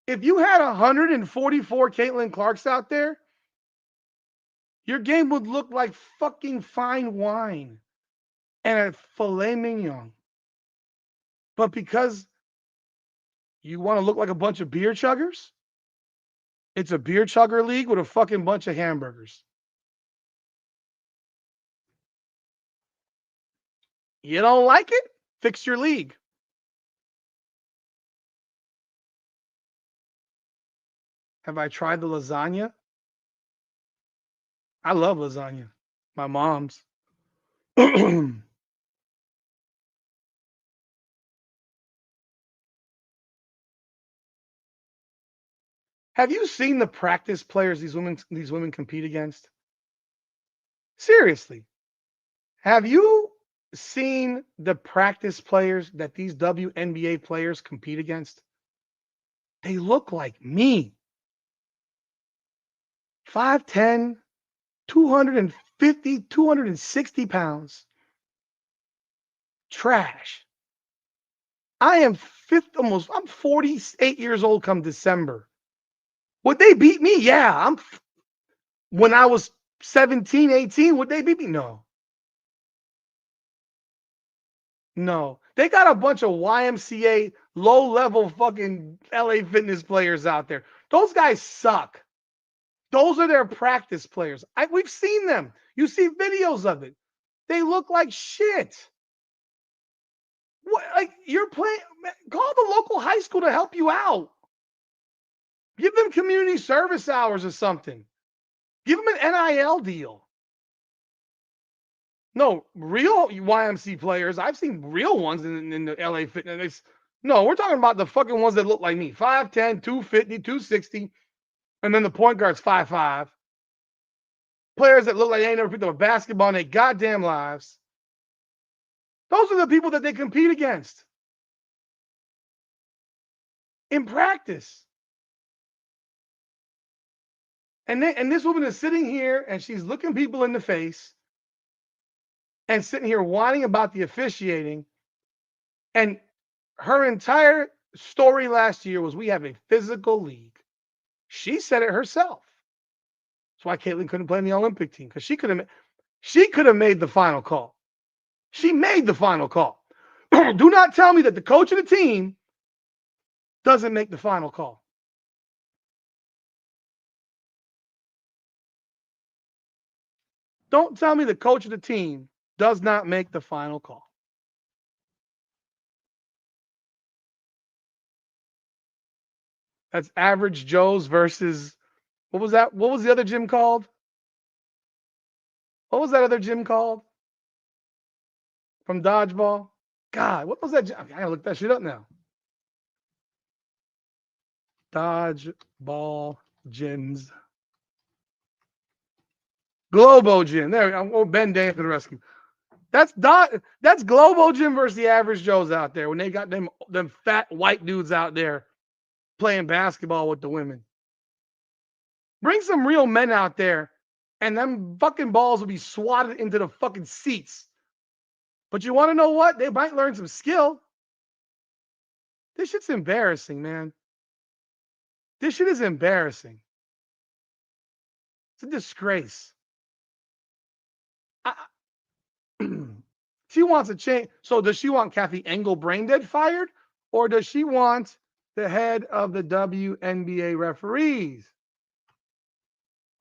If you had 144 Caitlin Clarks out there, your game would look like fucking fine wine and a filet mignon. But because you want to look like a bunch of beer chuggers, it's a beer chugger league with a fucking bunch of hamburgers. You don't like it? Fix your league. Have I tried the lasagna? I love lasagna. My mom's. Have you seen the practice players these women compete against? Seriously. Have you seen the practice players that these WNBA players compete against? They look like me. 5'10", 250, 260 pounds. Trash. I am I'm 48 years old come December. Would they beat me? Yeah. When I was 17, 18, would they beat me? No. No. They got a bunch of YMCA low-level fucking LA Fitness players out there. Those guys suck. Those are their practice players. We've seen them. You see videos of it. They look like shit. What, like you're playing? Call the local high school to help you out. Give them community service hours or something. Give them an NIL deal. No, real YMC players. I've seen real ones in the LA Fitness. No, we're talking about the fucking ones that look like me. 5'10", 250, 260. And then the point guard's 5'5". Players that look like they ain't never picked up a basketball in their goddamn lives. Those are the people that they compete against in practice. And this woman is sitting here and she's looking people in the face and sitting here whining about the officiating. And her entire story last year was we have a physical league. She said it herself. That's why Caitlin couldn't play in the Olympic team, because she could have made the final call. She made the final call. Do not tell me that the coach of the team doesn't make the final call. Don't tell me the coach of the team does not make the final call. That's Average Joe's versus, what was that? What was the other gym called? What was that other gym called? From Dodgeball? God, what was that? I gotta look that shit up now. Dodgeball gyms. Globo Gym. There we go. Oh, Ben Day for the rescue. That's Globo Gym versus the Average Joes out there when they got them fat white dudes out there playing basketball with the women. Bring some real men out there, and them fucking balls will be swatted into the fucking seats But you want to know what? They might learn some skill. This shit's embarrassing, man. This shit is embarrassing. It's a disgrace. She wants a change. So does she want Kathy Engel braindead fired? Or does she want the head of the WNBA referees?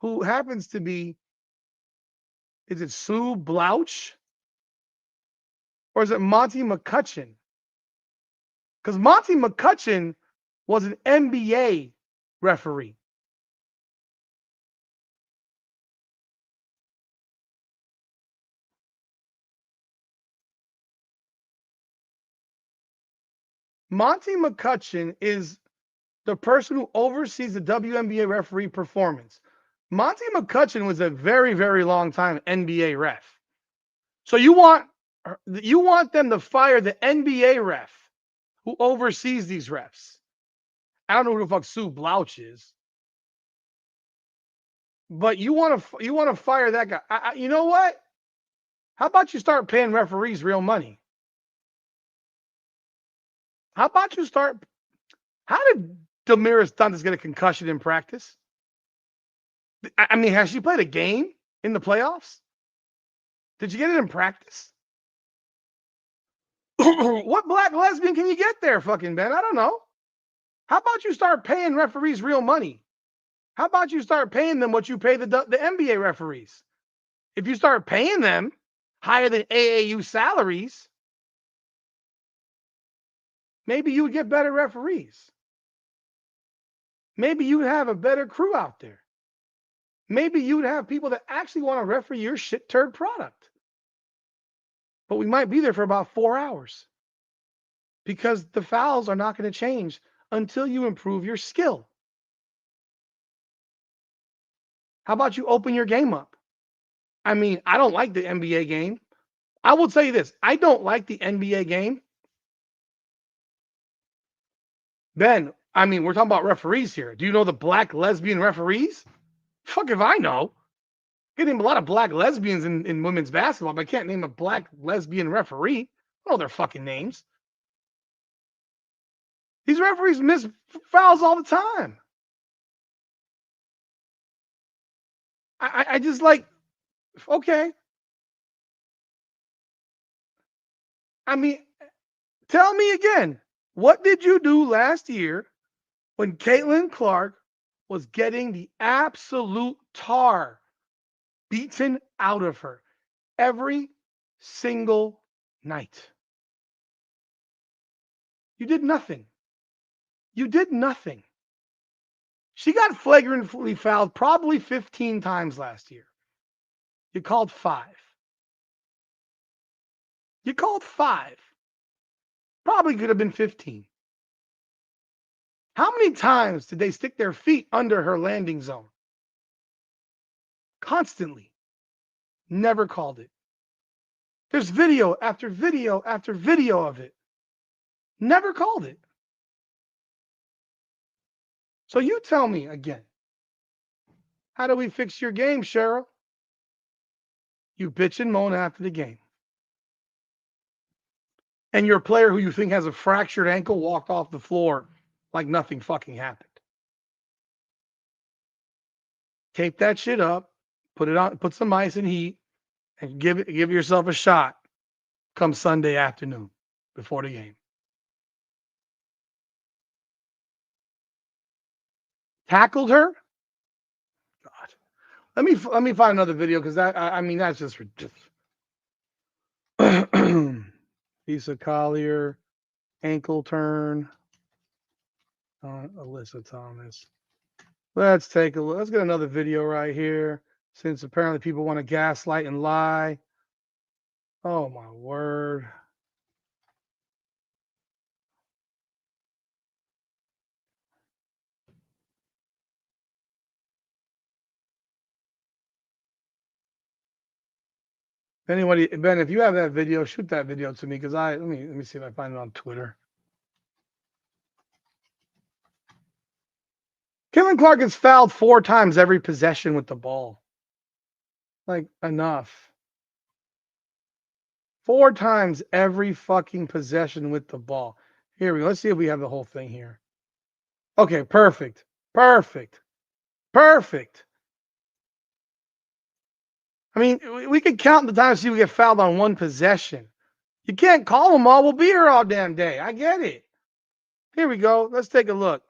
Who happens to be, is it Sue Blouch? Or is it Monty McCutcheon? Because Monty McCutcheon was an NBA referee. Monty McCutcheon is the person who oversees the WNBA referee performance. Monty McCutcheon was a very, very long time NBA ref. So you want them to fire the NBA ref who oversees these refs. I don't know who the fuck Sue Blouch is, but you want to fire that guy. You know what? How about you start paying referees real money? How about you start? How did Damaris Dundas get a concussion in practice? I mean, has she played a game in the playoffs? Did you get it in practice? What black lesbian can you get there, fucking Ben? I don't know. How about you start paying referees real money? How about you start paying them what you pay the NBA referees? If you start paying them higher than AAU salaries, maybe you would get better referees. Maybe you would have a better crew out there. Maybe you would have people that actually want to referee your shit turd product. But we might be there for about 4 hours because the fouls are not going to change until you improve your skill. How about you open your game up? I mean, I don't like the NBA game. I will tell you this. I don't like the NBA game. Ben, I mean, we're talking about referees here. Do you know the black lesbian referees? Fuck if I know. I can name a lot of black lesbians in women's basketball, but I can't name a black lesbian referee. I know their fucking names. These referees miss fouls all the time. I just like, okay. I mean, tell me again, what did you do last year when Caitlin Clark was getting the absolute tar beaten out of her every single night? You did nothing. You did nothing. She got flagrantly fouled probably 15 times last year. You called 5. You called 5. Probably could have been 15. How many times did they stick their feet under her landing zone? Constantly. Never called it. There's video after video after video of it. Never called it. So you tell me again, how do we fix your game, Cheryl? You bitch and moan after the game. And your player who you think has a fractured ankle walked off the floor like nothing fucking happened. Tape that shit up, put it on, put some ice and heat, and give yourself a shot come Sunday afternoon before the game. Tackled her? God. Let me find another video because I mean that's just ridiculous. Lisa Collier, ankle turn. Alyssa Thomas. Let's take a look. Let's get another video right here, since apparently people want to gaslight and lie. Oh my word. Anybody, Ben, if you have that video, shoot that video to me because let me see if I find it on Twitter. Caitlin Clark gets fouled 4 times every possession with the ball. Like, enough. 4 times every fucking possession with the ball. Here we go. Let's see if we have the whole thing here. Okay, perfect. Perfect. Perfect. I mean, we could count the times we get fouled on one possession. You can't call them all. We'll be here all damn day. I get it. Here we go. Let's take a look.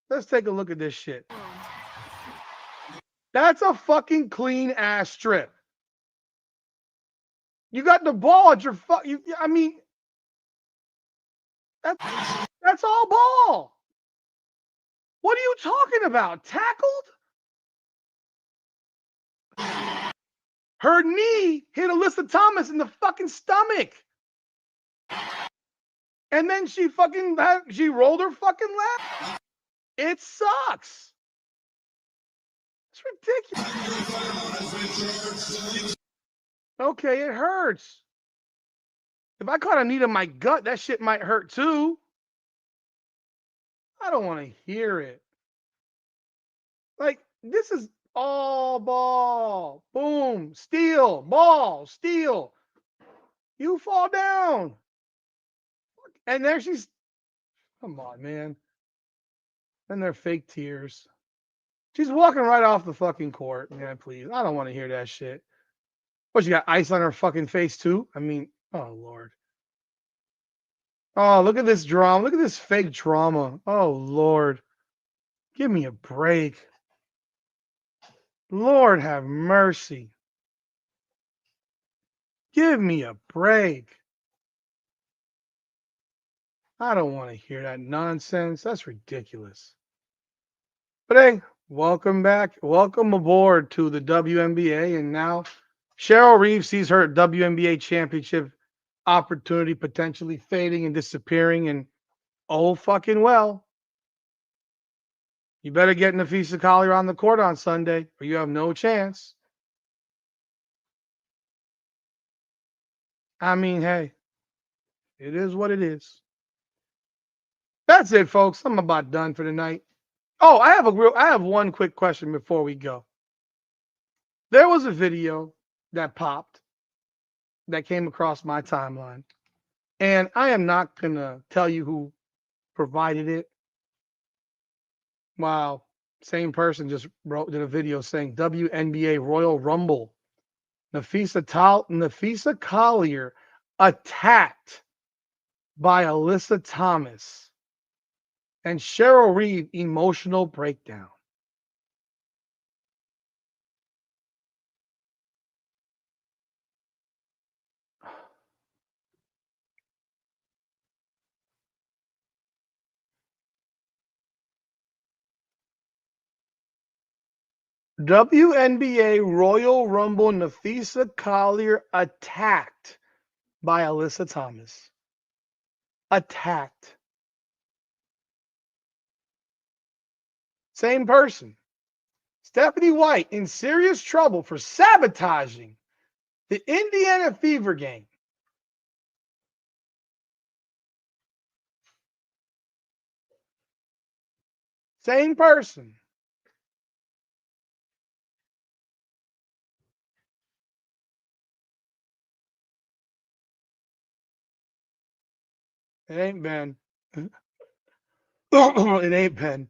Let's take a look at this shit. That's a fucking clean ass strip. You got the ball at your I mean, that's all ball. What are you talking about? Tackled? Her knee hit Alyssa Thomas in the fucking stomach. And then she rolled her fucking leg. It sucks. It's ridiculous. Okay, it hurts. If I caught a knee to my gut, that shit might hurt too. I don't want to hear it. Like, this is all ball. Boom. Steal. Ball. Steal. You fall down. And there she's. Come on, man. And they're fake tears. She's walking right off the fucking court. Man, please. I don't want to hear that shit. What, she got ice on her fucking face too? I mean, oh, Lord. Oh, look at this drama. Look at this fake drama. Oh, Lord. Give me a break. Lord have mercy. Give me a break. I don't want to hear that nonsense. That's ridiculous. But hey, welcome back. Welcome aboard to the WNBA. And now Cheryl Reeve sees her WNBA championship opportunity potentially fading and disappearing. And oh, fucking well. You better get NaLyssa Collier on the court on Sunday or you have no chance. I mean, hey, it is what it is. That's it, folks. I'm about done for tonight. Oh, I have one quick question before we go. There was a video that popped that came across my timeline. And I am not going to tell you who provided it. Wow. Same person just did a video saying WNBA Royal Rumble. NaLyssa Collier attacked by Alyssa Thomas. And Cheryl Reeve emotional breakdown. WNBA Royal Rumble NaLyssa Collier attacked by Alyssa Thomas. Attacked. Same person. Stephanie White in serious trouble for sabotaging the Indiana Fever game. Same person. It ain't Ben. It ain't Ben.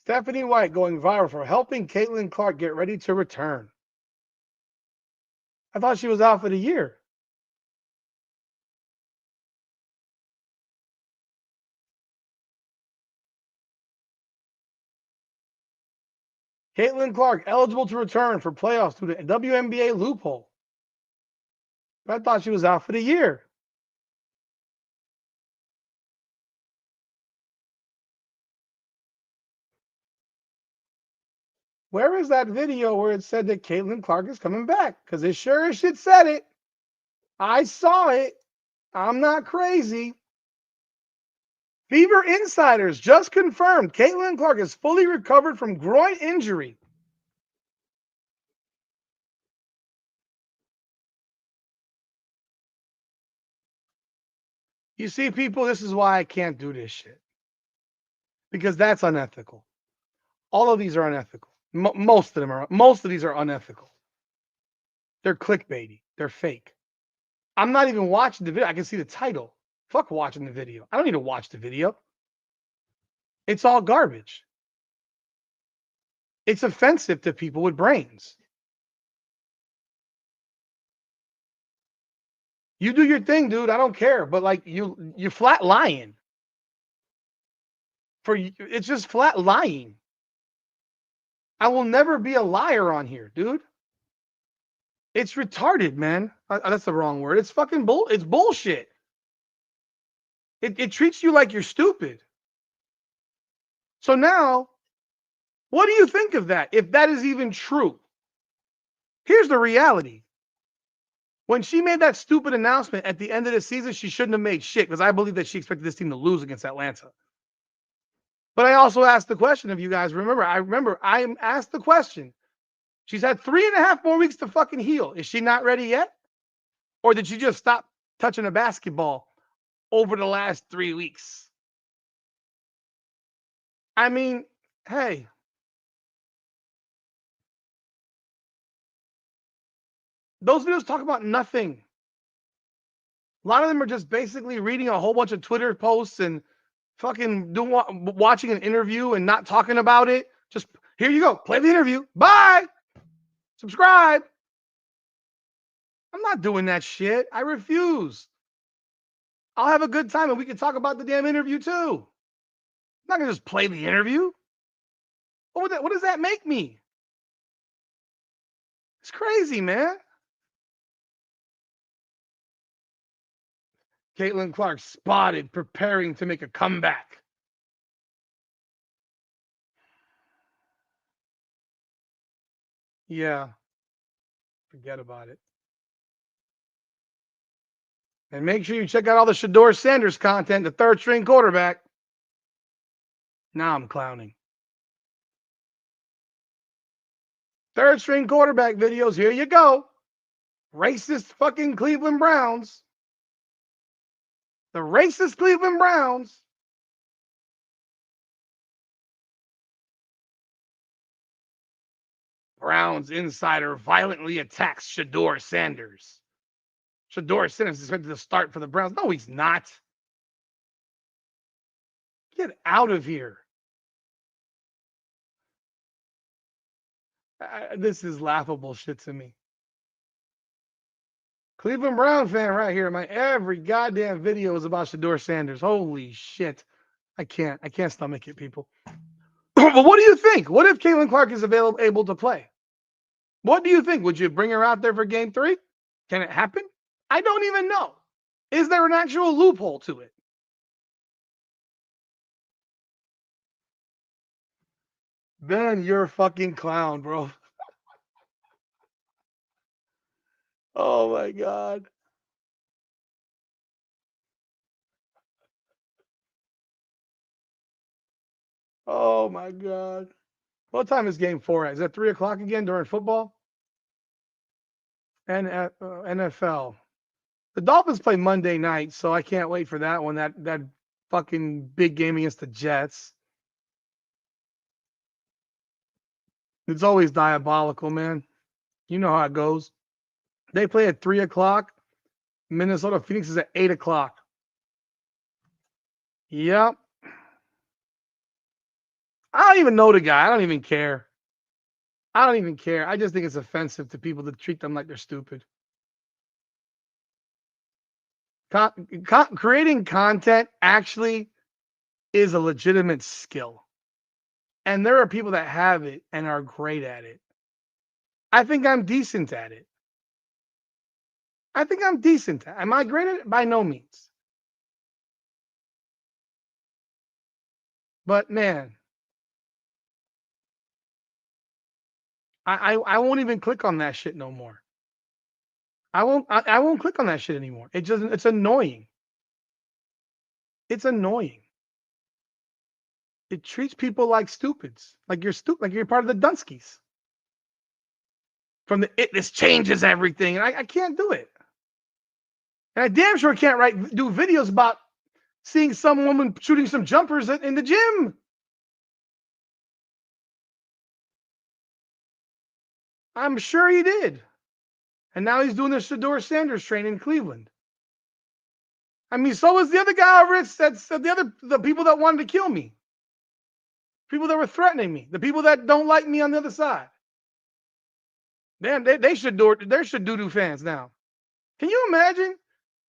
Stephanie White going viral for helping Caitlin Clark get ready to return. I thought she was out for the year. Caitlin Clark eligible to return for playoffs through the WNBA loophole. But I thought she was out for the year. Where is that video where it said that Caitlin Clark is coming back? Because it sure as shit said it. I saw it. I'm not crazy. Fever Insiders just confirmed Caitlin Clark is fully recovered from groin injury. You see, people, this is why I can't do this shit. Because that's unethical. All of these are unethical. Most of these are unethical. They're clickbaity. They're fake. I'm not even watching the video. I can see the title. Fuck watching the video. I don't need to watch the video. It's all garbage. It's offensive to people with brains. You do your thing, dude. I don't care. But like you're flat lying. It's just flat lying. I will never be a liar on here, dude. It's retarded, man. That's the wrong word. It's fucking it's bullshit. It treats you like you're stupid. So now, what do you think of that? If that is even true. Here's the reality. When she made that stupid announcement at the end of the season, she shouldn't have made shit because I believe that she expected this team to lose against Atlanta. But I also asked the question, if you guys remember, I asked the question. She's had 3.5 more weeks to fucking heal. Is she not ready yet? Or did she just stop touching a basketball over the last 3 weeks? I mean, hey. Those videos talk about nothing. A lot of them are just basically reading a whole bunch of Twitter posts and fucking watching an interview and not talking about it. Just, here you go. Play the interview. Bye. Subscribe. I'm not doing that shit. I refuse. I'll have a good time and we can talk about the damn interview too. I'm not going to just play the interview. What does that make me? It's crazy, man. Caitlin Clark spotted preparing to make a comeback. Yeah. Forget about it. And make sure you check out all the Shedeur Sanders content, the third string quarterback. Now I'm clowning. Third string quarterback videos. Here you go. Racist fucking Cleveland Browns. The racist Cleveland Browns. Browns insider violently attacks Shedeur Sanders. Shedeur Sanders is expected to start for the Browns. No, he's not. Get out of here. This is laughable shit to me. Cleveland Brown fan right here. Every goddamn video is about Shedeur Sanders. Holy shit. I can't stomach it, people. But what do you think? What if Caitlin Clark is able to play? What do you think? Would you bring her out there for game 3? Can it happen? I don't even know. Is there an actual loophole to it? Ben, you're a fucking clown, bro. Oh my God. Oh my God. What time is game 4 at? Is that 3 o'clock again during football? And NFL. The Dolphins play Monday night, so I can't wait for that one. That fucking big game against the Jets. It's always diabolical, man. You know how it goes. They play at 3 o'clock. Minnesota Phoenix is at 8 o'clock. Yep. I don't even know the guy. I don't even care. I just think it's offensive to people to treat them like they're stupid. Creating content actually is a legitimate skill. And there are people that have it and are great at it. I think I'm decent at it. Am I great at it? By no means. But man, I won't even click on that shit no more. I won't click on that shit anymore. It's annoying. It's annoying. It treats people like stupids. Like you're stupid, like you're part of the Dunskies. From this changes everything. And I can't do it. And I damn sure can't do videos about seeing some woman shooting some jumpers in the gym. I'm sure he did. And now he's doing the Shedeur Sanders train in Cleveland. I mean, so was the other guy over the people that wanted to kill me. People that were threatening me. The people that don't like me on the other side. Man, they're Shedeur fans now. Can you imagine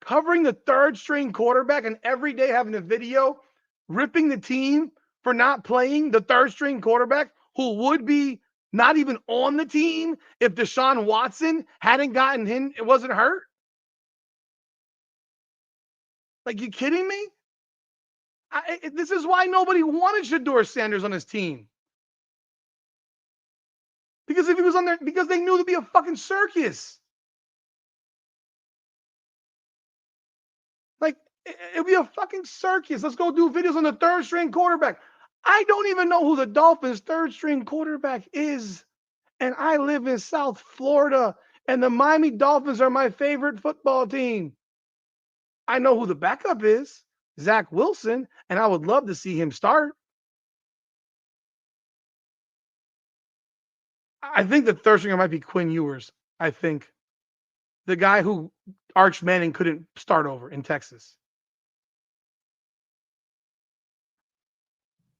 covering the third string quarterback and every day having a video ripping the team for not playing the third string quarterback who would be not even on the team if Deshaun Watson hadn't gotten him, it wasn't hurt? Like, you kidding me? This is why nobody wanted Shedeur Sanders on his team. Because if he was on there, because they knew it'd be a fucking circus. Like, it'd be a fucking circus. Let's go do videos on the third string quarterback. I don't even know who the Dolphins' third string quarterback is. And I live in South Florida, and the Miami Dolphins are my favorite football team. I know who the backup is, Zach Wilson, and I would love to see him start. I think the third stringer might be Quinn Ewers. I think the guy who Arch Manning couldn't start over in Texas.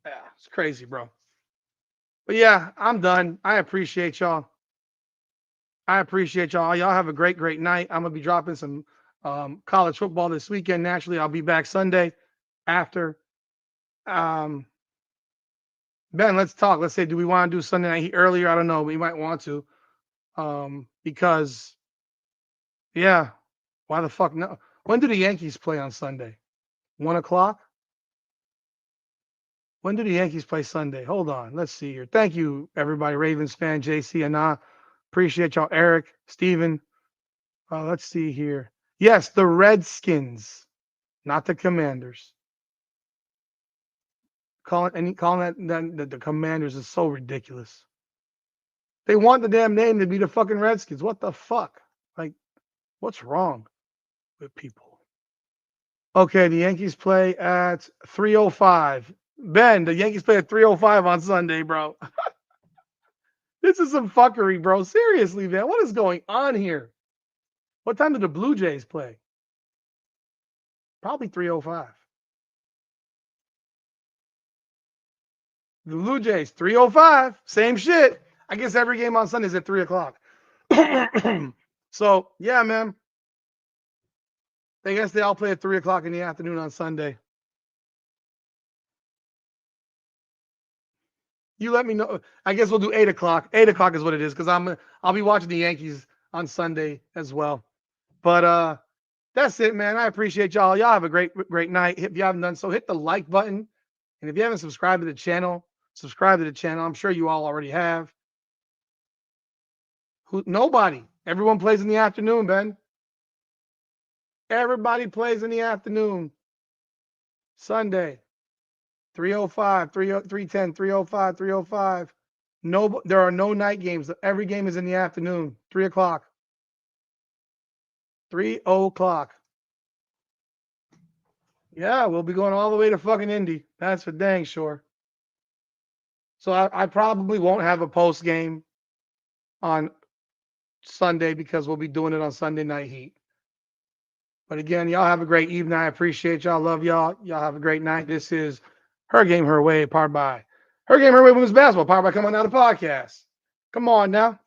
Yeah, it's crazy, bro. But yeah, I'm done. I appreciate y'all. Y'all have a great, great night. I'm going to be dropping some college football this weekend. Naturally, I'll be back Sunday after. Ben, let's talk. Let's say, do we want to do Sunday night earlier? I don't know. We might want to. Because, yeah, why the fuck no? When do the Yankees play on Sunday? 1 o'clock? When do the Yankees play Sunday? Hold on. Let's see here. Thank you, everybody. Ravens fan, JC, Anna. Appreciate y'all. Eric, Steven. Let's see here. Yes, the Redskins, not the Commanders. Calling that the Commanders is so ridiculous. They want the damn name to be the fucking Redskins. What the fuck? Like, what's wrong with people? Okay, the Yankees play at 3:05. Ben, the Yankees play at 3:05 on Sunday, bro. This is some fuckery, bro. Seriously, man. What is going on here? What time do the Blue Jays play? Probably 3:05. The Blue Jays, 3:05. Same shit. I guess every game on Sunday is at 3 o'clock. So, yeah, man. I guess they all play at 3 o'clock in the afternoon on Sunday. You let me know. I guess we'll do 8 o'clock. 8 o'clock is what it is because I'll be watching the Yankees on Sunday as well. But that's it, man. I appreciate y'all. Y'all have a great, great night. If you haven't done so, hit the like button. And if you haven't subscribed to the channel, subscribe to the channel. I'm sure you all already have. Nobody. Everyone plays in the afternoon, Ben. Everybody plays in the afternoon. Sunday. 3:05, 3:10, 3:05, 3:05. No, there are no night games. Every game is in the afternoon. 3 o'clock. 3 o'clock. Yeah, we'll be going all the way to fucking Indy. That's for dang sure. So I probably won't have a post game on Sunday because we'll be doing it on Sunday Night Heat. But again, y'all have a great evening. I appreciate y'all. Love y'all. Y'all have a great night. This is Her Game, Her Way, powered by Her Game, Her Way Women's Basketball, powered by Come On Now, the podcast. Come on now.